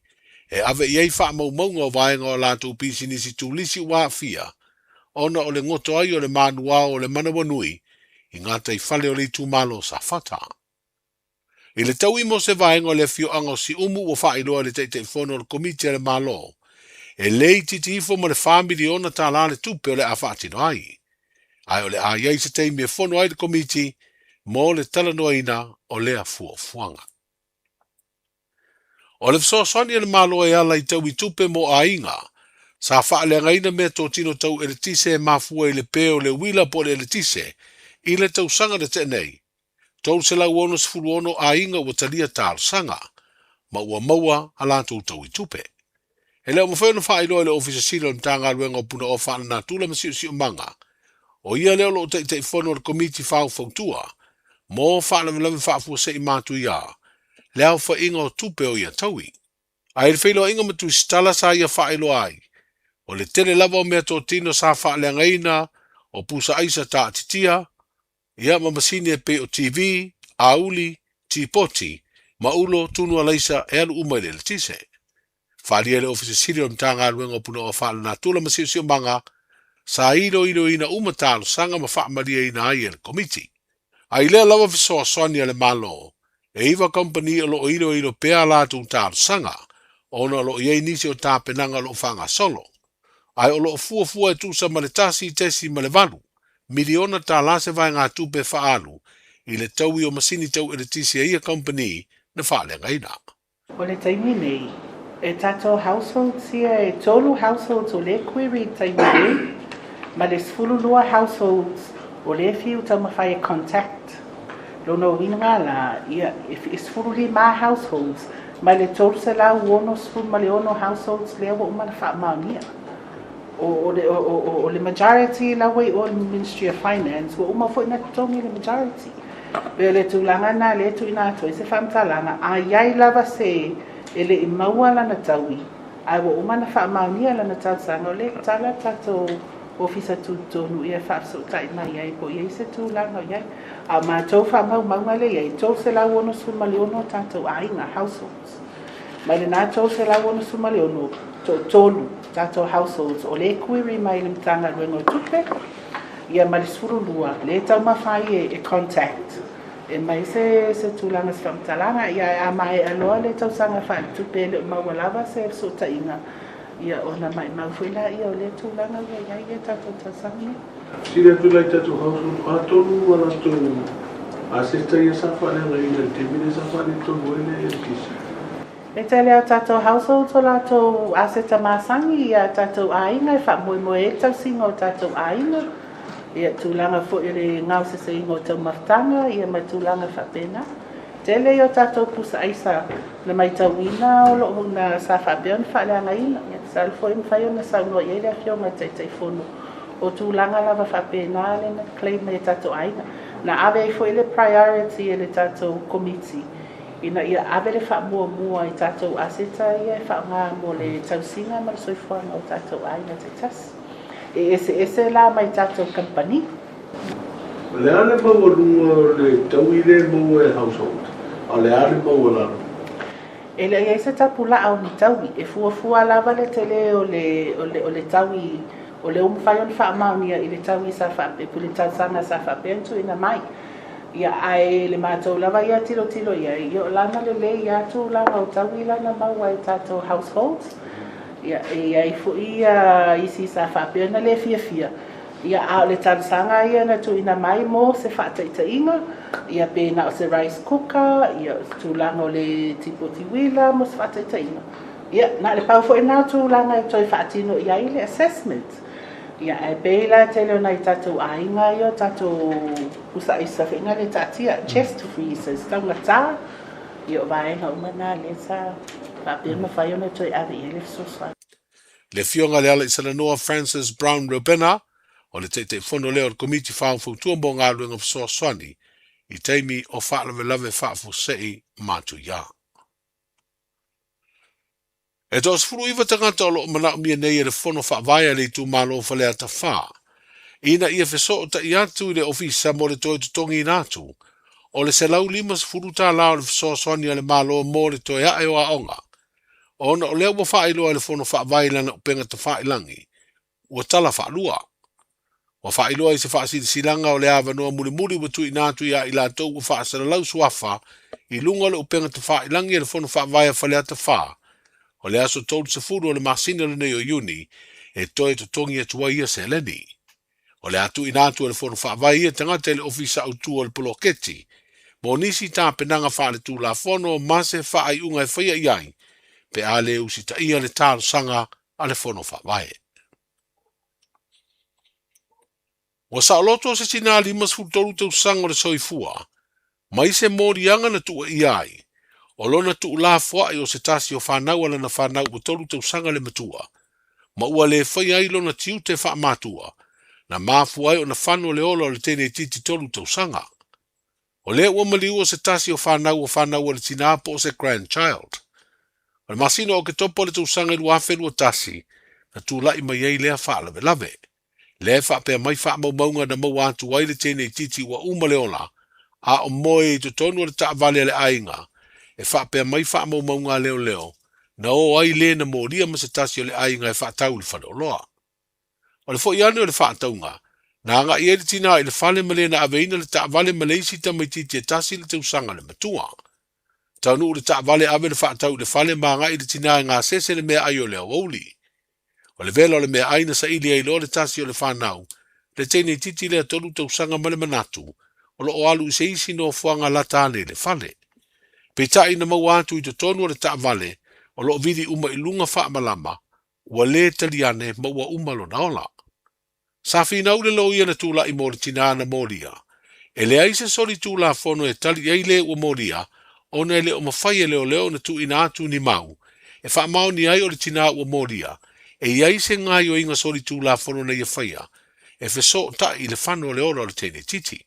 e ave iei wha maunga o vaenga o lato pisinisi tu lisi wa fia, ona o le ngoto ai o le manua o le manawanui, i ngata i fale o le tu malo sa fata. I le tau i mo se vaenga o le fio anga si umu o wha iloa le te fono o le komite le malo, e lei titifo mo le wha miliona ta la le tupe o le awhatino ai. Ai o le a iei se teimi e fono ai le komiti mo le talanoaina o lea fuanga. O le fsoswani e le malo e ala i tau i tupe mo a inga, sa wha le ngaina mea tō tino tau e le tise e mafua i le peo le wila po le tise, i le tau sanga le tenei. Tau se lau ono se fulu ono a inga ua talia tāl sanga, ma ua maua ala tau i tupe. E leo mawhai wha ilo e le ofisa sila o mtanga luenga o puna o wha na tula masiu siu manga, o ia leo lo te fono o komiti whau fautua, mo wha lama fua se i mātu ia, leo wha inga o tupe o ia taui. Ai le whailo inga matu stala sa ia whaelo ai. O le tele lava o mea tō tino sa whaelea ngaina, o pusa aisa ta atitia, ia mamasini e pe o TV, auli, tipoti, maulo, tunu alaisa, e alu umaile le tise. Whalia le ofisi siri o mtanga aluenga puna o whaala na tula masio manga, sa ilo ina umatalo sanga ma whaamalia ina ai le komiti. Ai lea lava visoa soani ale malo, e iwa company o lo ilo pea la tu talo sanga, ona lo iei nisi o tā penanga lo whanga solo. Ai o lo fua e tusa ma le tasi tesi ma le valu, miliona tā lase vai ngā tupe whaalu, i le taui o masini tau e le tisi ia company na whaale ngaina. O le taimi nei, e tato households ia e tolu households o le query taimi nei, ma le sfululua households o le fiu tau mawhai e contact. Lono winga la, ia, e sfululi ma households, ma le tolu se lau uono sful ma le ono households le awa umana wha maonia. O le majority la way o Ministry of Finance, wa uma fo ina tongi le majority. Pe le tūlanga na le tu ina toi se whamtalanga, a iai lava se ele i maua lana taui. Ai wa umana wha maunia lana tau sanga, o le tala tato ofisa tūtonu ia whapso tai mai iai, po iai se tūlanga iai. A ma tau wha maunga le iai, tau se lau ono sumali ono tato ainga households. Ma le nā tau se lau ono sumali ono tolu tato households o le query mai le mtanga ruengo tupe, ia ma le surulua, le tau mawhai e contact. E mai se tūlanga se whamtalanga, ia a mai aloa le tau sanga wha tupe le mawalawa se so tainga. Ia ona mai mawhila ia o le tūlanga ia tato tasanga. Sira tu lai tato household, a tonu wala tonu, a se taia sa whalenga ina, te mine sa whale tonu ele e kisi. E te leo tato household o lato aseta masangi ia tato ainga e wha moe e tau singa o tato ainga. Ia tūlanga fo i le ngau se se ingo tau maftanga, ia mai tūlanga wha pena. Te leo tato pusa aisa na mai tau ina o lo na sa wha beon wha leanga ina. Ia te sal fo i mwhai o na sa unua i le fionga tei fono. O tūlanga lava wha pena le na claim e tato ainga. Na ave fo i le priority e le tato committee. Ina ia ave le wha mua i tatou aseta ia e wha ngā mo le tausinga ma le soifuanga o tatou aina te tas. E ese la mai tatou company. Le ale maua lunga le tau i le maua e household. A le ale maua lana. E le ia se tapu la au ni taui. E fua lava le tele o le taui o le umwhai on wha amaunia i le taui sa wha e pule tausanga sa wha pentu ina mai. Ia ai le mātou lava ia tilo ia i o lana le ia tu lana o taui lana maua i tātou households. Ia i fu ia isi sa whapena le Fiafia. Ia au le tansanga ia na tu ina mai mo se whataita inga. Ia pēna o se rice cooker, ia tu lana o le tipoti wila mo se whataita inga. Ia na le pau fu ina tu lana i toi whatino ia i le assessment. Ia e beila te leo nei tatou ainga i o tatou usa isa whinga le tatia chest freezers taunga tā i o vaenga umana le sa whapea mawhai o na toi awe i le sosa. Le fionga le ala i sana Noah Francis Brown Robena o le te whono leo le komiti whaamfutua mo ngā luenga whasoa swani i teimi o whaalawe lawe whaafu sei mātu ia. E tos furu iwa tangata o loo mana umia nei e le whono whaavaya le tu malo whalea ta wha. Ina ia wheso o ta i atu i le ofisa mo le toi tutongi nātu. O le se lau limas furu tā lao le wheso swani le malo mo le toi hae o a onga. Ona o leo wa whaeloa le whono whaavaya lana upenga ta whaelangi. Ua tala whaalua. Wa whaeloa i se whaasiri silanga o le awa noa muri wa tui nātu ia i la tau wa whaasara lau suafa i lunga le upenga ta whaelangi le whono whaavaya whalea ta wha. O le aso tolu se furu o le masina le nei o Iuni, e toe to tongi atua ia se leni. O le atu inatu o le whono whaavai ia tangata le ofisa autua o le poloketi, mo nisi tā penanga wha le tū la whono mase wha ai unga e whaia iai, pe a le usi ta ia le tāro sanga a le whono whaavai. O sa loto se tina limas futolu tau sanga o le soifua, mai se morianga na tua iai, o lona tu la fwa i o se tasi o whanau ala na whanau o tolu tau sanga le matua. Ma ua le whai ai lona tiu te wha matua. Na mafu ai o na whanu le olo le tene titi tolu tau sanga. O le ua mali o se tasi o whanau le tina po o se grandchild. O le masino o ke topo le tausanga i lua whenua tasi, na tūlai mai ei lea wha lawe lawe. Le wha pia mai wha maunga na mau atu waile tēnei titi wa uma leola, a o moe i to tonu le ta vale le ainga, e wha pia mai wha maunga leo leo, na o ai le na moria masatasi o le ainga e wha tau le whano loa. O le fo i anu o le wha taunga, na anga i tina i le whale male na aveina le ta vale maleisi ta mai titi e tasi le tausanga le matua. Taunu le ta vale ave le wha tau le whale maanga i le tina ngā sese le mea ai o le auli. O le vela o le mea aina sa ili ai lo le tasi o le whanau, le tēnei titi le atolu tausanga male manatu, o lo o alu i se isi no fuanga latane le whale. Pe ta ina mau atu i te tonu o le ta vale, o lo vidi uma i lunga wha malama, ua le taliane maua uma lo naola. Sa whina ule lo ia na tūla i mōri tina na mōria. E le aise sori tūla whono e tali ei le ua mōria, ona e le o mawhai e leo leo na tu ina atu ni mau, e wha mau ni ai o le tina ua mōria, e iai se ngai o inga sori tūla whono na ia whaia, e wheso ta i le whano le ora o le tēne titi.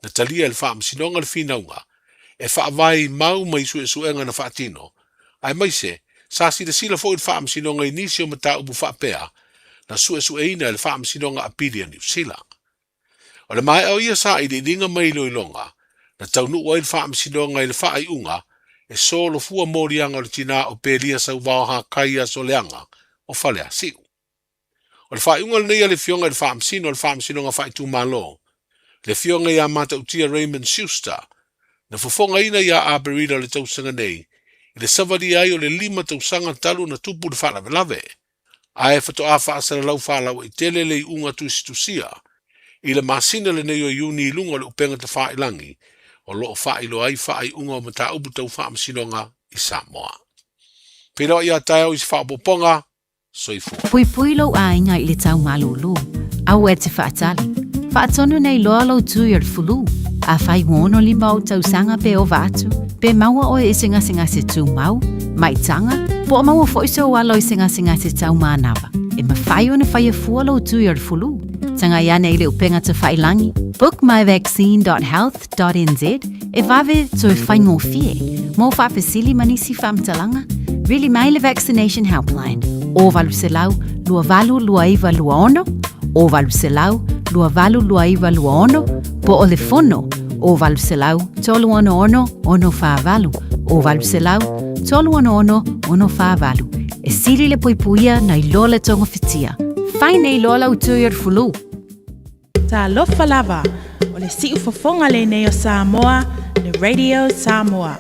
Na talia le wha msinonga le whinaunga, e wha vai mau mai su e suenga na wha tino. Ai mai se, sa si le sila fo i le wha msinonga i nisi o mata ubu wha pea, na su e sueina le wha msinonga a piria ni usila. O le mai au ia sa i le ringa mai lo ilonga, na taunu ua i le wha msinonga i le wha ai unga, e so lo fua morianga o le tina o pelia sa uvao ha kaia so leanga, o whale a siu. O le wha iunga le neia le fionga i le wha msino, le wha msinonga wha i tu malo. Le fionga i a mata utia Raymond Schuster, na fufonga ina i a aberida le tausanga nei, i le savadi ai o le 5 tausanga talu na tupu le wha lawe lawe. A e whato a wha asana lau wha lau i tele le i unga tusia, i le masina le nei o iuni i lunga le upenga te wha ilangi, o loo wha ilo ai wha ai unga o mata upu tau wha msinonga i Samoa. Pira i a tae o i si wha poponga, soifua. Pui pui lo a inga i le tau malulu, au e te whaatali. Whaatonu nei loa lo tu i fulu, a whai wono li mau tau sanga pe o vatu, pe maua o e singa se tu mau, mai tanga, po maua fo iso walo i singa se tau manawa. E ma whai o na whai e fua lo tu i fulu, tanga iane i le upenga te whai langi, bookmyvaccine.health.nz, e vave to e whai ngō fie, mo whawhesili manisi whamtalanga, really mai le vaccination helpline, o valu se lau, lua valu lua iwa lua ono, o valu se lau, lua valu lua iwa lua ono, po o le fono, o valu se lau, tolu ono ono wha valu, o valu se lau, tolu ono wha valu. E siri le poipuia na i lola tonga fitia. Whai nei lola utuir fulu. Ta lofa lava, o le si ufafonga le nei o Samoa, le Radio Samoa.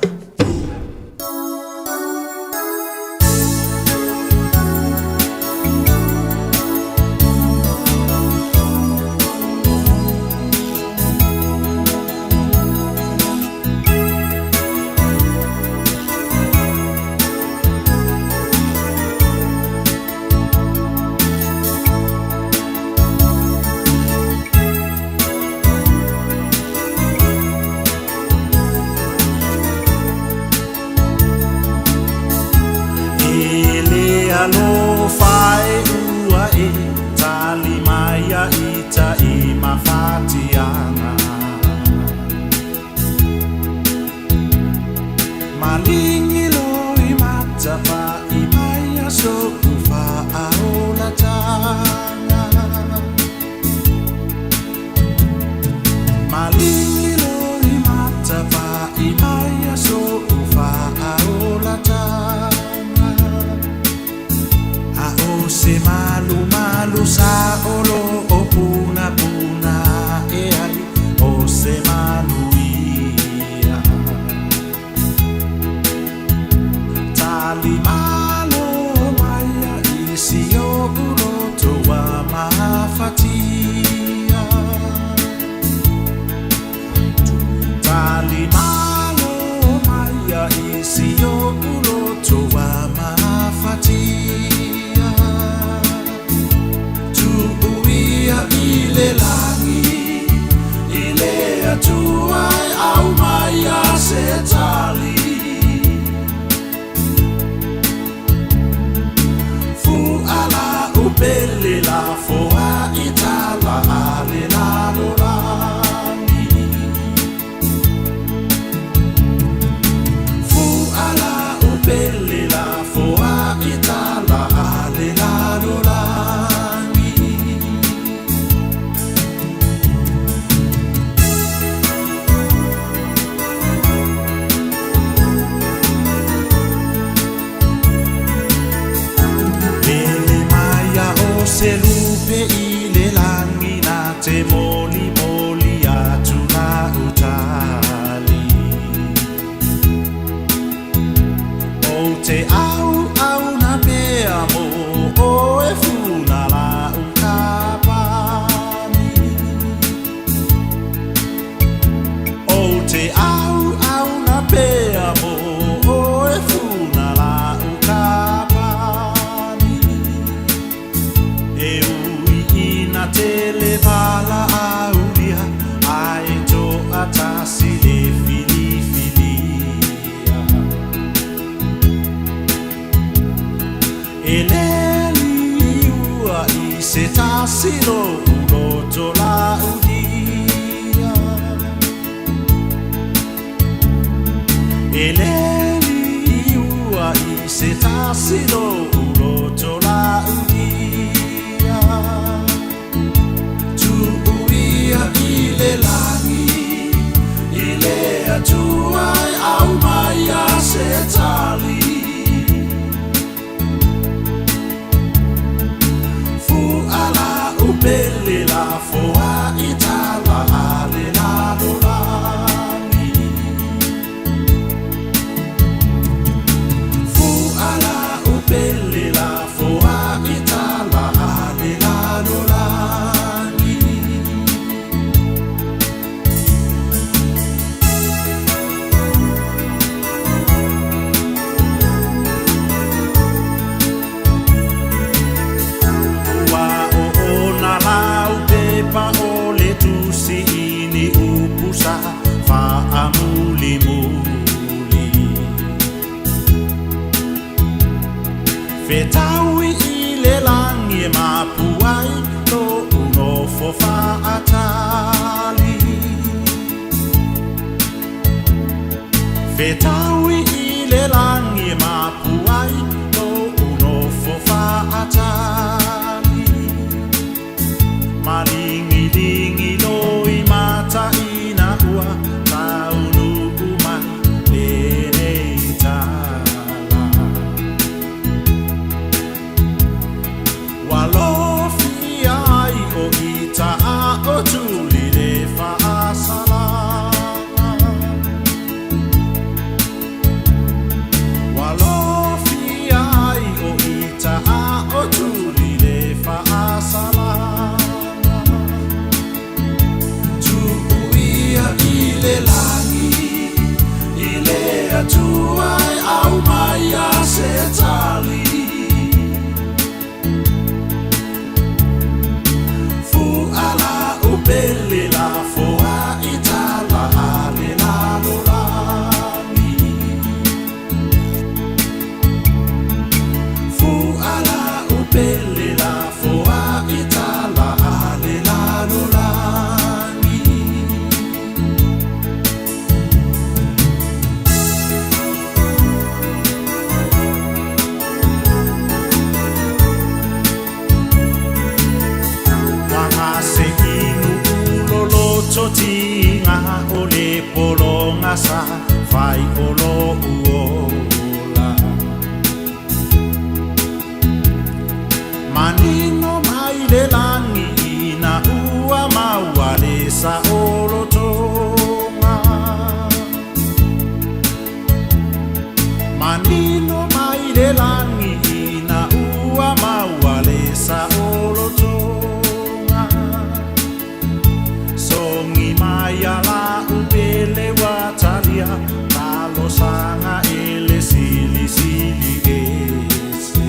Bella silo uloto la udia Eleli ua I se tasilo uloto la udia Tu uia I le langi I le atua au mai a se tali Ala upele la foa itala ale la dolani Fu ala upele la foa itala ale la dolani Pa ole tusi ini upusa fa amuli muli Fetawi ile langi mapuai no uno fofa atali Fetawi ile langi mapuai no uno fofa atali Malingi-lingi loi mata ina ua taunu umai lene itala Walofi ai o ita a o tuli le faasala Walofi ai o ita a o tuli le faasala Ile langi, ile atuai au mai a se tali Fu ala upele la foa itala ale la dolani Fu ala upele la foa itala ale la dolani Totinga ole polonga sa fai olo uola Manino mai le langi ina ua mawale sa olo tonga Manino mai le langi ina ua mawale sa olo tonga Songi maya la upele watalia Talo sanga ele sili sili ese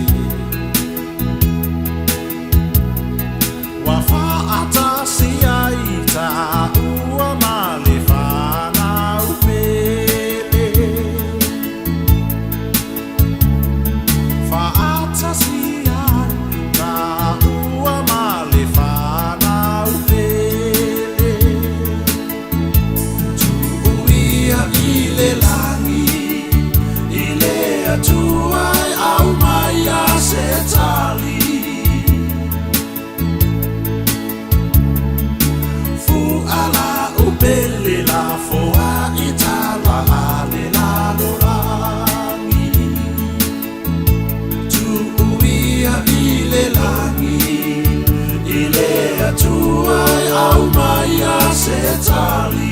Wafa atasi aita ua malefana upele Fa atasi aita ua malefana upele Ile langi, ile atuai au mai a se tali Fu ala upele la foa itala ale la dolani Tu uia ile langi, ile atuai au mai a se tali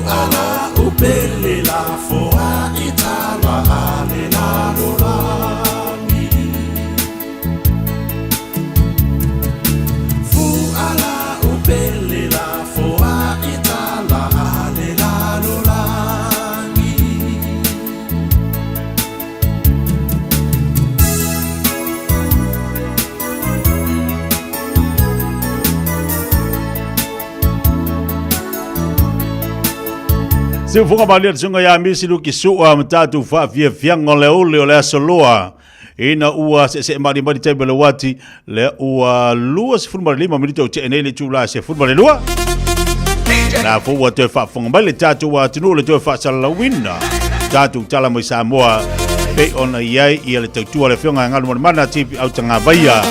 Ala upele la foa itala ale la dolani Fu ala upele la foa itala ale la dolani Se funga balia sunga ya misi lu kisua mtatu Fiafia Mai o le ule o le asoloa ina ua se mari te bele wati le ua lua se fulma lima minute te ene le tula se fulma le lua na fo wa te fa fonga le tatu wa tinu le te fa sala winna tatu tala mo Samoa pe ona iai ia le tautua le fionga ngalu mana tipi au tanga vaia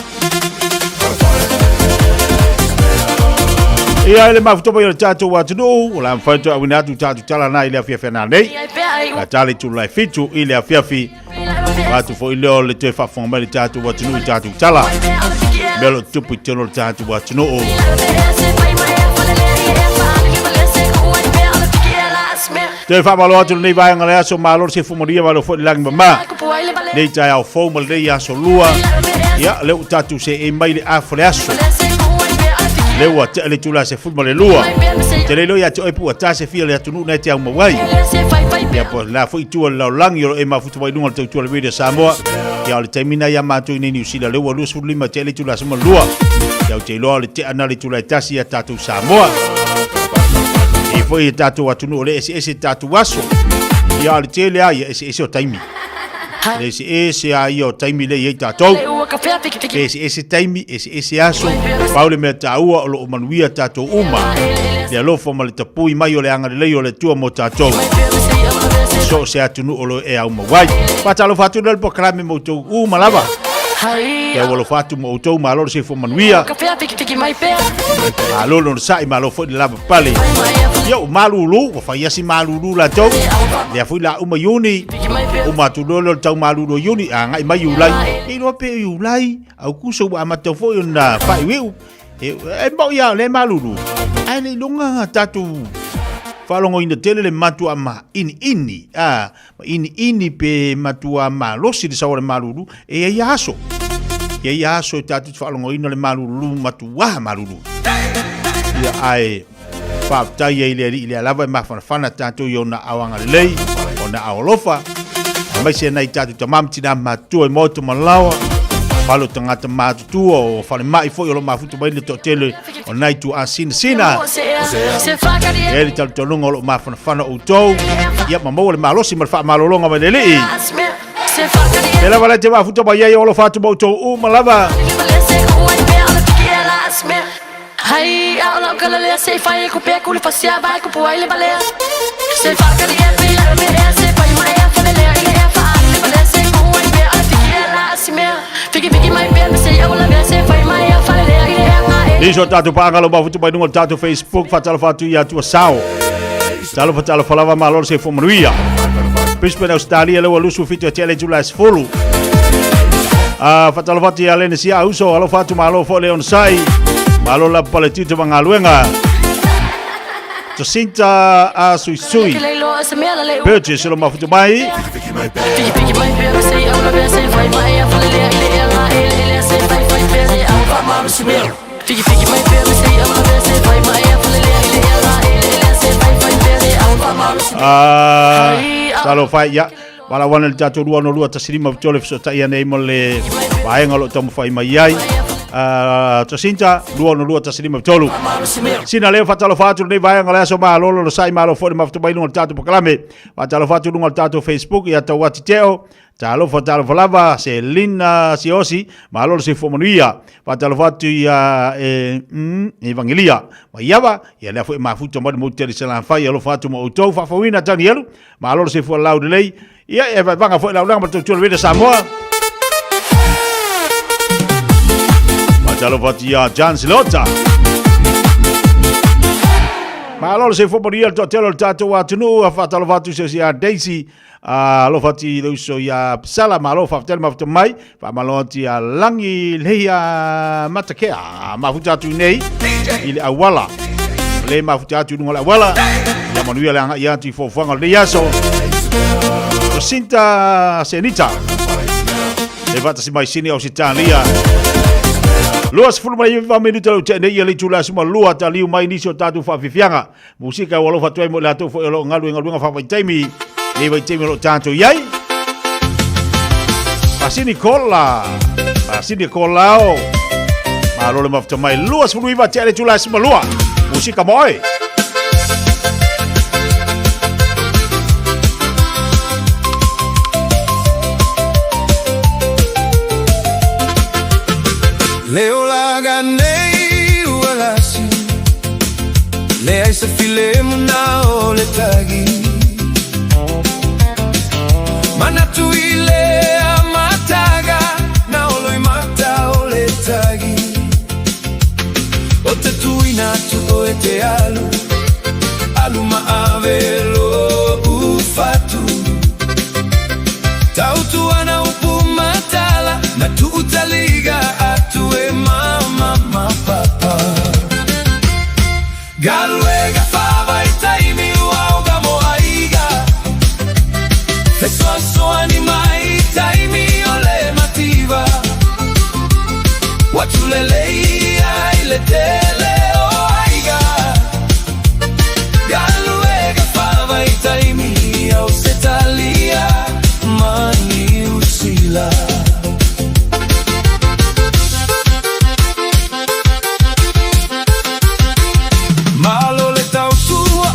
ia le mafutopa ia le tatu wa tinu la mfanto awinatu tatu tala na ile Fiafia Mai la tali tu lai fitu ile Fiafia watu fo ile le te fa fonga le tatu wa tinu tatu tala melo tupu tino le tatu wa tinu te fa malo atu nei vai ngale aso malo se fumoria malo fo lang mama nei tai au fo mal dei aso lua ya le tatu se e mai le afre aso le wa te le tula se futbol le lua te le lo ya te opu ata se fia le tunu nei te au mawai ya po la fo itu la lang yo e ma futbol dunga te tu le video Samoa ya le termina ya ma tu ni New Zealand le wa lu su lima te le tula se lua ya te lo le te ana le tula tasi ya tatu Samoa e foi tatu atunu le ese tatu waso ya le tele ai ese o taimi le ese ai o taimi le ye tatu ese taimi ese aso paule me taua o lo manuia tatu uma le lo fo mal tapui mai o le anga le le tua mo tatu so se atunu o lo e au mawai patalo fatu del proclame mo tu uma lava ke wolo fatu mo to malo se fo manuia alo no sai malo fo la pale yo malulu wa fa yasi malulu la to le fu la uma yuni uma tu lo tau malulu yuni anga mai yulai i lo pe yulai au kuso wa mato fo na fa wiu e mo ya le malulu ai le lunga tatu falongo ina tele le matu ama ini pe matu ama losi de sawale malulu e yaso tatu falongo ina le malulu matu wa malulu ya ai fa tai ile lava ma fana tatu yo na awanga lei ona awolofa mai se nai tatu tamam tina matu e moto malawa palo tangata matu tu o fale mai fo yo lo mafutu bai le tele ona tu asin sina ele tal tolungo lo ma fana o to ya mamo le malosi mal fa malolonga ma lele ela vale te mafutu bai yo lo fatu bo to o malava hai ala kala le se fai ko pe ko le fasia vai ko puai le bale se fa ka dia pe la me se fai mai fa le le fa le bale se ko ai pe a ti la asime fiki mai pe se ya la se fai mai fa le le iso tatu panga lo bafutu bai no tatu Facebook fatalo fatu ya tu sao talo falava malor se fomruia pispe na Australia le walusu fitu tele July fulu fatalo fatu ya le si auso alo fatu malo fo le on sai malo la paletito mangaluenga Jacinta a sui purchase lo mafutu mai talo fai ya wala wana le tatu lua no lua tasirima vitole fiso taia nei mo le vaenga lo tamu fai mai ai Jacinta lua no lua tasirima vitolu sina leo fatalo fatu nei vaenga le aso maa lolo lo sai maa lo fori mafutu bai lunga tatu pakalame fatalo fatu lunga tatu Facebook ya tawati teo talo fatalo falava se lina siosi maa lolo se fomonuia fatalo fatu ya evangelia waiava ya lea fo mafutu modi muteri selan fai ya lo fatu mo utou fafawina tani yelu maa lolo se fo lau delei ia e vanga fo lau langa tu video Samoa matalo fatia Jan Lota malolo se fo moria to telo tato wa tunu fatalo fatu se ya Daisy lo fati lo so ya sala malo fatel mafto mai fa maloti ya langi leia matakea mafuta tu nei ile awala le mafuta tu ngola awala ya manuia la ya ti fo fanga le yaso Sinta Senita levata si mai sini Ausitalia luas fulma i va minuto lo tene ia tula suma lua taliu mai nisio tatu fa fifianga musika walo fa toi mo la to fo lo ngalu fa taimi e vai taimi lo tanto yai pasini kolao ma lo mafto mai luas fulma i va tele tula suma lua musika moi Leo laga nei ualasi Le ai sa file muna o le tagi Mana tu ile a mataga Na olo I mata o le tagi O te tuina tu o e te alu Alu maavelo ufatu Tau tu ana upu matala Na tu utaliga atu e mama ma papa Galuega fava I taimi uauga mo aiga Fesoa soani mai taimi ole mativa Watulelei ai le tele o aiga Galuega fava I taimi au setalia mani usila Malo le tau tua,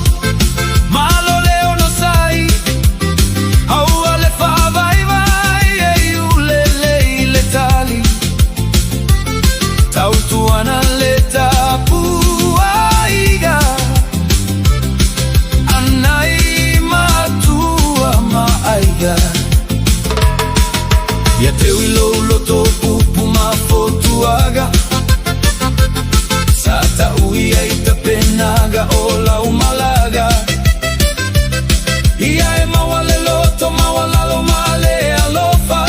malo le ono sai Aua le fa vai vai e ule le tali Tau tua na le tapu aiga Anai matua ma aiga Ia te uilo loto pupu ma fotuaga Sata uia I ta penaga o la umalaga Ia e mawale loto mawalalo male alofa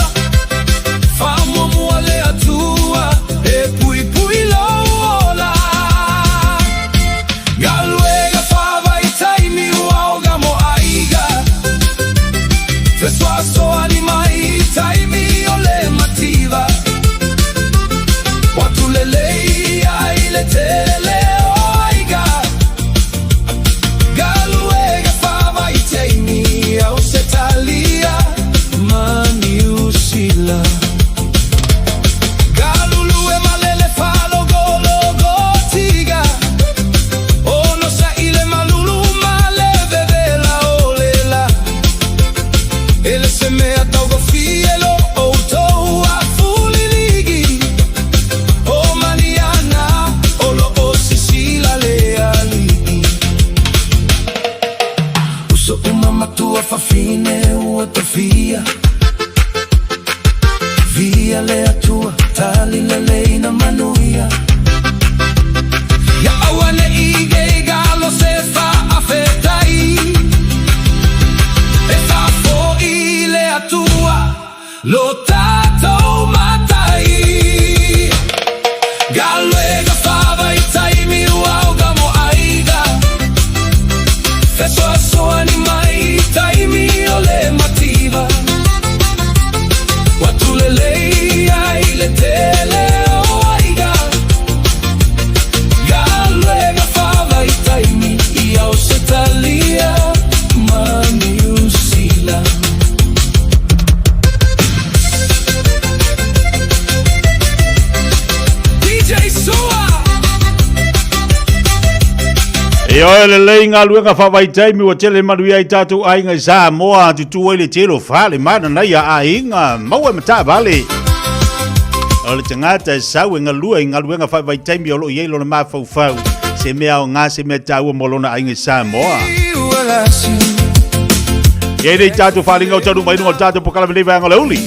Famo muale atua e pui pui lola Galuega fava I taimi uauga mo aiga Fesua so animai taimi ole mativa Watulelei ai le tele o aiga Galuega fava I taimi au setalia mani usila Galulue malele falo golo gotiga Ono sa ile malulu male bebela olela Ele se mea taugo fielo o tou a fuliligi O maniana olo o sisila leali Uso umama tua fa fine ua te fia Via lea tua tali le leina manuia Ya awane ige galo se fa afetai E fa fo ile atua lo tato matai Galuega fava I taimi uauga mo aiga Fesoa soani mai taimi ole mativa Watulelei ai le tele o aiga Galuega fava I taimi I au setalia mani usila DJ Sua E oe le leinga luenga whawai taimi wa tele marui ai tātou ainga I Samoa tutu le telo whale mana nei a ainga maua mata vale. O le tangata e sau e ngalua I ngaluenga whawai taimi o lo iei lo na mawhau whau se mea o ngā se mea tāua molona ainga I Samoa. Iei rei tātou whalinga o taru mainu o tātou pokala menewa anga leuli.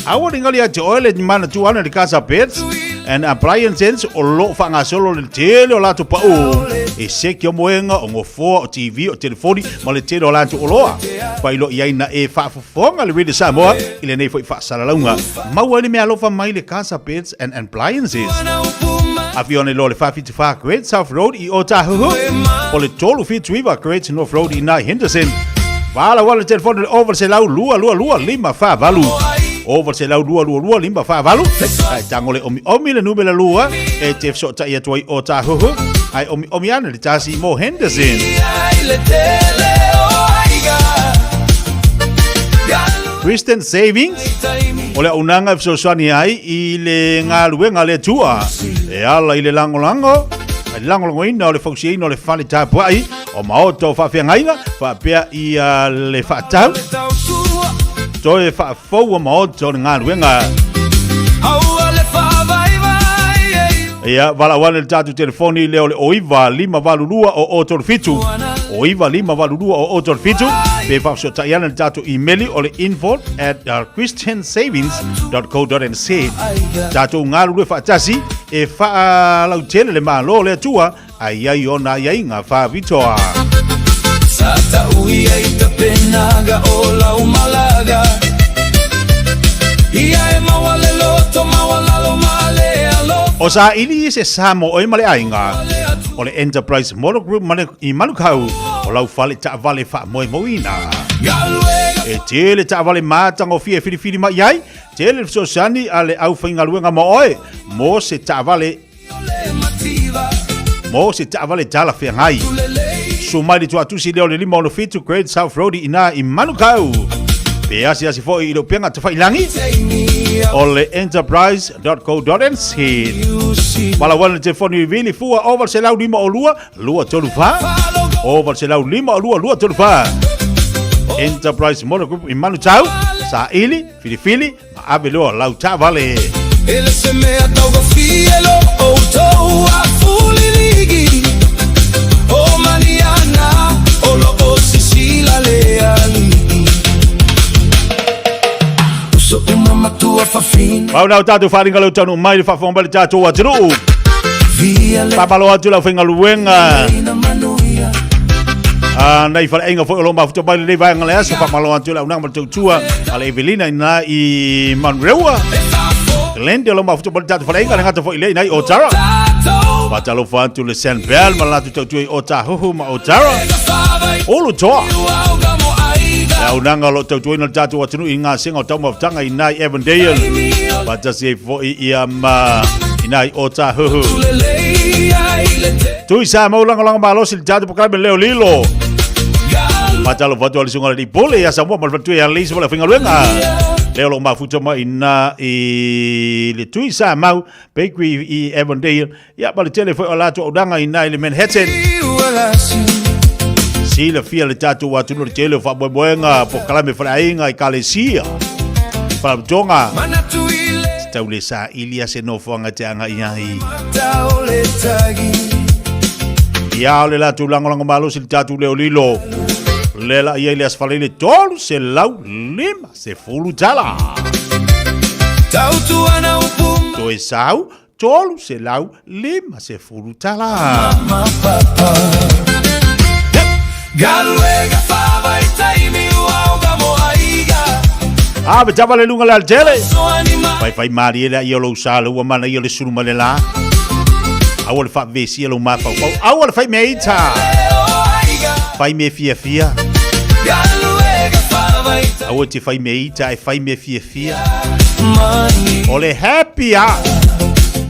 Awa ringali a te oele ni mana tuana ni Casa Pets and appliances o lo whanga solo le tele o lato pa o e seki o moenga o ngofoa o TV o telefoni ma le tele o lato o loa pa ilo iai na e whaafofonga le Rede Samoa ile nei fwoi whaasaralaunga maua ni mea lofa mai le Casa Pets and appliances a fione lo le whawhiti wha Great South Road I o Tahuhu o le tolu fitu iwa Great North Road I Nai Henderson wala wala telefoni le over se lau lua lima wha valu over se lau lua limba wha valu ai tango le omi le numela lua e te fso ta ia tuai o Tahuhu ai omi ana le tasi mo Henderson Christian Savings o le unanga fso swani ai I le ngā luenga le tua e ala I le langolango ai langolango ina o le fausi ina o le whale tāpuai o maoto whawhia ngaina whapea I le whaatau toe whaafou o maoto o le ngā luenga Ia, wala wane le tatu telefoni leo le oiva lima valulua o otol fitu. Oiva lima valulua o otol fitu. Pe whakso taiana le tatu emaili o le info@christiansavings.co.nz. Tatu ngalulu e whaatasi e whaalau tele le malo le atua ai ai ona ai ngā whaavitoa. Sata uia i ta penaga o lau malaga. Ia e mawale loto mawalalo male alo. O sa ili se Samoa male ainga. O le Enterprise Motor Group male I Manukau. O lau fale ta vale fa moi moina. E tele ta vale matanga o fie fili mai ai. Tele so sani ale au fainga luenga mo oe. Mo se ta vale tala fe ngai. So mai tu atusi leo le lima o le fitu Great South Road ina I Manukau. Pe asi fo I lo penga te failangi. O le enterprise.co.nz. Wala wana telefoni vili fua over se lau lima o lua tolu fa. Over se lau lima o lua tolu fa. Enterprise Motor Group I Manukau. Sa ili, fili, ma ave loa lau ta vale. Ele se mea tauga fielo o tau a fuli ligi. O maniana o lo o sisila leali. Uso umama tua fafina. Pau nau tatu wharinga lau tanu mai le whawhomba le tatu wa tiru. Papalo atu lau whinga luenga. Nei whare einga fo lo mafuta mai le vai ngale aso papalo atu lau nang mal tua ale Evelina ina I Manrewa. Glende lo mafuta mai tatu whare einga ngata fo ile nai Otara. Patalo fantu le San Bell malatu tau tui Otahuhu ma Otara. Olu toa. Lau nanga lo tau tui na tatu watunu I ngā singa o tau mafutanga I nai Avondale. Patasi fo I nai Otahuhu. Tui sa maulanga malosi le tatu pakarabe leo lilo. Patalo fatu ali sunga di pole ya Samoa malfatu ya lisi wala finga luenga. Leo lo mafuta mai ina le tui sa mau bakery I Avondale ya bali telefo alato odanga ina ile Manhattan. Si le fia le tatu watu no tele fa boenga po kalame fa ainga I Kalesia. Fa tonga. Tau le sa ilia se no fonga te anga iai. Ya le la tu lango malo si tatu leo lilo. Lela ia le asfalele tolu se lau lima se fulu tala. Tau tu ana upum. To esau tolu se lau lima se fulu tala. Mama papa. Galuega fava I taimi uauga mo aiga. Betapa le lunga la tele. Fai mari ele ia lo sala ua mana ia le suruma le la. Awal fa vesi lo ma fa. Awal fai meita. Fai me Fiafia. Awal te fai meita e fai me Fiafia. Ole happy a.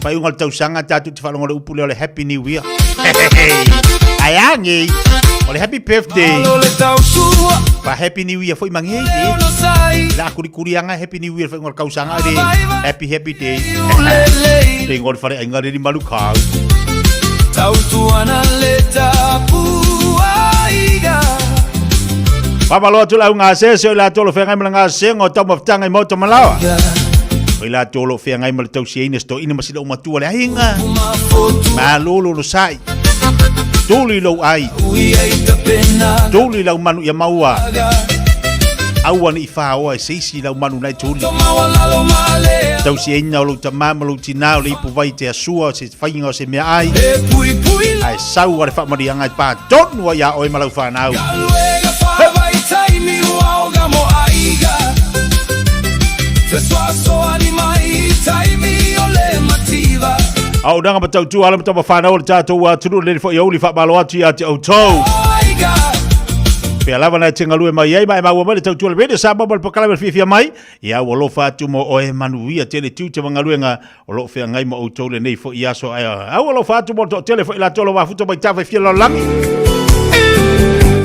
Fai ungal tau sanga tatu te falonga le upule ole happy new year. Ayangi. Ole happy birthday. Pa happy new year foi mangi. La kurianga happy new year foi ngol kausanga de happy day. Ngol fare ngari di Manukau. Tau tuana leta puaiga. Papalo tu lau ngase se la tolo fe ngai mlanga se ngo tau maftanga I moto malawa. Ila tolo fe ngai mal tau sie sto ina masilo matua le ainga. Malolo lo sai. Tuli lo ai. Tuli lau manu ya maua. Awan I fao ai seisi lau manu nai tuli. Tau si ina lo tamama lo tinao le ipu vai te asua se whainga se mea ai. Ai sau are whamarianga I pā tonu a ia oi malau whanau. Au nanga matau tu ala matau whanau le tātou a tunu le fo iau li whamalo atu I ate au tau. Pea lava na tenga lue mai ai mai maua mai le tau tu le radio sa mama le pakala me Fiafia Mai. Ia walo fatu mo oe manuia tele tiu te mga luenga o lo fea ngai ma au tau le nei fo I aso ai. Au walo fatu mo to tele fo ila tolo wafuto mai tawe fia lo langi.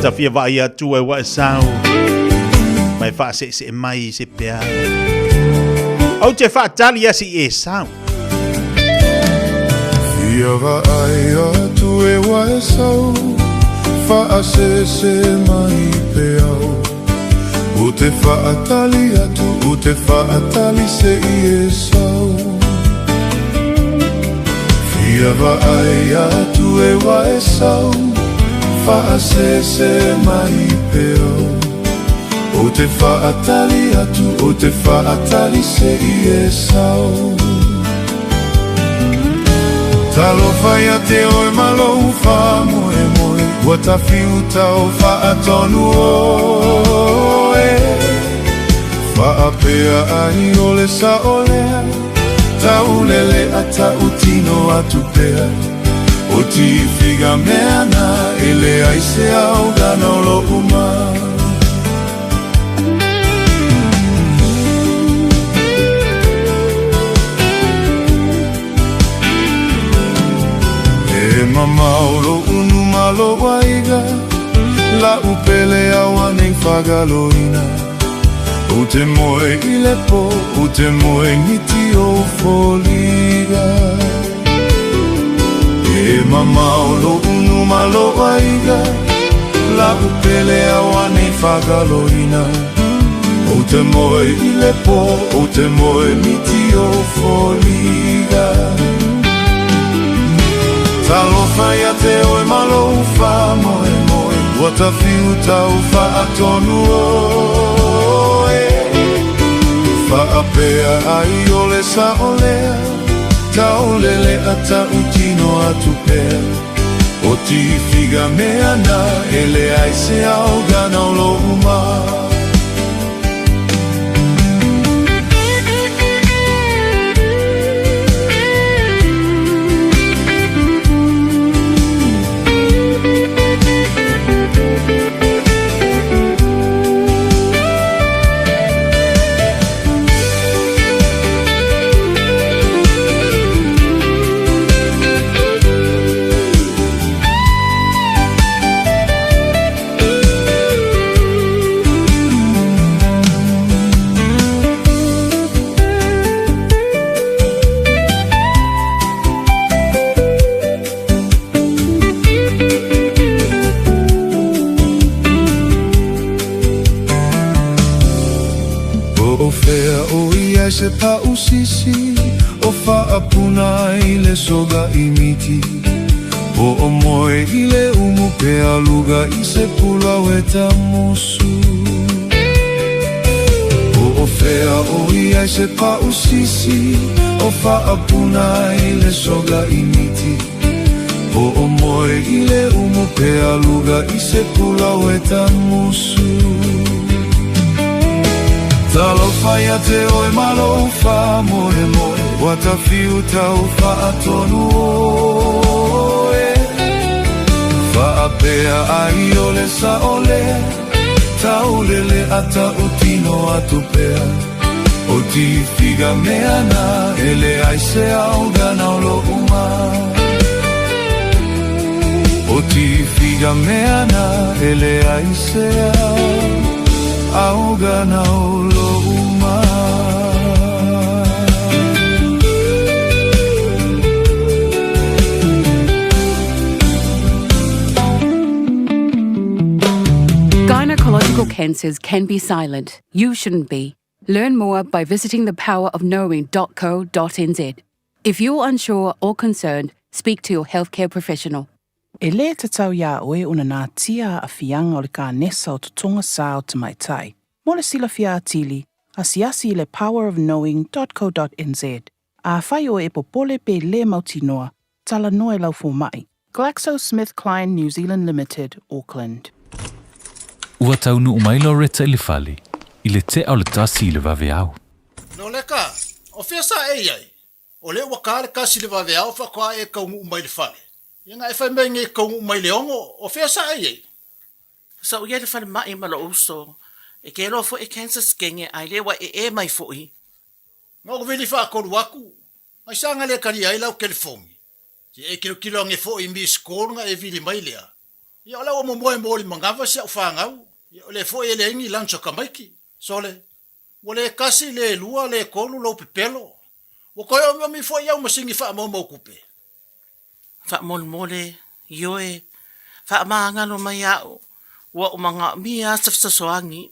Ta fia va ia tu e wa sao. Mai fa se mai se pea. Au te fa tali asi e sao. Fia va ia tu e wa sao. Fa se mai peau. U te fa atali atu, u te fa atali se I e sau. Ia vai atu e wae sau Whaasese mai peo O te whaatali atu, o te whaatali se I e sau Talo whai a te oe malo wha moe moe Ua ta whiu tau whaatonu oe Whaapea ai ole sa olea Tau lele a tau tino atu pea O ti whiga mea na ele ai se au gana o lo uma Mamauro unu malo waiga La upele awa nei whagaloina O te moe I le po O te moe ngiti o foliga Mamauro unu malo waiga La upele awa nei whagaloina O te moe I le po O te moe ngiti o foliga Talo whai a te oe malo wha moe moe Ua ta whiu tau wha atonu oe Whaapea ai ole sa olea Tau lele a tau tino atu pea O ti whiga mea na ele ai se au gana o lo uma Se pa usisi o whaapuna I le soga I miti O moe I le umu pe aluga I se pula we ta mosu O fea o ia se pa usisi o whaapuna I le soga I miti O moe I le umu pe aluga I se pula we ta mosu Talo whai a te oe malo wha moe moe Ua ta whiu tau wha atonu oe Whaapea ai ole sa olea Tau lele a tau tino atu pea O ti whiga mea na ele ai se au gana o lo uma O ti whiga mea na ele ai se au gana o lo uma Gynecological cancers can be silent. You shouldn't be. Learn more by visiting thepowerofknowing.co.nz. If you're unsure or concerned, speak to your healthcare professional. E le te tau ia oe una nā tia a fianga o le ka nesa o tutonga sā o te maitai. Mo le sila fia atili, a siasi le powerofknowing.co.nz. A whai o e popole pe le mautinoa, tala noe lau fo mai. GlaxoSmithKline New Zealand Limited, Auckland. Ua taunu umaila o reta I le fale, I le te au le tasi I le vave au. No leka, o fia sa e ai. O le waka le kasi le vave au whakoa e kaungu umai le fale. Inga e whai mei nge kaungu umai le ongo, o fia sa e ai. Sa uia le fale mai ma lo uso. E ke lo fo e cancer skenge ai le wa e mai fo I. Ngā vili wha koru waku. Ai sanga le kari ai lau California. Si e kilo nge fo I mi skolunga e vili mai lea. Ia ola o momoe mōli mangawa si au whangau. Ia ole fo e le ingi lancho kamaiki. Sole. Wale kasi le lua le kolu lo pepelo. Wakoe o mi fo iau masingi wha mo kupe. Wha mole, ioe. Wha maangano mai au. Wa o manga mia safsasoangi.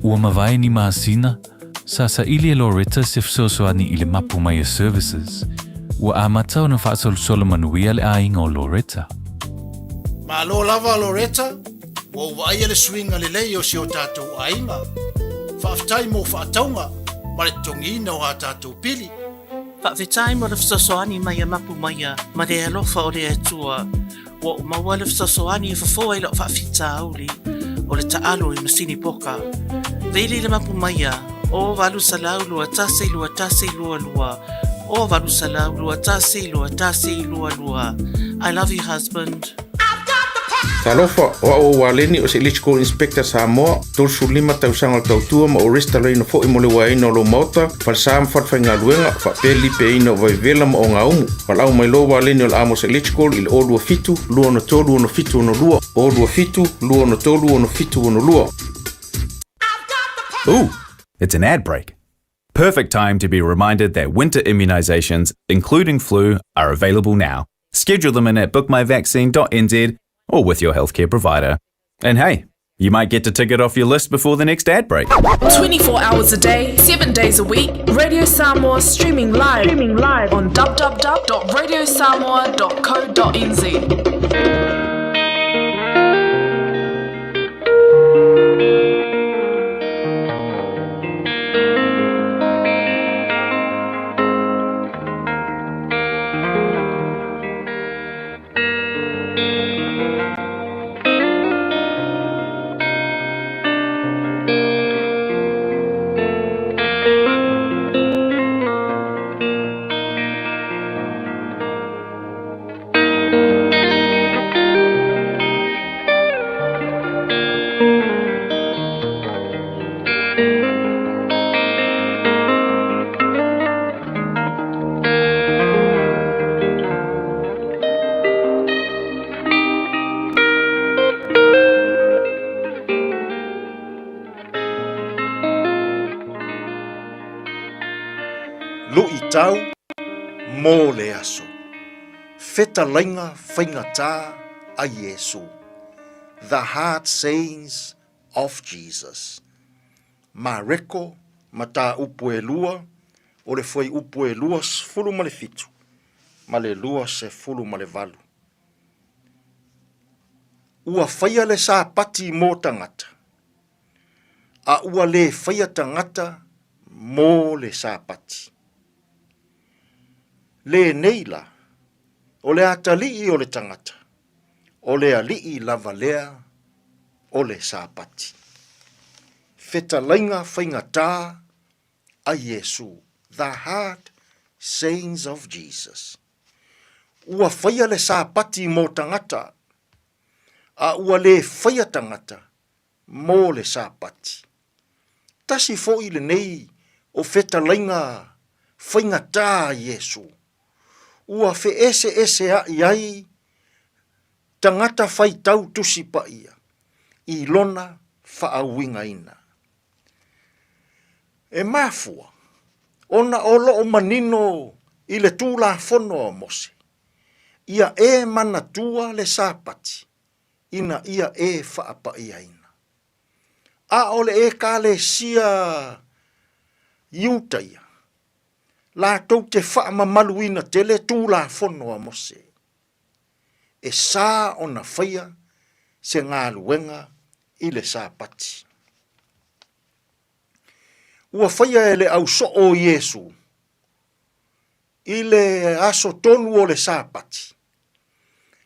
Ua mawai ni maasina, sa ili e Loretta sifsosoani I le mapu mai services. ua amatau na whaasolsolo manuia le ainga o Loretta. Malo lava Loretta, wa waia le swinga le lei o si o tātou ainga. Whaaftai mo whaataunga, ma le tongina o ha tātou pili. Whaafetai mo le whasosoani mai a mapu mai a, ma le alofa o le atua. Wa maua le whasosoani e whafoa ilo whaafita auli, o le taalo i masini poka. Veili le mapu mai a, o walu salau lua tase lua lua. O walu salau lua tase lua. I love you, husband. Talofa o waleni o se electrical inspector Samoa tol sulima tausanga tautua ma o restaurant fo imole waina lo mota fal sam fat fanga luenga fa peli pe ino vai vela ma o ngaumu fal au mai lo waleni o amos electrical il odu fitu luo no tolu no fitu no luo odu fitu luo no tolu no fitu no luo. Ooh, it's an ad break. Perfect time to be reminded that winter immunizations, including flu, are available now. Schedule them in at bookmyvaccine.nz or with your healthcare provider. And hey, you might get a ticket off your list before the next ad break. 24 hours a day, 7 days a week, Radio Samoa streaming live on www.radiosamoa.co.nz. Tau mō le aso. Feta lainga whaingata a Yesu. The heart sayings of Jesus. Ma reko, ma tā upu e lua, o le foi upu e lua fulu ma le fitu. Ma le lua se fulu ma le valu. Ua whaia le sā pati mō tangata. A ua le whaia tangata mō le sā pati. Le neila, o le atalii o le tangata, o le alii lava lea, o le sāpati. Feta lainga whaingata a Yesu, the heart sayings of Jesus. Ua whaia le sāpati mō tangata, a ua le whaia tangata mō le sāpati. Tasi fo i le nei o feta lainga whaingata a Yesu. Ua fe ese a iai, tangata whai tau tusi pa ia, i lona whaawinga ina. E mafua, ona olo o manino i le tūla whono o mose, ia e mana tua le sāpati, ina ia e whaapa ia ina. A ole e ka le sia iutaia, la tau te whaamamaluina te le tūla whono a mose. E sā o na whaia se ngā luenga i le sāpati. Ua whaia e le au so o Yesu i le aso tonu o le sāpati.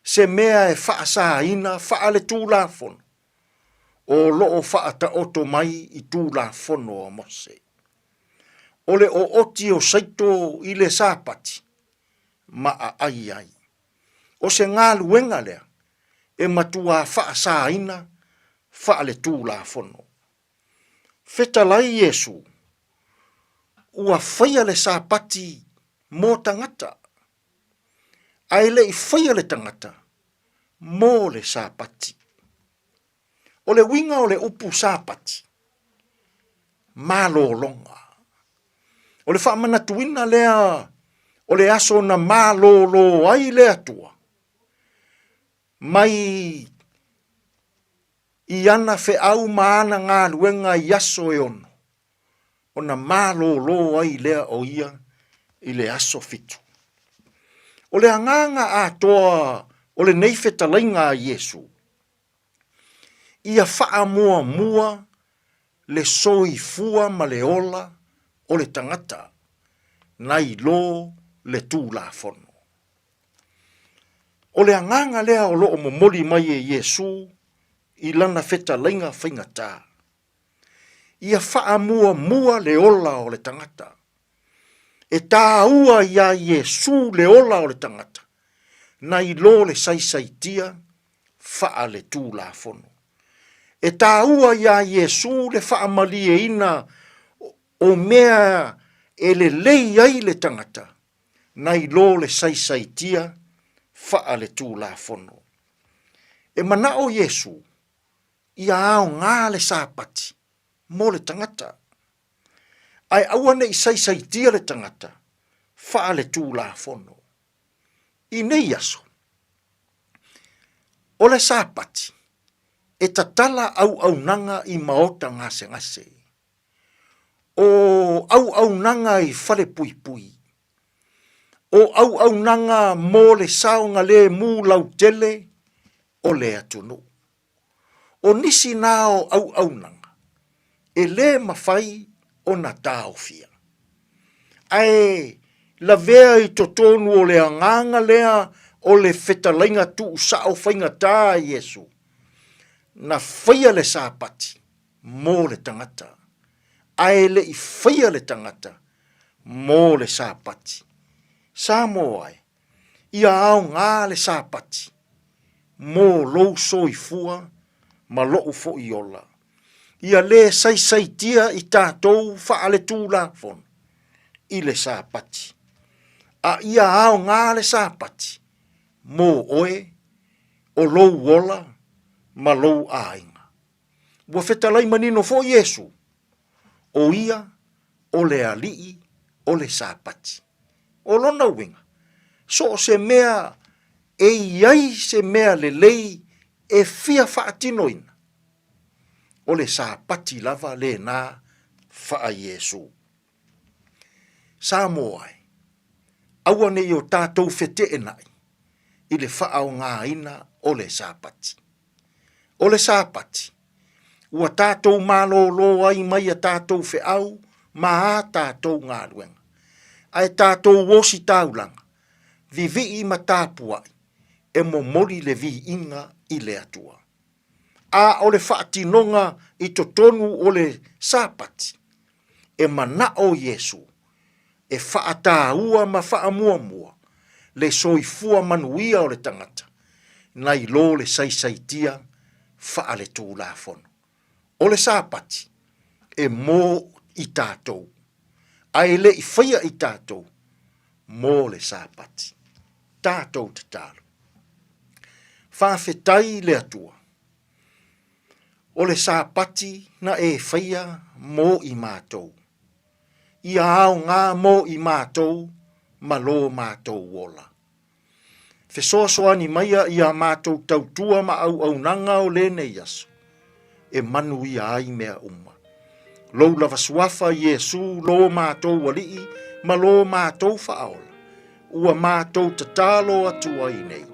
Se mea e whaasa ina wha le tūla whono. O loo whaata oto mai i tūla whono a mose. Ole o oti o saito i le sāpati, ma a ai ai. O se ngā luenga lea, e matua wha sā ina, wha le tūla whono. Feta lai Yesu, ua whaia le sāpati mō tangata. Ai le i whaia le tangata, mō le sāpati. O le winga o le upu sāpati, mālo longa. O le whaamanatuina lea, o le aso na mālolo ai lea tua. Mai i ana fe au maana ngā luenga i aso e ono. O na mālolo ai lea o ia i le aso fitu. O le anganga a toa o le nei fetalainga a Iesu. Ia faa mua mua le soifua ma le ola o le tangata nai lo le tūlafono. O le anganga lea o loo momoli mai e Iesu i lana fetalainga whaingata. Ia faa mua mua le ola o le tangata. E tā ua ia Iesu le ola o le tangata. Nai lo le saisaitia faa le tūlafono. E tā ua ia Iesu le faa malie ina o mea e le lei ai le tangata. Nai lo le saisaitia faa le tūlafono. E mana o Iesu ia ao ngā le sāpati mo le tangata. Ai awane i saisaitia le tangata faa le tūlafono. I nei aso. O le sāpati e tatala au nanga i maota ngase. O au nanga i fale pui pui. O au nanga mo le saunga le mu lau tele o le atunu. O nisi nao au nanga. E le mawhai o na tau fia. Ai la vea i totonu o le anganga lea o le fetalainga tu sao whainga tā Iesu. Na whaia le sāpati mo le tangata. Ai le i whaia le tangata mo le sāpati. Samoa ia ao ngā le sāpati mo lou soifua ma lou fo i ola. Ia le saisaitia i tātou faa le tūlafon i le sāpati. A ia ao ngā le sāpati mo oe o lou ola ma lou ainga. Ua fetalai manino fo Iesu o ia o le alii o le sāpati. O lona winga, so se mea e iai se mea le lei e fia whaatinoina. O le sāpati lava le nā wha Iesu. Samoa, aua nei o tātou fete enai i le wha o ngā ina o le sāpati. O le sāpati, ua tātou mālo ai mai a tātou fe au, ma a tātou ngā ruenga. Ai tātou wosi taulanga, vivi i matāpuai, e momoli le vi inga i le atua. A o le whaatinonga i totonu o le sāpati, e mana o Iesu, e whaatāua ma whaamuamua, le soifua manuia o le tangata, nai lo le saisaitia wha le tūlafono. O le sāpati, e mō i tātou. Ai le i whaia i tātou, mō le sāpati. Tātou te tālu. Whawhetai le atua. O le sāpati na e whaia mō i mātou. Ia au ngā mō i mātou, ma lō mātou wola. Whesoasoani maia ia mātou tautua ma au nanga o le nei aso. E manu ia ai mea umma. Lou lava suafa Iesu lo mātou walii, ma lo mātou whaola. Ua mātou tatalo atua i nei.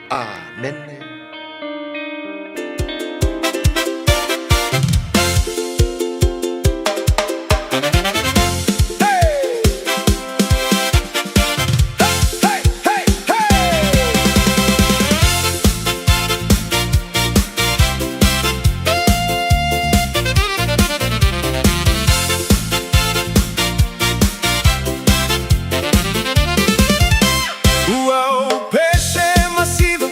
Amen. Uau, peixe massivo,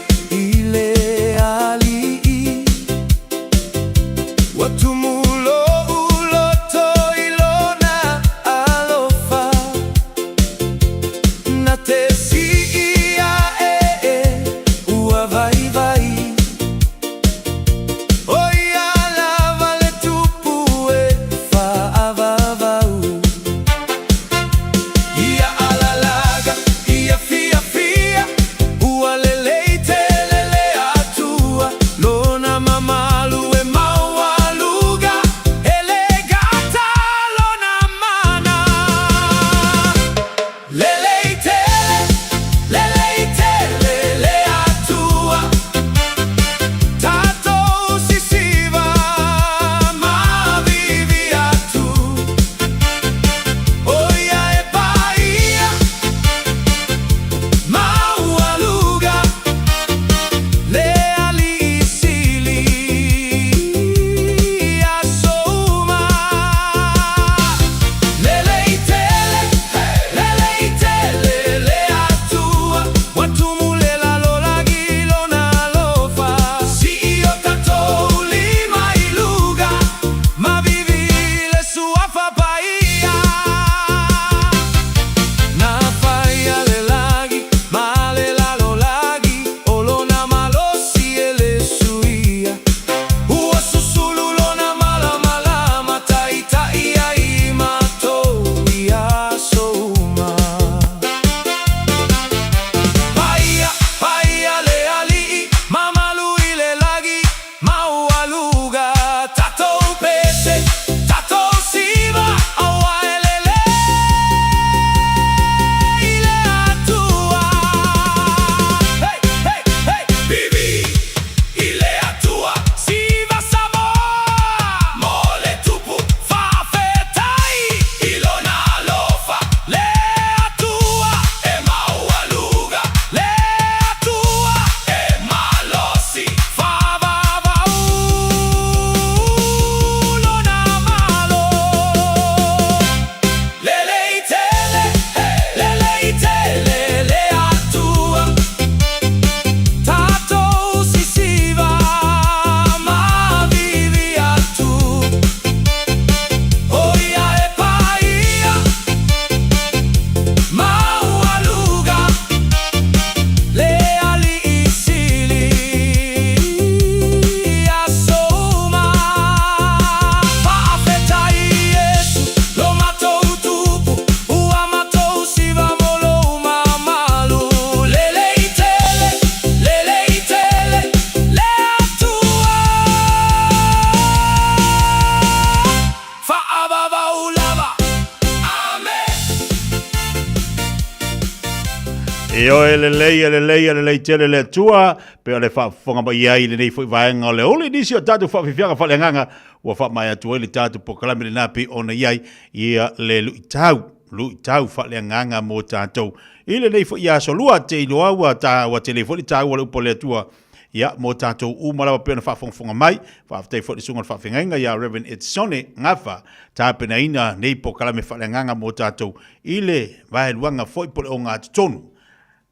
E o le tele le tua, pe o le whaafonga mai iai le nei fwoi vaenga o le ole nisi o tatu whaafifianga whaleanganga, ua wha mai atu le tatu po kalami le napi o na iai, ia le lui tau whaleanganga mo tātou. I le nei fwoi ia solua te iloa ua telefoni tau o le upo le tua, ia mo tātou umalawa pe o na whaafonga mai, whaaftai fwoi sunga na whaafingainga, ia Reverend Etsone ngafa, tāpena ina nei po kalami whaleanganga mo tātou, i le vaheluanga fwoi po le o ngā tutonu.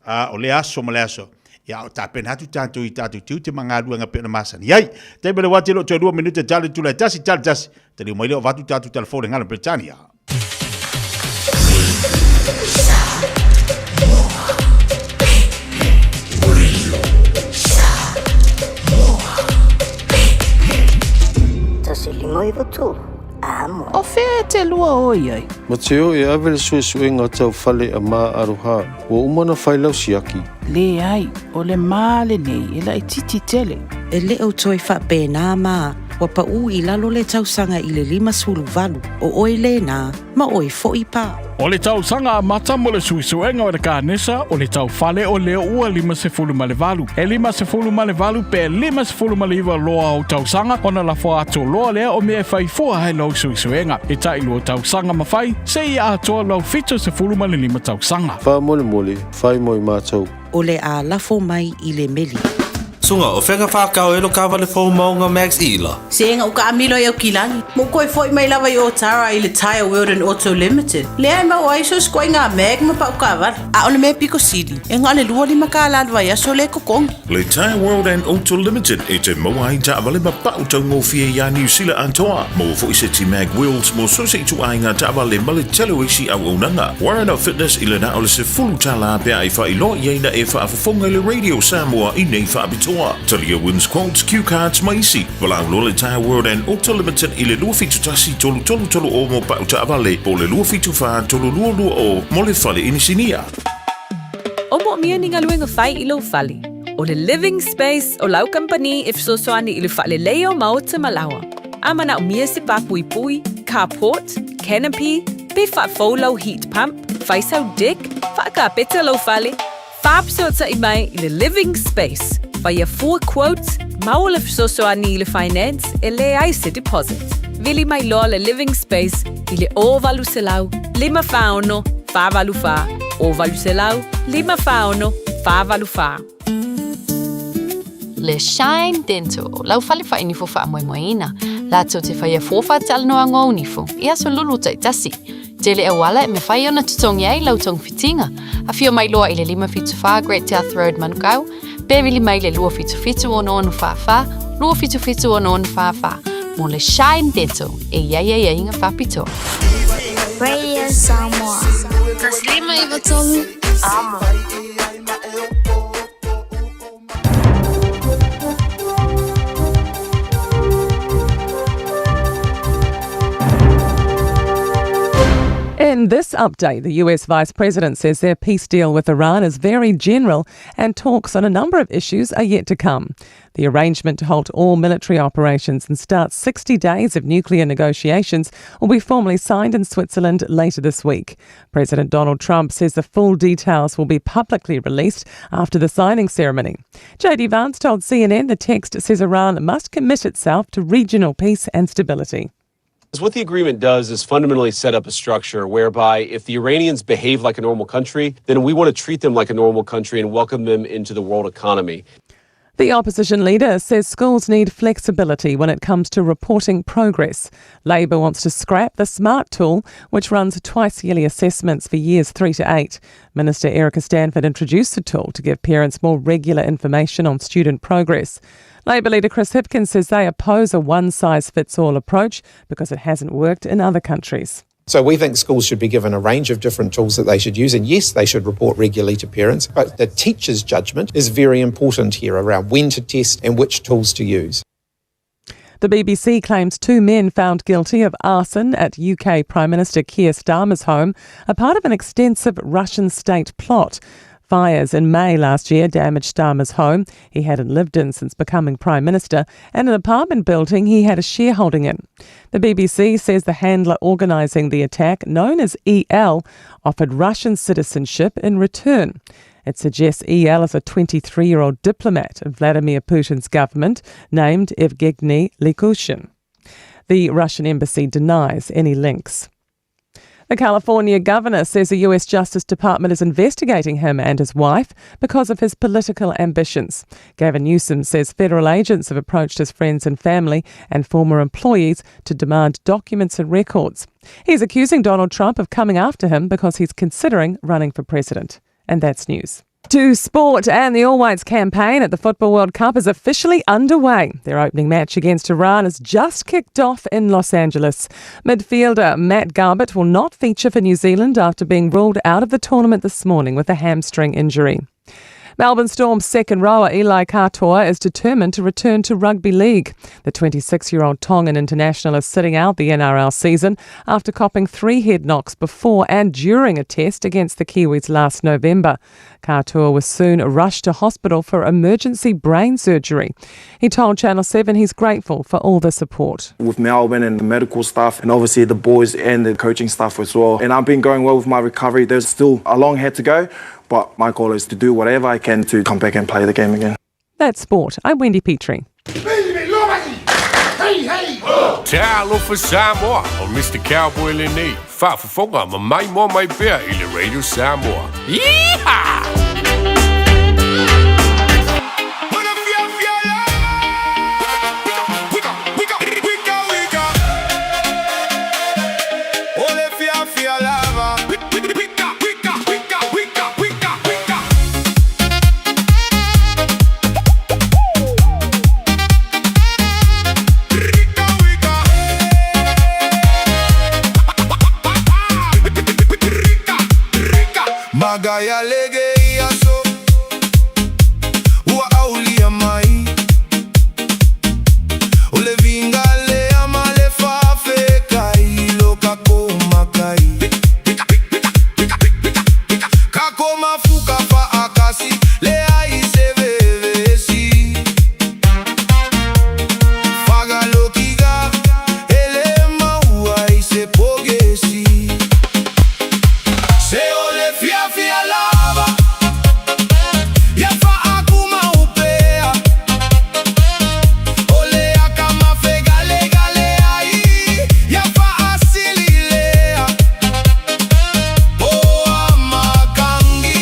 O le aso ma le aso. Ia o tapen hatu tātou i tātou tiu te mga aluanga pe na masani. Iai, te mele wate lo te 2 minute tale tula tasi. Te liu maile o vatu tātou telefone ngana Britannia. Tasi lima i vatu. Amo. O whea te lua o iai. Ma teo e awe le sue ngā tau whale a mā aroha. O umana whailau siaki. Le ai, o le mā le nei, e la i titi tele. E le au toi whape nā mā. Wa pa u i lalo le tausanga i le 5 o oi le nā, ma oi fo i pā. O le tau sanga a mata mo le suisuenga o le kānesa, o le tau whale o leo ua 5 ma le valu. E 5 ma le valu pe 5 ma le iwa loa o tau sanga, o na la fo ato loa lea o mea whai fua hai lau suisuenga. E tai lua tau sanga ma whai, se i atoa lau fito 10 ma le 5 tau sanga. Wha mole, whai moi mātou. O le a lafo mai i le meli. Sunga, o whenga whakao elo kawa le fō maunga Max Ila. Se enga uka amilo i au kilangi. Mo koe fwoi mai lawa i o tara i le Tire World and Auto Limited. Le ai mau aiso skoi ngā meg ma pa uka avar. A ole me piko sidi. E ngā le lua 5 ka alalwa ia so le kokongi. Le Tire World and Auto Limited e te maua i ta avale ma pa utau ngō fia ia New Zealand antoa. Mo fo i se ti mag wheels mo so se tu ai ngā ta avale ma le telewishi au unanga. Warren Up Fitness i le na ole se fulu tala pia i wha i lo i eina e wha afafonga le Radio Samoa i nei wha abitoa. Talia wins quotes, cue cards, maisi. Walau lo le Tire World and Auto Limited i le lua fitu tasi tolu o mo pa uta avale. Po le lua fitu wha tolu lua o mo le fale inisinia. O mo mia ni ngaluenga whai i lo fali. O le living space o lau company if so soani i le whale leo mau te malawa. Amana o mia se pa pui, carport, canopy, pe wha faulau heat pump, whaisau deck, wha ka peta lo fale. Whaapsota i mai i le living space. Via 4 quotes, maul if so soani i le finance e le ai se deposit. Vili mai loa le living space i le o valu se lau, 5 whaono, wha valu wha, o valu se lau, 5 whaono, wha valu wha. Le Shine Dental, lau whale wha inifo wha moina. Lato te whaia 4 wha tala noa ngō unifo, ia so lulu tai tasi. Tele e wala e me whai ona tutongi ai lau tong fitinga. A fio mai loa i le 5 fitu wha Great South Road Manukau, Bevili mai le lua fitu o no wha, lua fitu o no wha. Mo le Shine Dental, e ia inga whapito. Radio Samoa. Taslima iwa tolu. Amo. In this update, the US Vice President says their peace deal with Iran is very general and talks on a number of issues are yet to come. The arrangement to halt all military operations and start 60 days of nuclear negotiations will be formally signed in Switzerland later this week. President Donald Trump says the full details will be publicly released after the signing ceremony. JD Vance told CNN the text says Iran must commit itself to regional peace and stability. What the agreement does is fundamentally set up a structure whereby if the Iranians behave like a normal country, then we want to treat them like a normal country and welcome them into the world economy. The opposition leader says schools need flexibility when it comes to reporting progress. Labor wants to scrap the SMART tool, which runs twice-yearly assessments for years 3 to 8. Minister Erica Stanford introduced the tool to give parents more regular information on student progress. Labor leader Chris Hipkins says they oppose a one-size-fits-all approach because it hasn't worked in other countries. So we think schools should be given a range of different tools that they should use. And yes, they should report regularly to parents. But the teacher's judgment is very important here around when to test and which tools to use. The BBC claims 2 men found guilty of arson at UK Prime Minister Keir Starmer's home are part of an extensive Russian state plot. Fires in May last year damaged Starmer's home he hadn't lived in since becoming Prime Minister and an apartment building he had a shareholding in. The BBC says the handler organising the attack, known as EL, offered Russian citizenship in return. It suggests EL is a 23-year-old diplomat in Vladimir Putin's government named Evgeny Likushin. The Russian embassy denies any links. The California governor says the US Justice Department is investigating him and his wife because of his political ambitions. Gavin Newsom says federal agents have approached his friends and family and former employees to demand documents and records. He's accusing Donald Trump of coming after him because he's considering running for president. And that's news. To sport, and the All Whites campaign at the Football World Cup is officially underway. Their opening match against Iran has just kicked off in Los Angeles. Midfielder Matt Garbett will not feature for New Zealand after being ruled out of the tournament this morning with a hamstring injury. Melbourne Storm's second rower Eli Katoa is determined to return to rugby league. The 26-year-old Tongan international is sitting out the NRL season after copping 3 head knocks before and during a test against the Kiwis last November. Katoa was soon rushed to hospital for emergency brain surgery. He told Channel 7 he's grateful for all the support. With Melbourne and the medical staff and obviously the boys and the coaching staff as well. And I've been going well with my recovery. There's still a long head to go. But my goal is to do whatever I can to come back and play the game again. That's sport. I'm Wendy Petrie. Talo for Samoa og Mr. Cowboy Lenny. Far for funger med mig mor mig bær i Radio Samoa. Yeehaw! Magaya legeia so Ua aulia mai Ole vingale amale fafe kai Loka koma kai Kakoma fuka fa akasi Le ai se vevesi Faga lokiga Ele maua i se pogesi Se ole Fiafia lava Ya fa akuma upea Ole akama fe gale gale ai Ya fa asililea O amakangi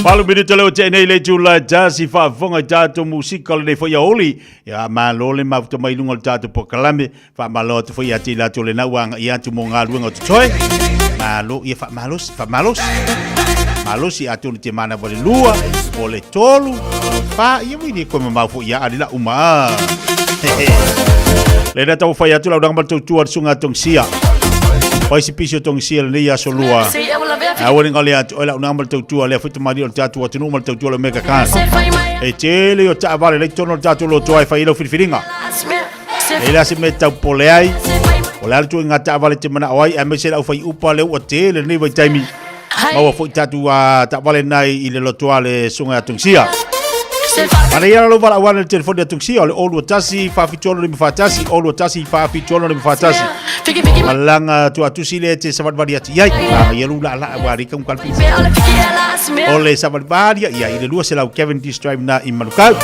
Palu minuto leo te nei le tula tasi fa fonga tato musika le foi oli ya malo le mafto mai lunga tato pokalame fa malo te foi ati la tole na wanga ia tu monga luenga toi malo ia fa malos si atu te mana vole lua o le tolu fa ia mi ko ma fo ia adila uma le na tau fai atu la udang balto tuar sunga tongsia pai si pisio tongsia le ia solua a woni ngale atu ola una mal tutua le futu mari o tatu atu no mal tutua le mega kan e tele o ta vale le tono tatu lo toai fai lo firinga e la se meta pole ai o la tu ngata vale te mana oi a me se la fai upa le o tele ni vai taimi ma o fo tatu a ta vale nai i le lo toa le sunga tungsia ana ia lo vala wana le telefoni tungsia le olu tasi fa fitolo le fatasi olu tasi fa fitolo le fatasi malanga tu atu sile te sabat varia ti ai ia lula la wari kam kalpi ole sabat varia ia ile lua se la Kevin D Drive na i Manukau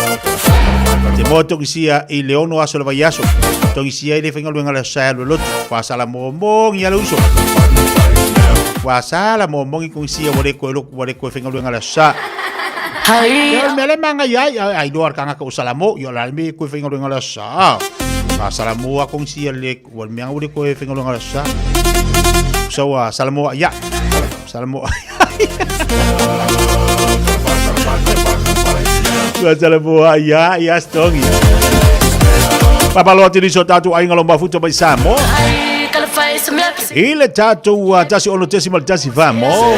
te moto kisia i leono aso le vaiaso to kisia ile fenga luenga le sa lo lot fa sala momong ia luso fa sala momong i kisia wore ko fenga luenga le sa yo me le manga ai do arcanga ko salamo yo la me ko fenga luenga le sa Salamo akong siya le wal miang uri ko fenga lo ngala sa so salamo ya salamo ya stongi papaloti ni so tatu ai ngalo mafuto bai Samoa ile tatu tasi ono tesimal tasi vamo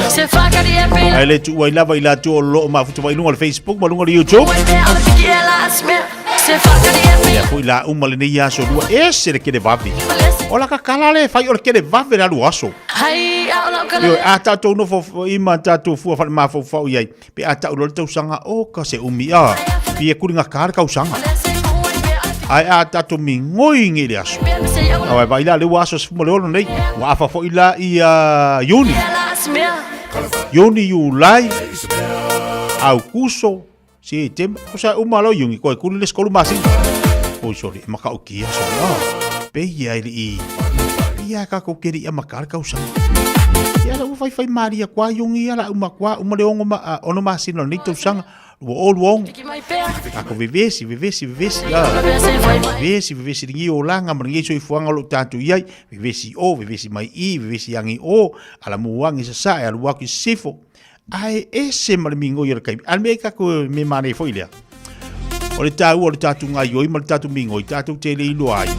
ele tu wai lava ila tu lo mafuto bai lungo Facebook balungo YouTube ya foi la umale ni ya so dua ese ke de vavi ola ka kala le fai or ke de vavi la luaso yo ata to no fo ima tatu fu fa ma fo fo yai pe ata lo to sanga o ka se umia pe kuringa kar ka usanga ai ata to mi ngoi ngi le aso ai vai la le waso mo le nei wa fa fo ila ia yuni Julai Augusto si tem cosa umalo yungi ko kul le skolu masi oh sorry maka ukia so pe ya ili ya ka ko keri amakar ka usang ya la fai maria kwa yungi ala umakwa umale ongo ma ono masi no nito usang wo old wong ako vivesi ya vivesi ringi o langa mringi so ifuanga lo tatu yai vivesi mai vivesi yangi o ala muwangi sa ala waki sifo ai ese malmingo yer kai almeka ko me mane foilia o le tatu nga yoi mal tatu mingo tatu tele ilo ai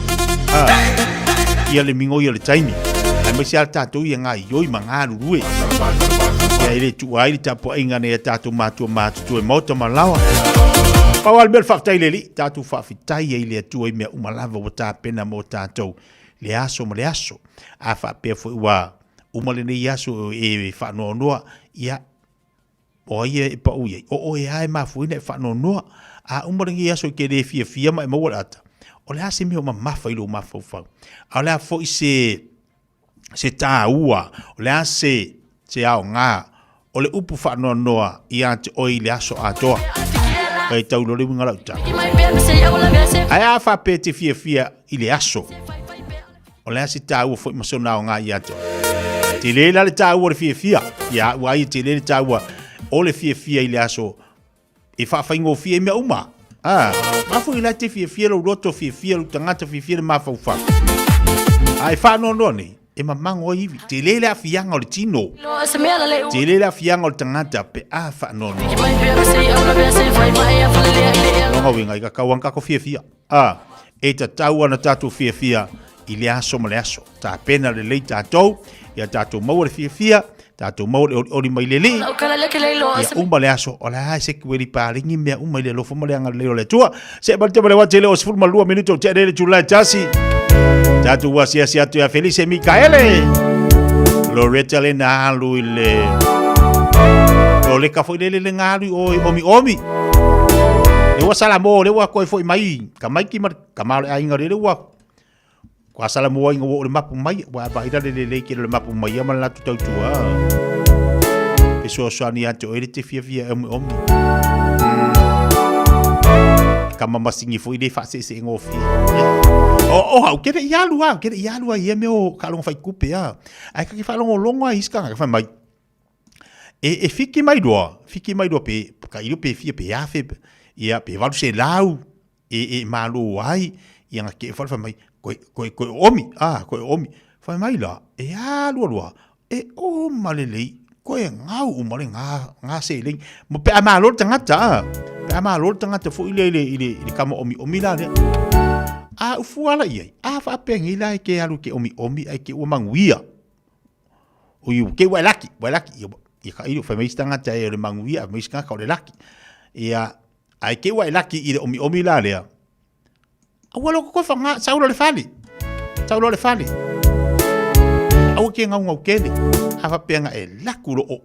ia le mingo yer taimi ai me sia tatu ia nga yoi mangaru rue ia ile tu ai tapo inga ne tatu matu tu moto malawa pawal bel fakta ile li tatu fa fitai ile tu me umalava wata pena mo tatu le aso afa pe fo wa umale ne yaso e fa no ia oye pa uye o ai ma fu ne fa no a umringi aso ke de Fiafia Mai mo ata o le asi mi o ma fa ilo ma fa a le fo se ta ua o le ase se a nga o le upu fa no ia te o ile aso atoa kai tau lo le ngala ta ai a fa pe te Fiafia ile aso o le asi ta ua fo ma so na nga ia to te le la ta ua Fiafia ya wa i te le ta ua ole Fiafia ile aso e fa ingo fie me uma ma fu ila te Fiafia lo roto Fiafia lo tangata Fiafia ma fa ai fa no ni e mamango ivi te lele a fianga o le tino te lele a fianga o le tangata pe a fa no longa winga ika kawanka ko Fiafia e ta tau ana tatu Fiafia ile aso mo le aso ta pena le le tatou ia tatou mau le Fiafia tatou mau o li mai lele ia umba le aso o la se kweli paringi mea umba le lofo mo le anga le le tua se balte le wa tele o sfur ma lua minuto te le Julai tasi tatou wa sia tu ya Felice Micaele Loretta le na lu ile o le ka foi le ngalu o omi le wa salamo le wa ko foi mai kamai ki mar kamal ainga le wa kwa sala mo ingo o le mapu mai wa ba ida le ki le mapu mai ma la tu tua e so ni ato e te Fiafia omi kama masingi foi de fa se ngofi o ke de yalu ia me o kalong fai kupe ai ka ki fa longo longo iska ka fa mai E fiki mai doa pe ka ilo pe fia pe afe ia pe valu se lau e malo ai ia ke fa mai ko omi fa mai la e lua e o malele ko e ngau o male nga se ling mo pe malo tangata fu ile kama omi la le a ufuala ia a fa pe ngila ke alu ke omi ai ke o manguia o yu ke wa laki ia ka ilo fa meista ngata e le manguia meista ka le laki ia ai ke wa laki ile omi la le a walo ko fa nga saulo le fali au ke ngau kele a fa pe nga e laku o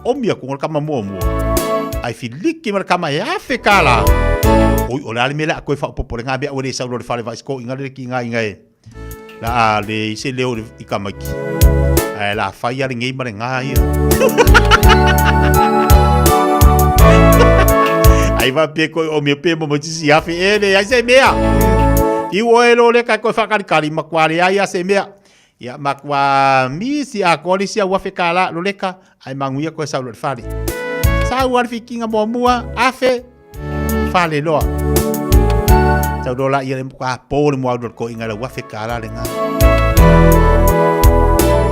omi ko kama mo ai filiki mar kama e afe kala oi o la mela ko fa popore nga be o le saulo le fali va sko inga le ki nga e la le se leo i kama ki la fai ali ngai mare ngai ai va pe ko o me pe mo si afi ele ai se mea i o elo le ka ko fa kali makwari ai se mea ya makwa mi si a ko si a wa fe kala lo leka ai manguia ko sa lo fali sa wa fikinga mo mua afe fale lo sa do la ia kwa po mo do ko inga wa fe kala le nga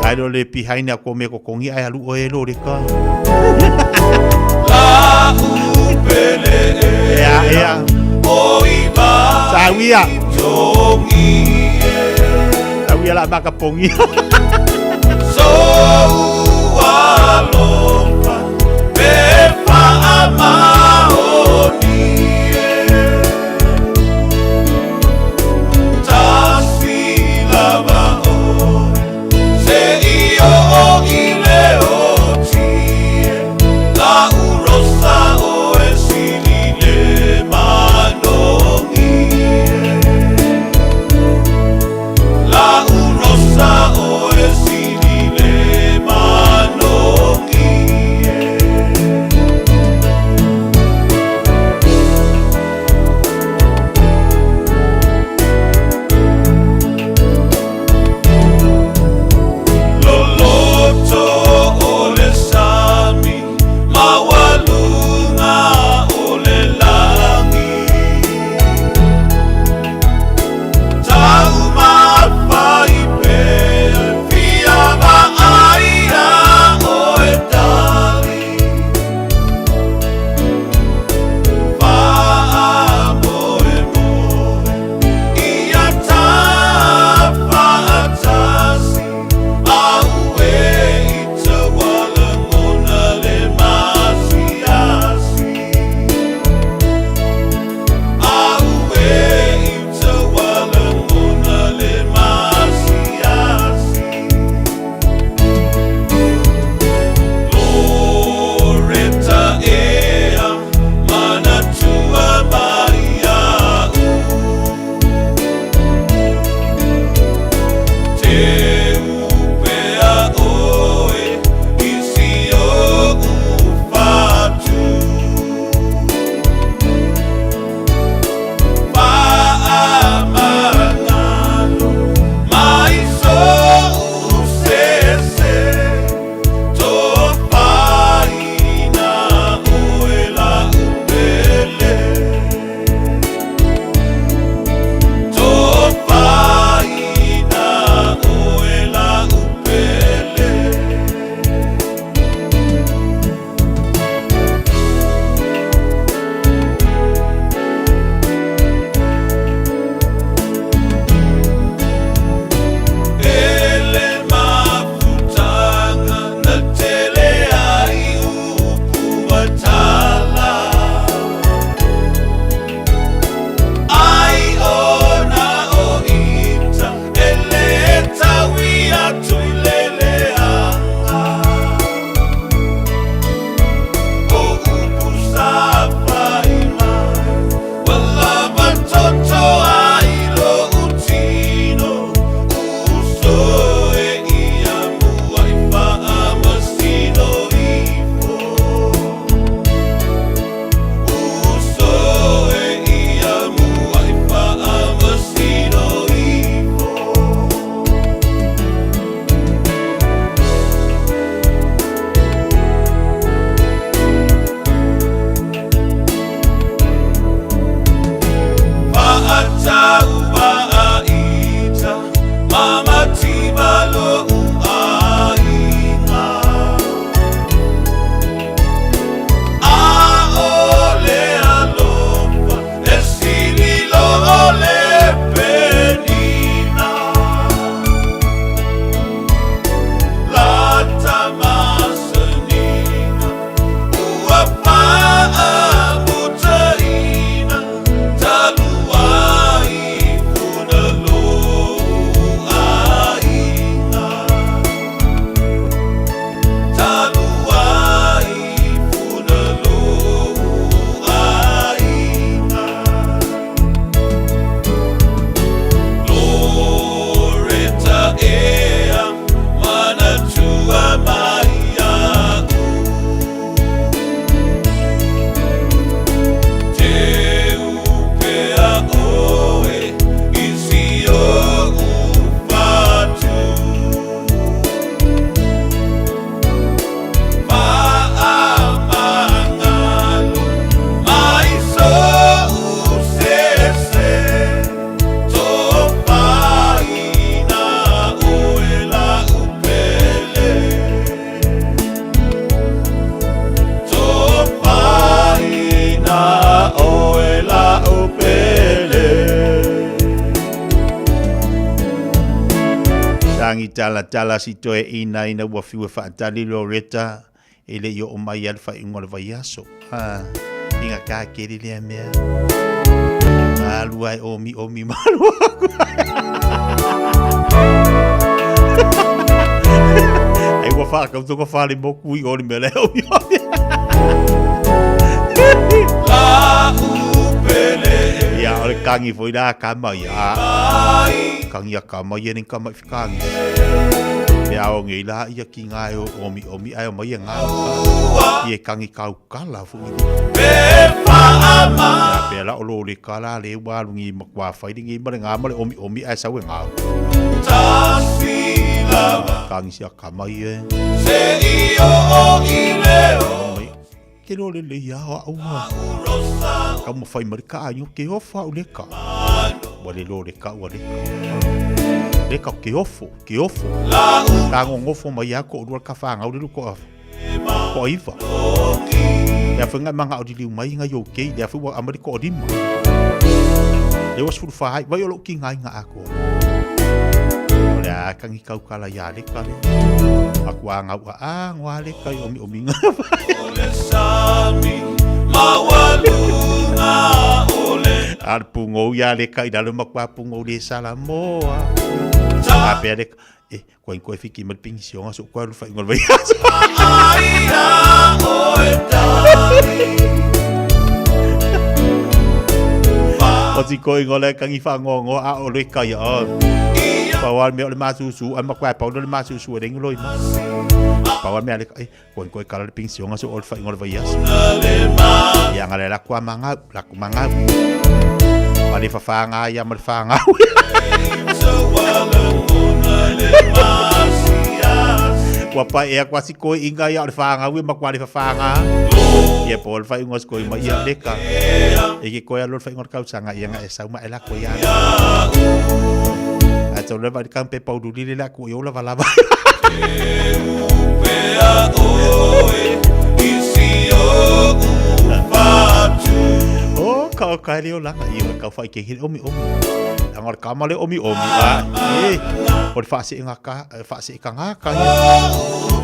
ai do le pi haina ko me ko kongi ai alu o elo le ka la upele ya oiba sawia jongi sawia la baka pongi so alompa pepa amaoni tasila se io ile otie la urosa o esilile manongi la urosa o tala si toe ina ua fiua whaatali Loretta e le o mai al whai ngore vai aso. Inga ka kere lea mea. Malu ai omi malu aku. Ai ua whakau toka whare moku i ori mele omi. Ia ole kangi foi la kama ia. Kangi a kama ia ning kama fikangi. Pea o ngi la ia ki ngai omi ai o mai nga. Ia kangi kau kala fu. Pea la o lo le kala le wa lungi makwa fai ngi mare nga mare omi ai sa nga. Kangi sia kama ia. Se io o ileo. Ke lo le ia au. Kamu fai marika anyo ke ofa o leka. Wale lo leka wale. Leka ke ofo. Tango ngofo mai ako o ka fanga o lu ko af. Ko ifa. Ya fenga manga o dili mai nga yo ke ya fu Amerika o dim. Le was fu fa vai o lo ki nga ako. Ole a kangi kau kala ya leka le. Aku anga ngwa leka omi nga. Ole sami mawalunga ole ar pungo ya le kai dalu makwa pungo le Samoa ape le ko fiki mal pension so ko fa ngol vai o ti ko ngol kangi fa ngo a ole kai a pawal me ole masusu al makwa pa ole masusu le ngoloi Pawan me ale ko kala pension aso ol fa ngol vai yang ale la kwa manga Mali fafanga ya mal fanga Wapa e kwa si ko inga ya fanga wi makwa le fafanga ye pol fa ngos ko ma ya leka e ke ko ya lol fa ngor kau sanga ya nga esa ma ela ko ya ato le va campe pa du le la ko yo la vala Oh, kau kali olang iya kau fai ke hil omi. Angor kamale omi Ol fase ngaka fase kangaka.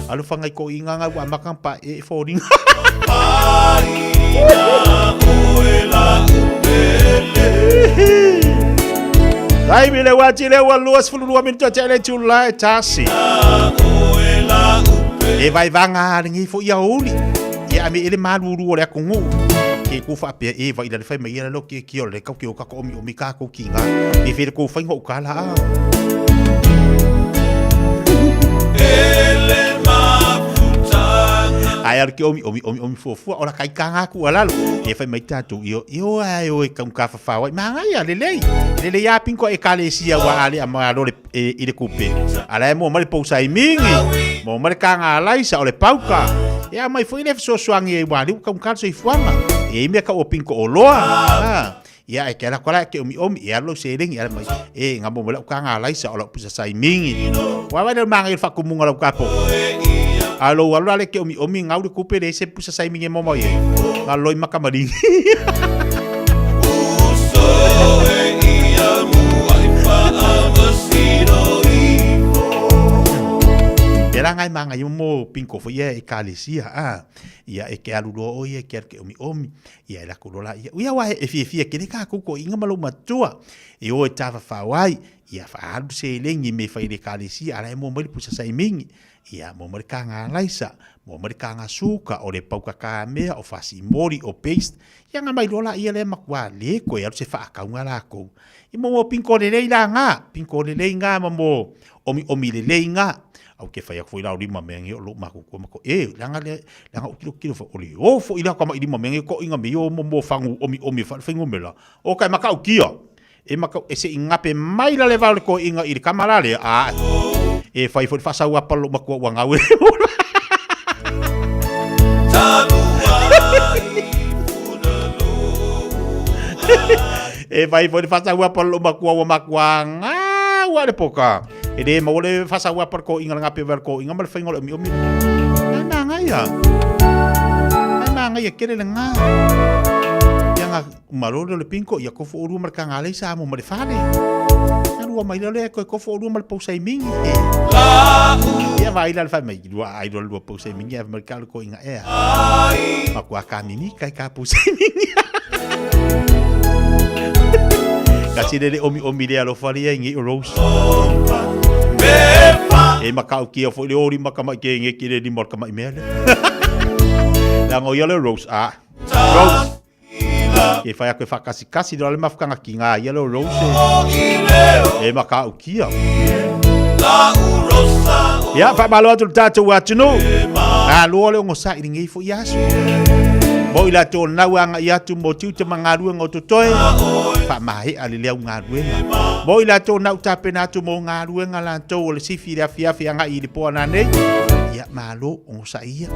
Alu fangai ko inga wa makang pa folding. Dai bile wachile wa luas fulu minto chale chula tasi. E vai vanga ngi fo ya uli. Ya mi ele maluru ole kungu. Ke ku fa pe e vai le fai mai ele lo ke ole ka ke o ka ko omi ka ko kinga. E fe ko fai ho kala. Ele mafutanga. Ai ar ke omi fo ora kai kanga ku ala lo. E fai mai tatu yo ai o ka fa fa wai manga ya le ya pinko e kalesia wa ali ama lo ile kupe. Ala mo mal po sai mingi. Mo mal kanga lai sa ole pauka. Ya mai foi le so swangi e wali ka so ifuanga. E me ka o pinko o loa. Ya e kala kwala ke omi ya lo seling ya mai. E ngamo mo kanga lai sa ole pusa sai mingi. Wa wa le manga fa kumunga lo kapo. Alo wala le ke omi ngau le kupe le se pusa sai mingi mo ye. Ngaloi makamari. Era ngai manga mo pinko fo ye kalesia ia e ke alulo o ye ke omi ia la kulola ia wa e fie ke ka ko inga malo matua e o tava fa wai ia fa adu se lengi me fa ile kalesia ala mo mali pusa sai mingi ia mo mali kanga laisa mo mali kanga suka o le pauka ka mea o fasi mori o paste ia nga mai lola ia le makwa le ko ia se fa ka nga la ko i mo pinko le nga mo omi le nga au ke fai foi la lima mengi lo mako langa o kilo fa oli o fo ila kama lima mengi ko inga me yo mo fangu omi fa fingo mela o kai maka kia e maka ese ingape mai la leval ko inga i kamera le e fai foi fa sa wa palo mako wa ngawe e vai foi fa sa wa palo mako wa wa le poka e de mo le fa sa wa por ko inga ngape ver ko inga mal fingol omi nanga ya kere nga yang malolo le pinko ya ko fu ru marka ngale sa mo mare fane rua mai le ko fo rua mal posai mingi ia vai la fa mai rua ai rua posai mingi a merkal ko inga e ma ko ka mimi kai ka posai mingi kasi le omi le alo faria ngi rose e makau kia fo le ori makama ke nge ki le di mor kama imele la ngo yellow rose rose ke fai ko fakasi do le mafkanga kinga yellow rose e makau kia ya fa malo tu tatu watino lo le ngo sa ngi fo yasu bo ila to na wanga ya tu mo tu te mangaru ngo to toe fa mai ali le ngaru bo ila to na ta pena tu mo ngaru ngala to le si Fiafia nga i le pona ne ya malo ngo sa ia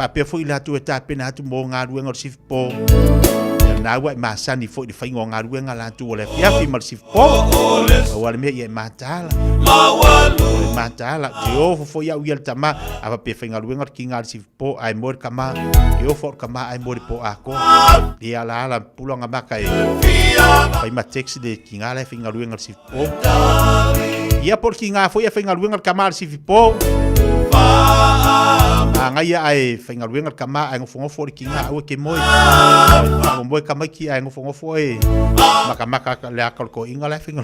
fa pe fo ila tu ta pena tu mo ngaru ngo si po na wa masani fo di faingo ngaru ngala tu le Fiafia mal si po wala me ye matala matala yo fo ya uel tama apa pe fainga lu ngar kingal si po ai mor kama yo fo kama ai mor po ako dia la pulang ngabaka e pai ma text de kingal fainga lu ngar si po ya por kinga fo ya fainga lu ngar kama si po ngai ai fainga lu ngar kama ai ngofo fo kinga o ke moi mo kama ki ai ngofo fo e maka le akol ko ingala fainga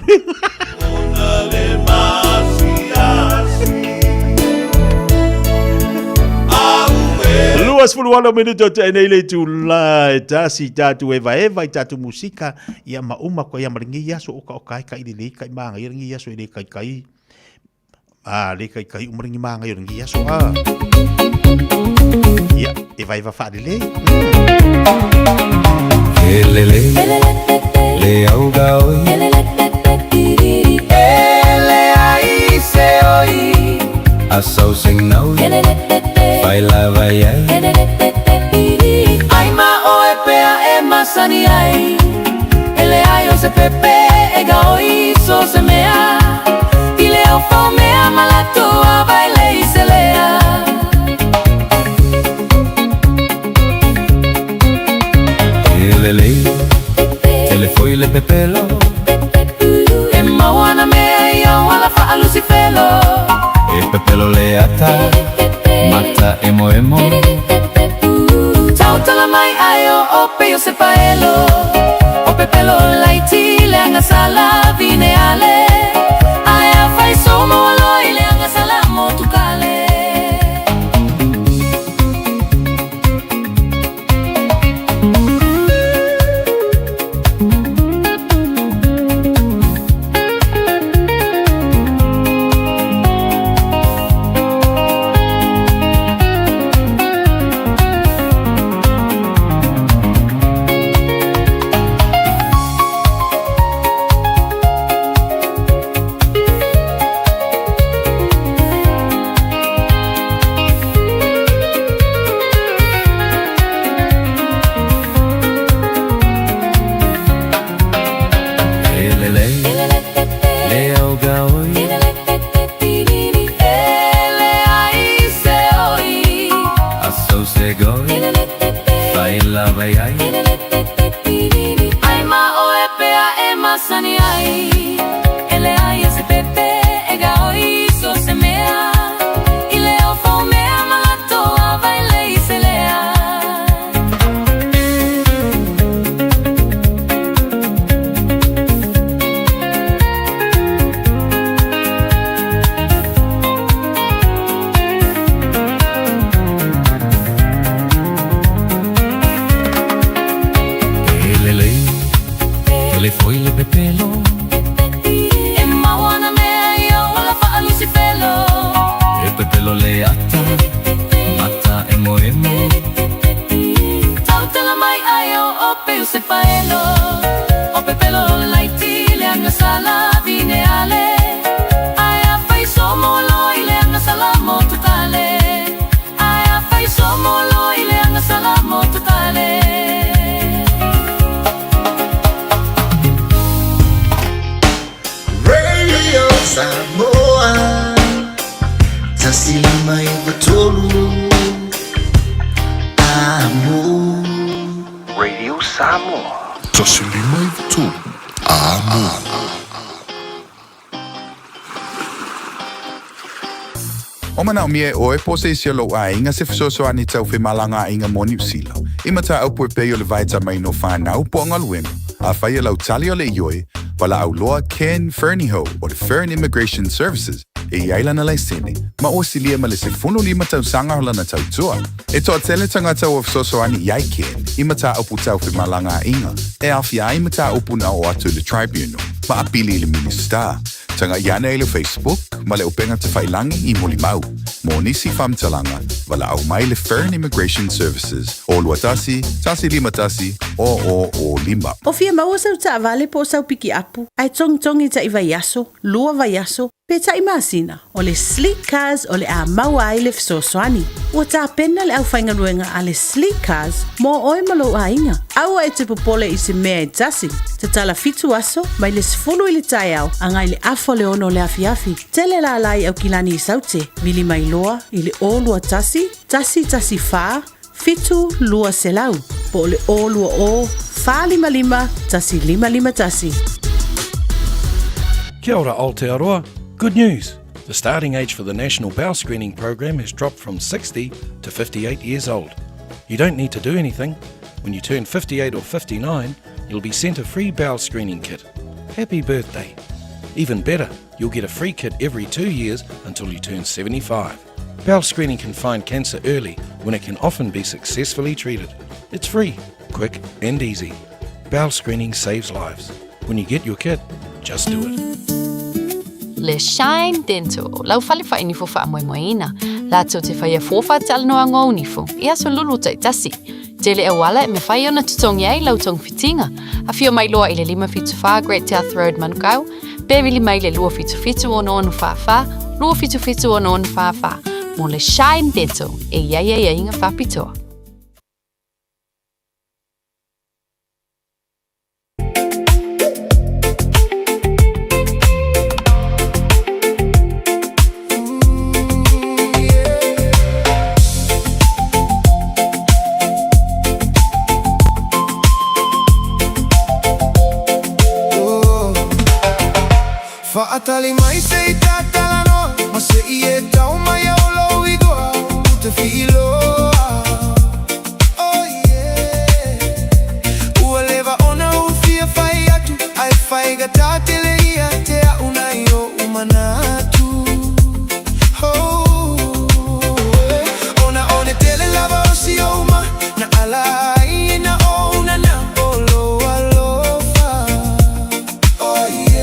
Luas puluhan minuto te nei tu la tasi tatu eva tatu musika ia mauma ko ia maringi ia so o kai ile kai manga ia ringi ia so ile kai le kai umringi manga ia ringi ia so ia eva fa le le auga oi asau sing nau vai la vai ai ma oe pea e masani ai ele ai o se pepe e gaoi so se mea ile o fo mea malato a vai le iselea ele foi le pepelo e mawana mea ia wala fa alusifelo pepelo le ata mata emo tautala mai ayo ope yo se paelo o pepelo laiti le anga sala vineale aya fai somo lo ile anga sala motukale Samoa, tasili mai batolu, amo. Radio Samoa, tasili mai batolu, amo. O mana o mie oe po se isia lo a inga se fisosoani tau whi malanga inga mo New Zealand. Imata au po pe o le vaita mai no whanau po ngaluengo. A whai lau tali o le ioi, wala au loa Ken Ferniho o le Fern Immigration Services e iailana lai sene, ma o silia ma le se funo lima tau sanga hola na tau tua. E toa tele tanga tau o fisosoani iai Ken, imata au pu tau whi malanga inga, e a whia imata au puna o atu le tribunal, ma apili le minister. Tanga iana e le Facebook, ma le upenga te whailangi I moli mau. Mo nisi whamtalanga, wala au mai le Fern Immigration Services. O luatasi, tasi lima tasi, o lima. O fia maua sau ta vale po sau piki apu. Ai tongi ta iwa yaso, lua va yaso, pe ta imasina. O le sleek cars o le a maua ai le fisosoani. O ta pena le au whaingaruenga a le sleek cars, mo oi malo a inga. Au e te popole I se mea e tasi. Te tala fitu aso, mai le sifulu I le tai au, angai le afo le ono le afiafi. Tele la lai au kilani I saute, vili mai loa, I le o lua tasi wha, fitu lua selau. Po le o lua o, wha lima, tasi lima tasi. Kia ora Aotearoa. Good news. The starting age for the National Bowel Screening Program has dropped from 60 to 58 years old. You don't need to do anything. When you turn 58 or 59, you'll be sent a free bowel screening kit. Happy birthday. Even better, you'll get a free kit every 2 years until you turn 75. Bowel screening can find cancer early when it can often be successfully treated. It's free, quick and easy. Bowel screening saves lives. When you get your kit, just do it. Le Shine Dental, lau fale fa inifo fa moimoina. La tau te whaia fofa te alanoa ngau nifo. Ia so lulu tai tasi. Tele e wala e me whaia na tutongi ai lau tong fitinga. A fio mai loa I le 5 Great South Road Manukau. Bevili mai le 2 o no whawha. 2 o no whawha. Mo le Shine Dental e ia inga whapitoa. Faatali mai se tatala no, ma se ie tau mai au lo I goa, te filoa. Oh yeah. Ua leva ona u fia fai atu, ai fai gata tele ia te a una yo umanatu. Oh, ona one tele lava o si oma, na ala ai na ona na olo alofa. Oh yeah.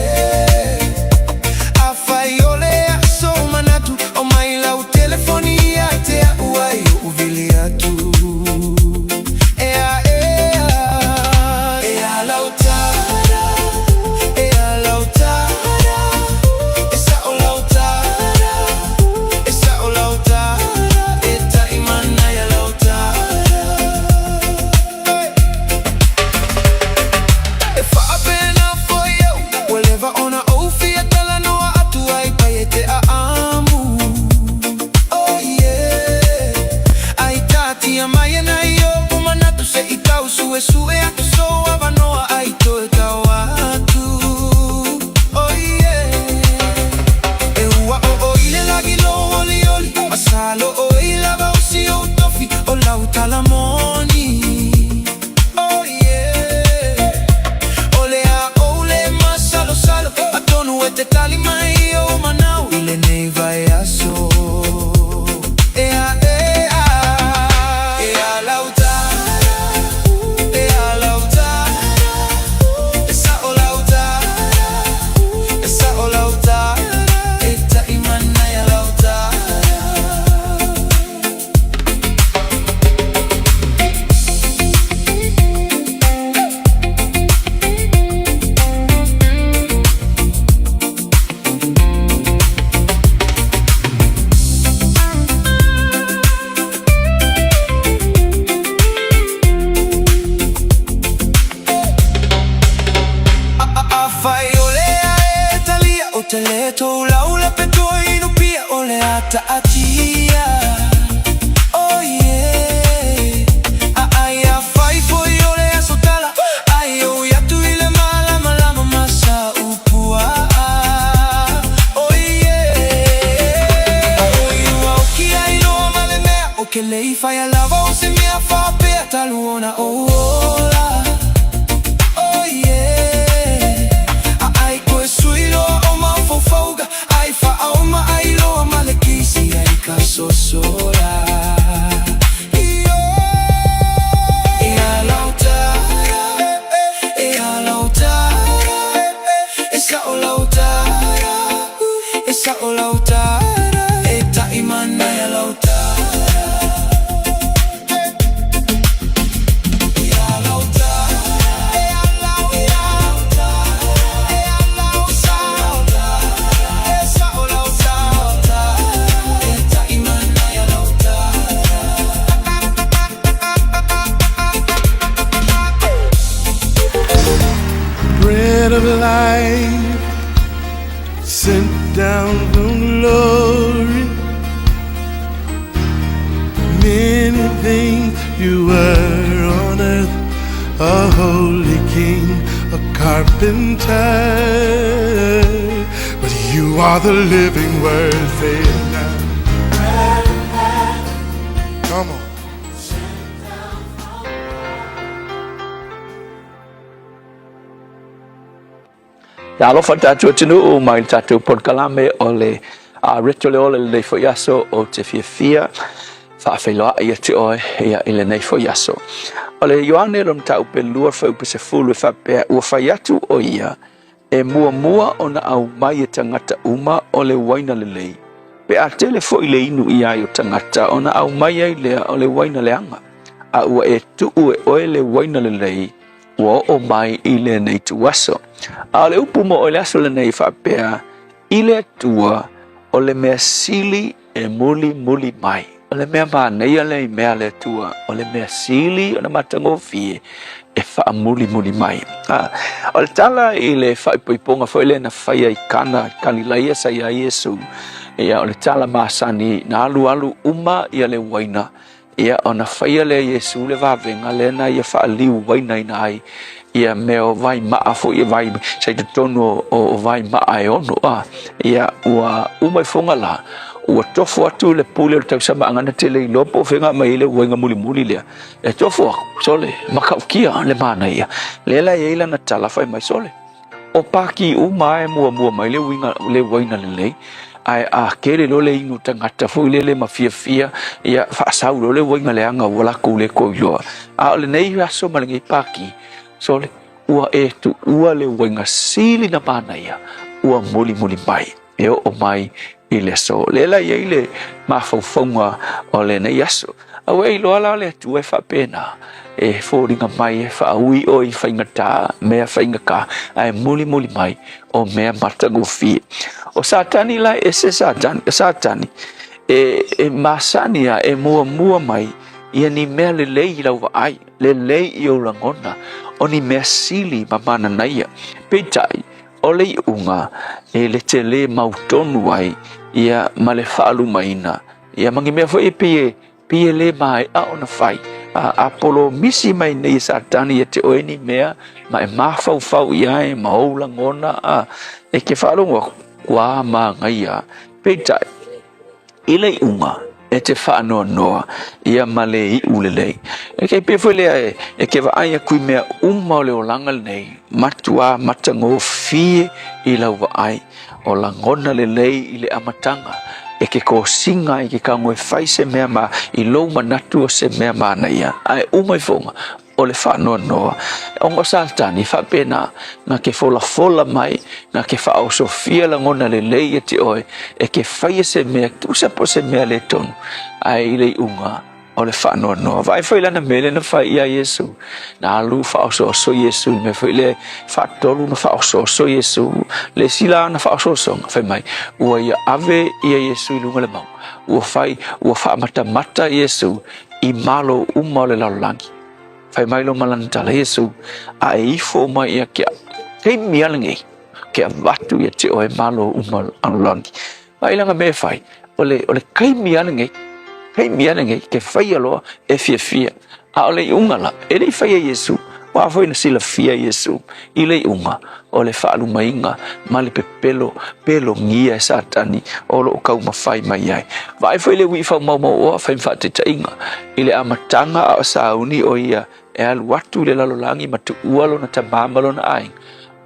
Telefonia te a uai o uvili atu. Sue atu so avanoa ai toe kawatu. Oh yeah. E ua o ile lagi lo oli oli. Masalo o ila va usi o tofi o lauta la moni. Oh yeah. Ole masalo salo. Atonu e te tali mai o manau. Ile nei vai aso. Teleto laula petoi no pia ole ata atia. Oh yeah. Ai a fai foi ole asotala. Ai o ya tu ile mala masa upua. Oh yeah. Oh you fire lava o se mea fa peta luona ola. Oh yeah. Ai koe suilo o ma fofauga. Ai fa au ma ai loa ma le kisi ai ka sosola. Esa o lautara, eta imana ya lautara. Ya lautara, ya lautara, ya lautara. Esa o lautara, eta imana ya lautara. Bread of life sent down from glory. Many things you were on earth, a holy king, a carpenter, but you are the living word. Say it now. Come on. Ya alofa tātou tinu o mai tātou podkalame o le reto le ole le fo yaso o te fiafia whaafeiloa ia te oe ia ile nei fo yaso. O le Ioane rom tau pe lua whau pe se fulu whapea ua whai atu o ia e mua mua o na au mai e tangata uma o le waina le lei. Pe a tele fo i le inu i ai o tangata o na au mai ai lea o le waina le anga. A ua e tuu e oe le waina le lei ua o mai i le nei tu waso. A le upu mo o le aso le nei whapea i le tua o le mea sili e muli mai. O le mea maa nei ale i mea le tua o le mea sili o na matango fie e wha muli mai. O le tala i le whaipoiponga fo le na whaia i kana laia sa ia Yesu. Ia o le tala maasani na alu uma i le waina. Ia o na whaia le Yesu le wawenga le na ia wha liu waina ina ai. Ia meo vai maa fo ia vai sai te tono o vai maa e ono ia ua umai fonga la ua tofo atu le pule o tau sama angana te le lopo whenga mai le uenga muli lea e tofo sole makaukia le mana ia le la ila na tala fai mai sole o paki uma e mua mai le waina le lei ai a kere lo le inu tangata fo le mafiafia ia whaasau lo le wainga le anga wala kule koiloa a le nei aso malingi paki sole ua e tu ua le wainga sili na mana ia ua muli mai e o mai i le so le la ia i le mawhauwhaunga o le nei aso au e loa la le tu e whapena e fōringa mai e whaui o i whaingata mea whaingaka ai muli mai o mea matango fie o satani la e se satani e masania e mua mai ia ni mea le lei lau wa ai le lei i o langona o ni mea sili mamana naia peitai o le unga e le te le mautonu ai ia ma le whaalu maina ia mangi mea fo e pie le mai a ona whai apolo misi mai nei satani e te oeni mea ma e mawhau ia e maou langona e ke whaalunga kua ma ngaia peitai i le unga e te whaanoa noa ia male i ulelei. E kei pefo lea e ke waai a kui mea o le o langal nei matua matango fie i lau waai o langona le lei i le amatanga e ke ko singa i ke kango e whai se mea ma i lou manatu o se mea mana ia ai umai fonga o le whaanoa noa. Ongo satani whapena ngā ke fola mai, ngā ke whaau sofia langona le lei e te oe, e ke whaia se mea, tusa po se mea le tonu, ai le unga o le whaanoa noa. Vai whailana mele na whai ia Yesu, na alu whaau so Yesu, me whai le whaatolu na whaau so Yesu, le sila na whaau so whai mai, ua ia ave ia Yesu i lunga le mau, ua whaamata Yesu i malo o le laulangi. Fai mai lo malantala Yesu a e ifo mai ia kia kei mialangi kia watu ia te oe malo anulangi mai langa me fai ole kei mialangi ke fai aloa e fiafia a ole ungala e rei fai a Yesu wa foi na sila fia Yesu ile unga o le faalu mainga male pelo ngia satani o lo kau mafai mai ai vai foi le wi fa mau o fa fa te tainga ile amatanga a sauni o ia e al watu le lalolangi matu ualo na tamamalo na ai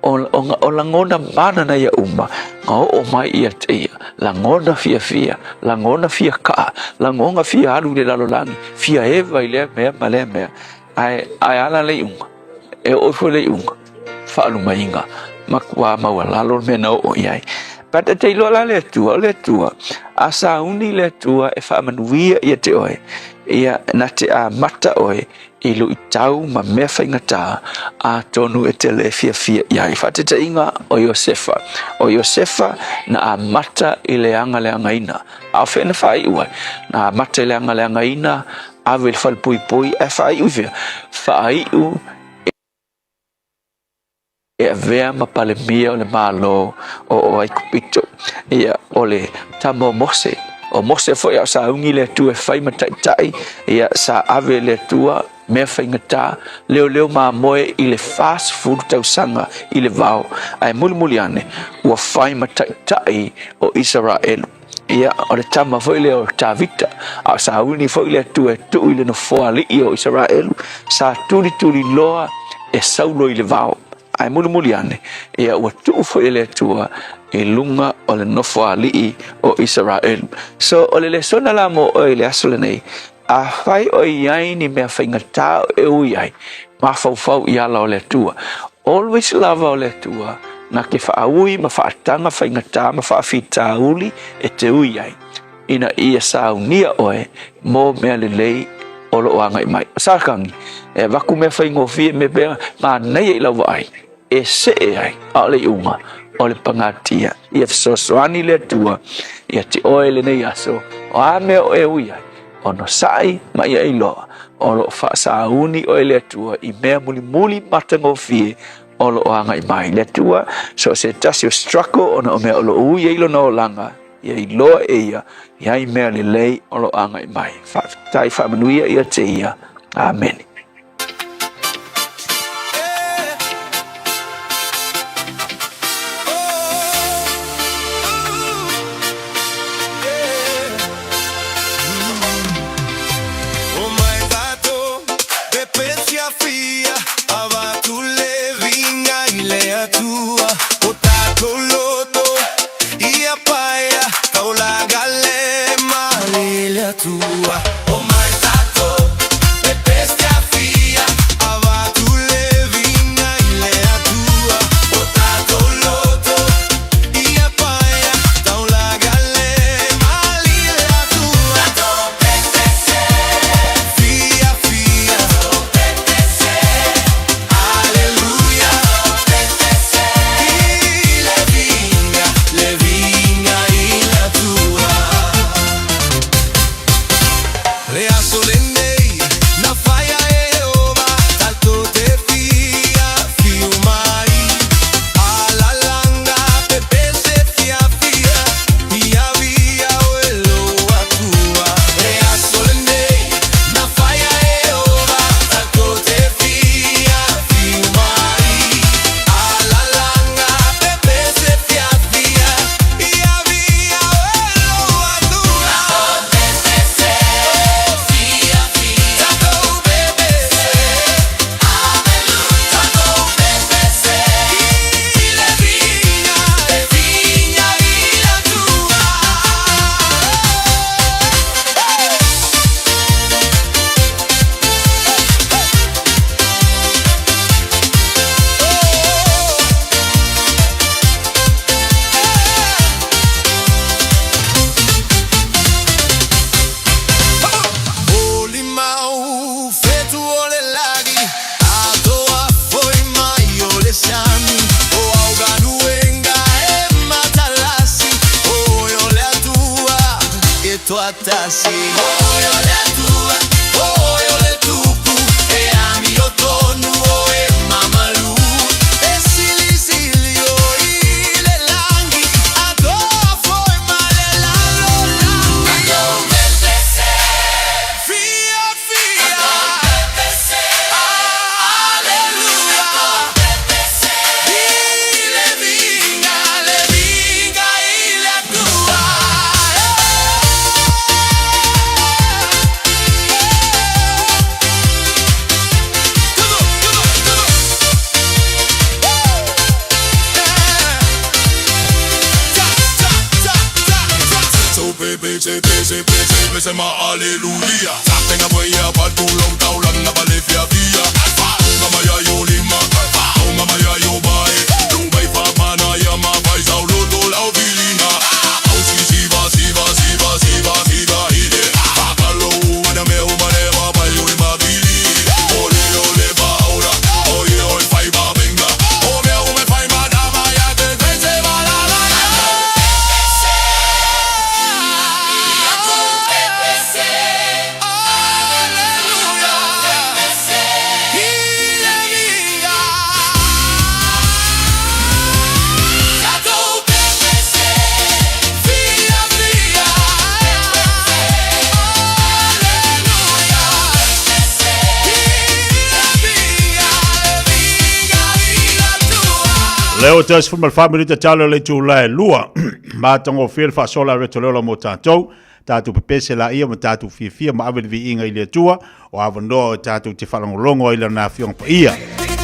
o langona mana na ia uma o mai ia te langona fia langona fia ka langonga fia alu le lalolangi fia eva ile me male me ai ala le unga e o foi le unga faalu mainga makwa mawalalo me na o iai pata te lola le tua asa uni le tua e fa manuia ia te oe ia na te a mata oe i lo itau ma me whaingata a tonu e te le fia iai fate te inga o Iosefa na a mata i le anga ina a whena whai ua na a mata i le anga ina a wel whal pui e whai uvea whai u e vea ma pale mia o le malo o ai kupito ia o le tamo Mose o Mose foi a sa ungi le tu e fai matai ia sa ave le tua me whaingata leo ma moe i le fast food tau sanga i le vau ai muli ane ua whai matai o Israel ia o le tama foi le o Tavita a sa uni foi le tu e tu i le no foa li o Israel sa tuli loa e saulo i le vau ai muli ane ia ua tu foi le tua e lunga o le nofo ali'i o Israel so o le sona la mo o le aso le nei a fai o iai ni mea whaingata e ui ai ma fau i ala o le tua always lava o le tua na ke whaaui ma whaatanga whaingata ma whaafita uli e te ui ai ina ia saunia oe mo mea le lei o lo anga i mai sakangi e waku mea whaingofie me bea ma nei e lawa ai e se e ai a le unga o le pangatia ia fesoasoani le tua ia te oe le nei aso o a mea o e ui ai o no sai ma ia iloa o lo whaasauni o e le tua i mea muli matangofie o lo anga i mai le tua so se tasi o struggle o na o mea o lo ui e ilo na o langa ia iloa e ia i mea le lei o lo anga i mai tai whamanuia ia te ia amen. pese ma aleluya. Saten a boya pa tu long tau lang na bale Fiafia. Mama ya yo lima, mama ya yo bai. Dung bai fa mana ya ma bai sau lo to lau vilina. Au siva ide. Pakalo na me o mane wa bai yo ma vili. Ole ba ora, oye fai ba venga. O me fai ma dama ya te se va la. Leo te asfuma le family te talo le tu la lua. Ma tango fil fa sola reto le mo tatou. Tatu pepese la ia ma tatu Fiafia ma ave vi inga ile tua o avando tatu te falangolongo ile na fiong pa ia.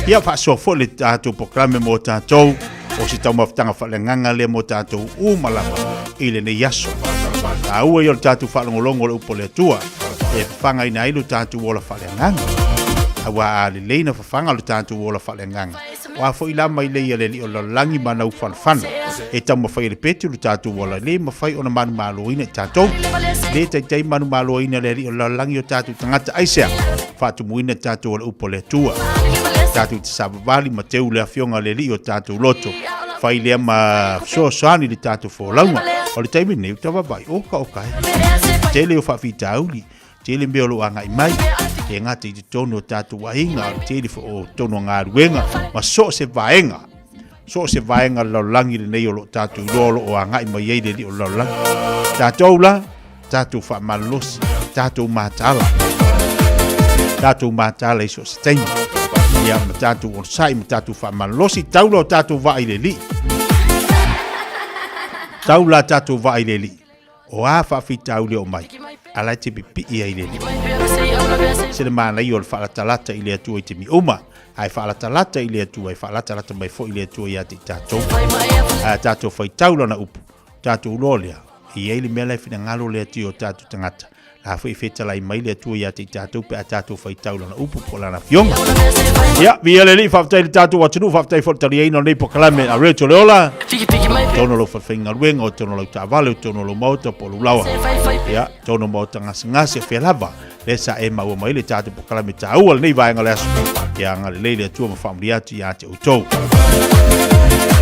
Ia fa so fo le tatu proclame mo tatou o si tau maftanga falanganga le mo tatou u malama ile ne yaso. A ua yo tatu falangolongo le upo le tua e fanga ina ilu tatu wola falanganga. Awa le leina fa fanga le tatu wola falanganga. Wa fo ila mai le ia le li o langi mana u falfana e tau mawhai le peti lu tātou wala le mawhai ona manu maloina tātou le tai manu maloina le li o langi o tātou tangata aisea whātu muina tātou wala upo le tua tātou te sabavali ma teu le afionga le li o tātou loto whai lea ma soani le tātou fōlaunga o le taimi neu tawa vai oka te le o whawhita auli te le meo lo anga i mai e ngata i te tono tātou wahinga te le o tono ngā ruenga ma so se vaenga lo langi le nei o lo tātou lolo o anga i mai eile li o lo langi tātou la tātou wha malosi tātou mātala i so se taimi ia ma tātou o sai ma tātou wha malosi tau lo tātou wa i le li tau la tātou wa i le li o a whawhita au le o mai ala te pipi i le li se le mana i o le whaalatalata i le atua i te mi uma ai whaalatalata i le atua ai whaalatalata mai fo i le atua i ati tātou tātou whai taula na upu tātou lolea i eile mea lai whina ngalo le ati o tātou tangata la whai whetala i mai le atua i ati tātou pe a tātou whai taula na upu po lana fionga ia via le li whaftai le tātou watunu whaftai whotari eino nei po kalame a reto leola tono lo whawhinga ruenga o tono lo tāwale o tono lo mauta po lulawa ia tono mauta ngasi whelava le sa e maua mai le tātou po kalame tāua le nei vaenga le asu ia ngale leile atua ma whamri atu i ate utou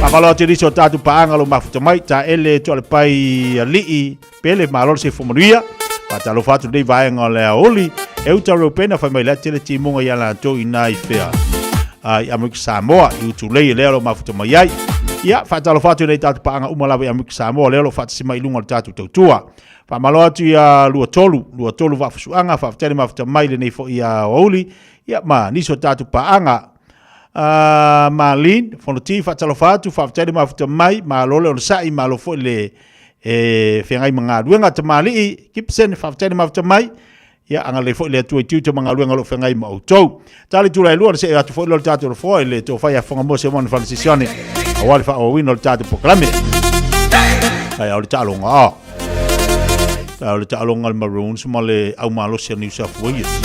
Mamalo te riso tātou paanga lo mafuta mai ta ele to le pai lii pele malor se fomanuia pata lo fatu nei vaenga le oli e uta ropena fa mai la tele timonga ia la to ina i fea ai Amerika Samoa i utu lei le lo mafuta mai ai ia fata lo fatu nei tātou paanga umalawa i Amerika Samoa le lo fatu sima ilunga le tātou tautua fa malo atu ia lua tolu va fusuanga fa fatele mafuta mai le nei fo ia oli ia ma niso tātou paanga Malin fonoti fatalo fatu fatale mafuta mai malole on sai malo fo le fengai manga duenga te mali kipsen fatale mafuta mai ya anga le fo le tu tu te manga luenga lo fengai ma auto tali tu le luar se atu fo lo tatu fo le to fa ya fonga mo se mon francisione awal fa o wino tatu proclame ai au talonga au talonga al maroons male au malo se New South Wales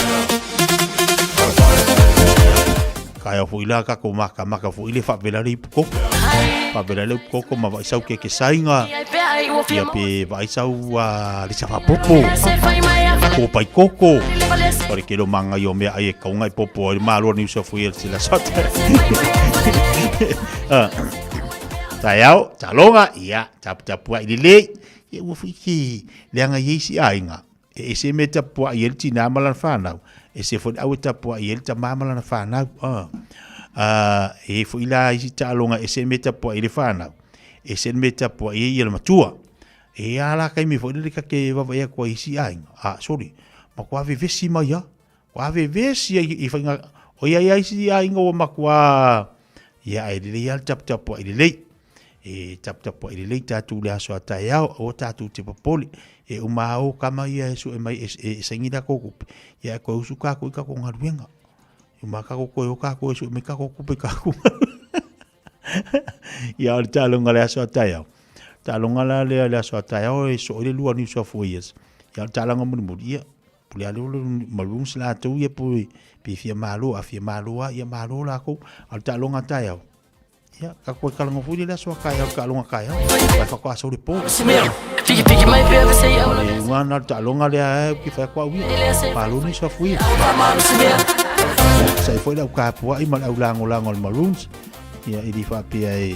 kaya fu ila ka ko maka fu ile fa velari ko fa velari ko ma vai sau ke sainga ia pe vai sau li sa popo ko pai koko para que lo manga yo me ai ka ngai popo ma lo New South Wales la sot tayau talonga ia tap ile ia wo fiki le anga yesi ainga e se meta po ai ti na malan fa na e se fo au tapo ai el tamama na fana e fo ila isi talonga e se meta po ile fana e se meta po ai el matua e ala kai mi fo ile ka ke va vai ko isi ai sorry ma kwa vesi ma ya kwa vesi i fa o ia isi ai ngo ma kwa ya ile ya tap po ile e tap po ile tatu le aso ata ya o tatu te popoli e uma o kama ia su e mai e sengida ko ya ko su ka ko ngaruenga uma ka ko su me ka ko pe ka ko ya talonga le aso ata ya talonga la le so tayo e so le lua ni so fuies ya talanga mo dia puli ale malung sla tu ye pu Fiafia Mai afia malo ya malo la ko al talonga tayo ya ka ko kalonga fu le so ka ya kalonga ka ya fa ko so le po Fiki mai pe se ya ngana talonga le ki fa ko wi malo ni so fuies sai foi la ka po ai mal au lango maroons ya i fa pia e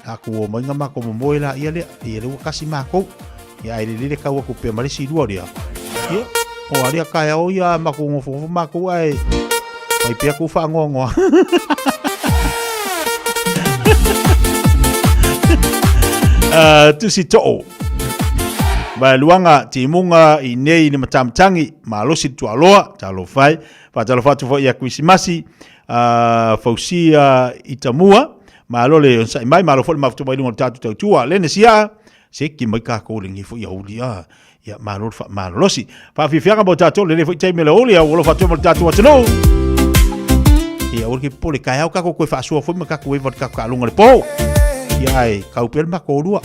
aku o mainga mako mo moela ia le kasi mako ya ai le ka ko pe mari si duo dia ya o aria ka ya o ya mako ngofo mako ai ai pia ku fa ngongo tu si to ba luanga timunga i nei ni matamtangi malosi tu aloa talo fai fa talo fatu fo ya kuisimasi fausia itamua malole sai mai malo fo maftu mai lungo tatu tua lene sia se ki mai ka ko lingi fo ya ulia ya malo fa malosi fa Fiafia mo tatu le fo tai mele ulia wo fatu mo tatu atno ya o ki pole ka ya ka ko fa so fo ma ka ko e vodka ka lungo le po ya ai ka upel ma ko lua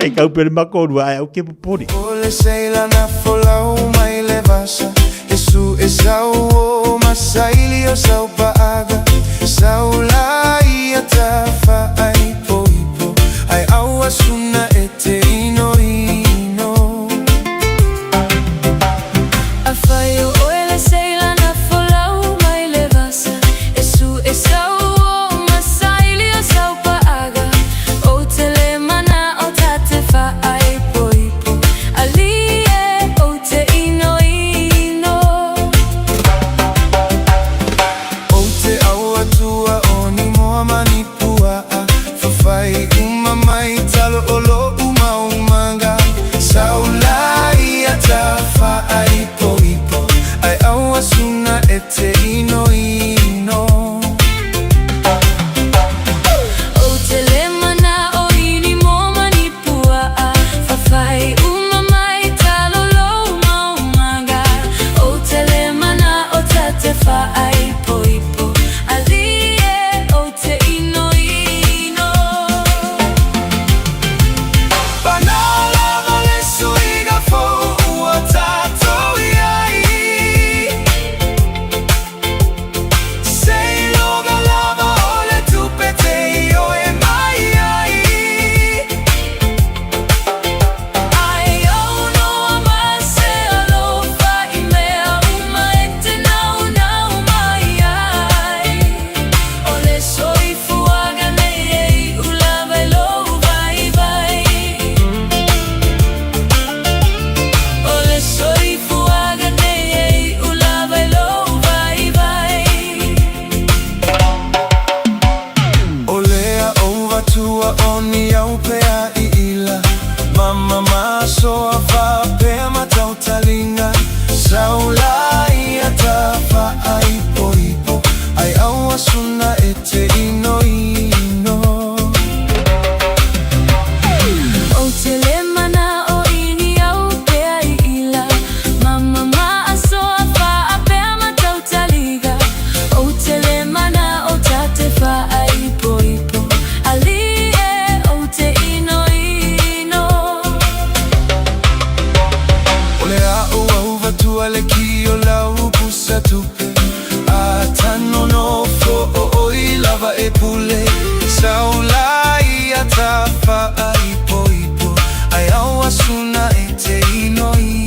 e ka upel ma ko lua ai o ki pole ole sei la na folau mai levasa Yesu esau masaili o sau paaga saula ia tafa ai poipo ai aua suna ete ino Afaio ole sei la na folau mai levasa Yesu esau masaili o sau paaga o tele mana o tate fa ai poipo alie o te ino tua oni moa manipua fafai mai talo olo umanga saulai atafa ai poipo ai aua suna ete ino o telemana o ini mo manipua fafai mai talo lo umanga o telemana o tate fa ai poipo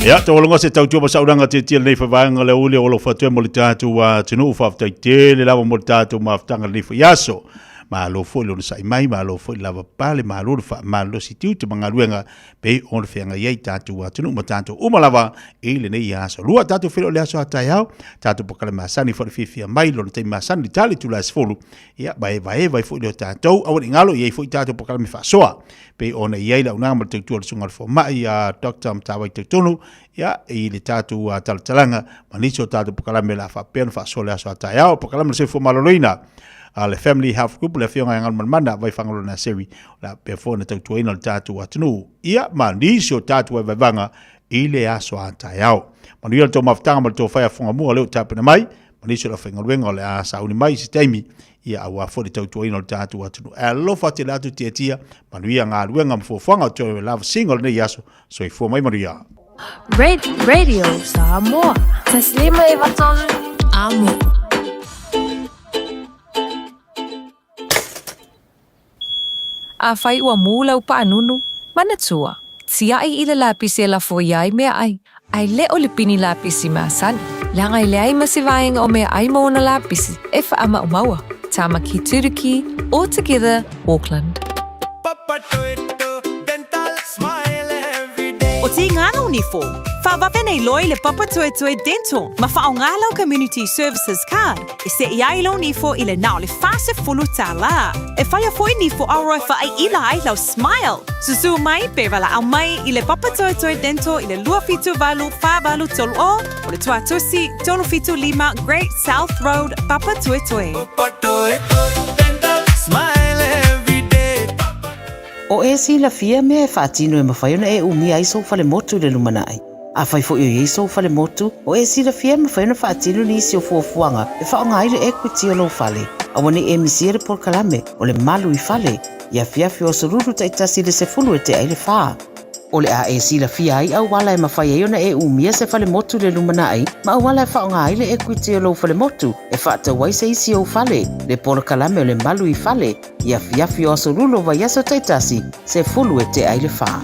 ya te wolonga se tautua ma sauranga te tia nei whawanga le ule o lo whatua mo le tātu wa tinu whawtai te le lawa mo le tātu ma whatanga le whaiaso ma lo fo lo sai mai ma lo fo lava pale ma lo fa ma lo si tiu te manga luenga pe on whenga iei tātu wa tinu ma tātu umalava e le nei aso lua tātu whilo le aso atai au tātu pokale masani for Fiafia Mai lo te masani tali tu la sfolu ya vai fo lo tātou awan ingalo iei fo tātu pokale me whasoa pe ona iei la unanga ma te tuar sungal fo mai ya Dr. Mtawai te tonu ya i le tātu wa talatalanga maniso tātu pokale me la whapen whasoa le aso atai au pokale me se fo maloloina le Family Health Group le fionga ngal mana vai fangalo na seri la pefona tau ina le tatu atunu ia manisio tatu vai vanga ile aso ata yao manuia to maftanga mal to fai fonga mu le tapena mai Maniso la whengaluenga o le a sauni mai si teimi ia awa fori tau tuaina o le tātou atunu. E alofa te latu tia manuia ngā luenga mfuafanga o tō lava single nei aso, so I fua mai manuia. Radio Samoa. Taslima iwatolu. Amo. A whai ua mūlau pa anunu, manatua. Tia ai ila lapisi e la foiai mea ai. Ai le o le pini lapisi maasani. Langa i le ai masivaenga o mea ai mauna lapisi e wha ama umaua. Tamaki Turiki, all together, Auckland. O ti ngana uniform. Whawawe nei loi le Papa Toe Toe Dental. Ma whaongalau Community Services Card. E se iai lau nifo i le nao le fase fulu tā la. E whaia foi nifo auroi wha ai ila ai lau Smile. Susu mai pe wala au mai i le Papa Toe Toe Dental i le lua fitu valu whawalu tolu o le tua tusi tolu fitu lima Great South Road Papa Toe Toe. Papa Toe Toe Dental Smile every day. O e si la fia mea e whaatino e mawhaiona e umi ai so fale motu le lumana ai. A whai fo i so fale motu, o e si la fia mawhaiona whaatino ni isi o fuafuanga e whaonga ai le equity o lo fale. A wane e misiere por kalame o le malu I fale, ia Fiafia o sururu taitasi le se fulu e te ai le whaa. O le a e si la fia ai au wala e mawhaiona e umi se fale motu le lumana ai, ma au wala e whaonga ai le equity o lo fale motu, e whaata wai se isi o fale, le por kalame o le malu I fale, ia Fiafia o sururu wa yaso taitasi se fulu e te ai le whaa.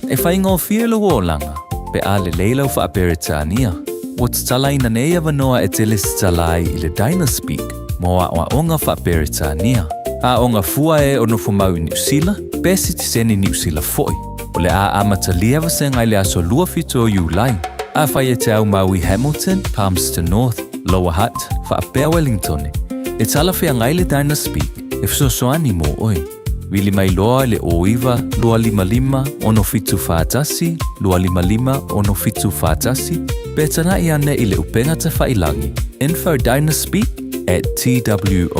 E whaingo whielo o langa, pe a le leilau wha Beritania. O talai na neia wanoa e teles talai I le Dynaspeak, moa o onga wha Beritania. A onga fua e ono fumau I New Zealand, pesi ti seni New Zealand foi. O le a amata liawa se ngai le aso lua fito o Iulai. A whai e te au Maui Hamilton, Palmerston North, Lower Hutt, wha Bea Wellington. E tala whea ngai le Dynaspeak, e fsosoani mo oi. Wili mai loa le oiva, lua lima lima, ono fitu whaatasi, lua lima lima, ono fitu whaatasi, betana I ane I le upenga te whailangi. Info Dynaspeak at twoa.ac.nz.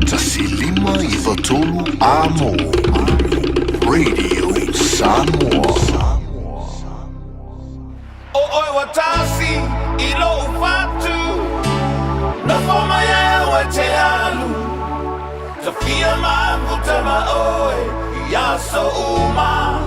Tasilima iwatolu amo. Radio Samoa. O oi watasi ilo ufatu. Na forma ya wa te alu. Fiafia Mai puta ma oi. Ya so uma.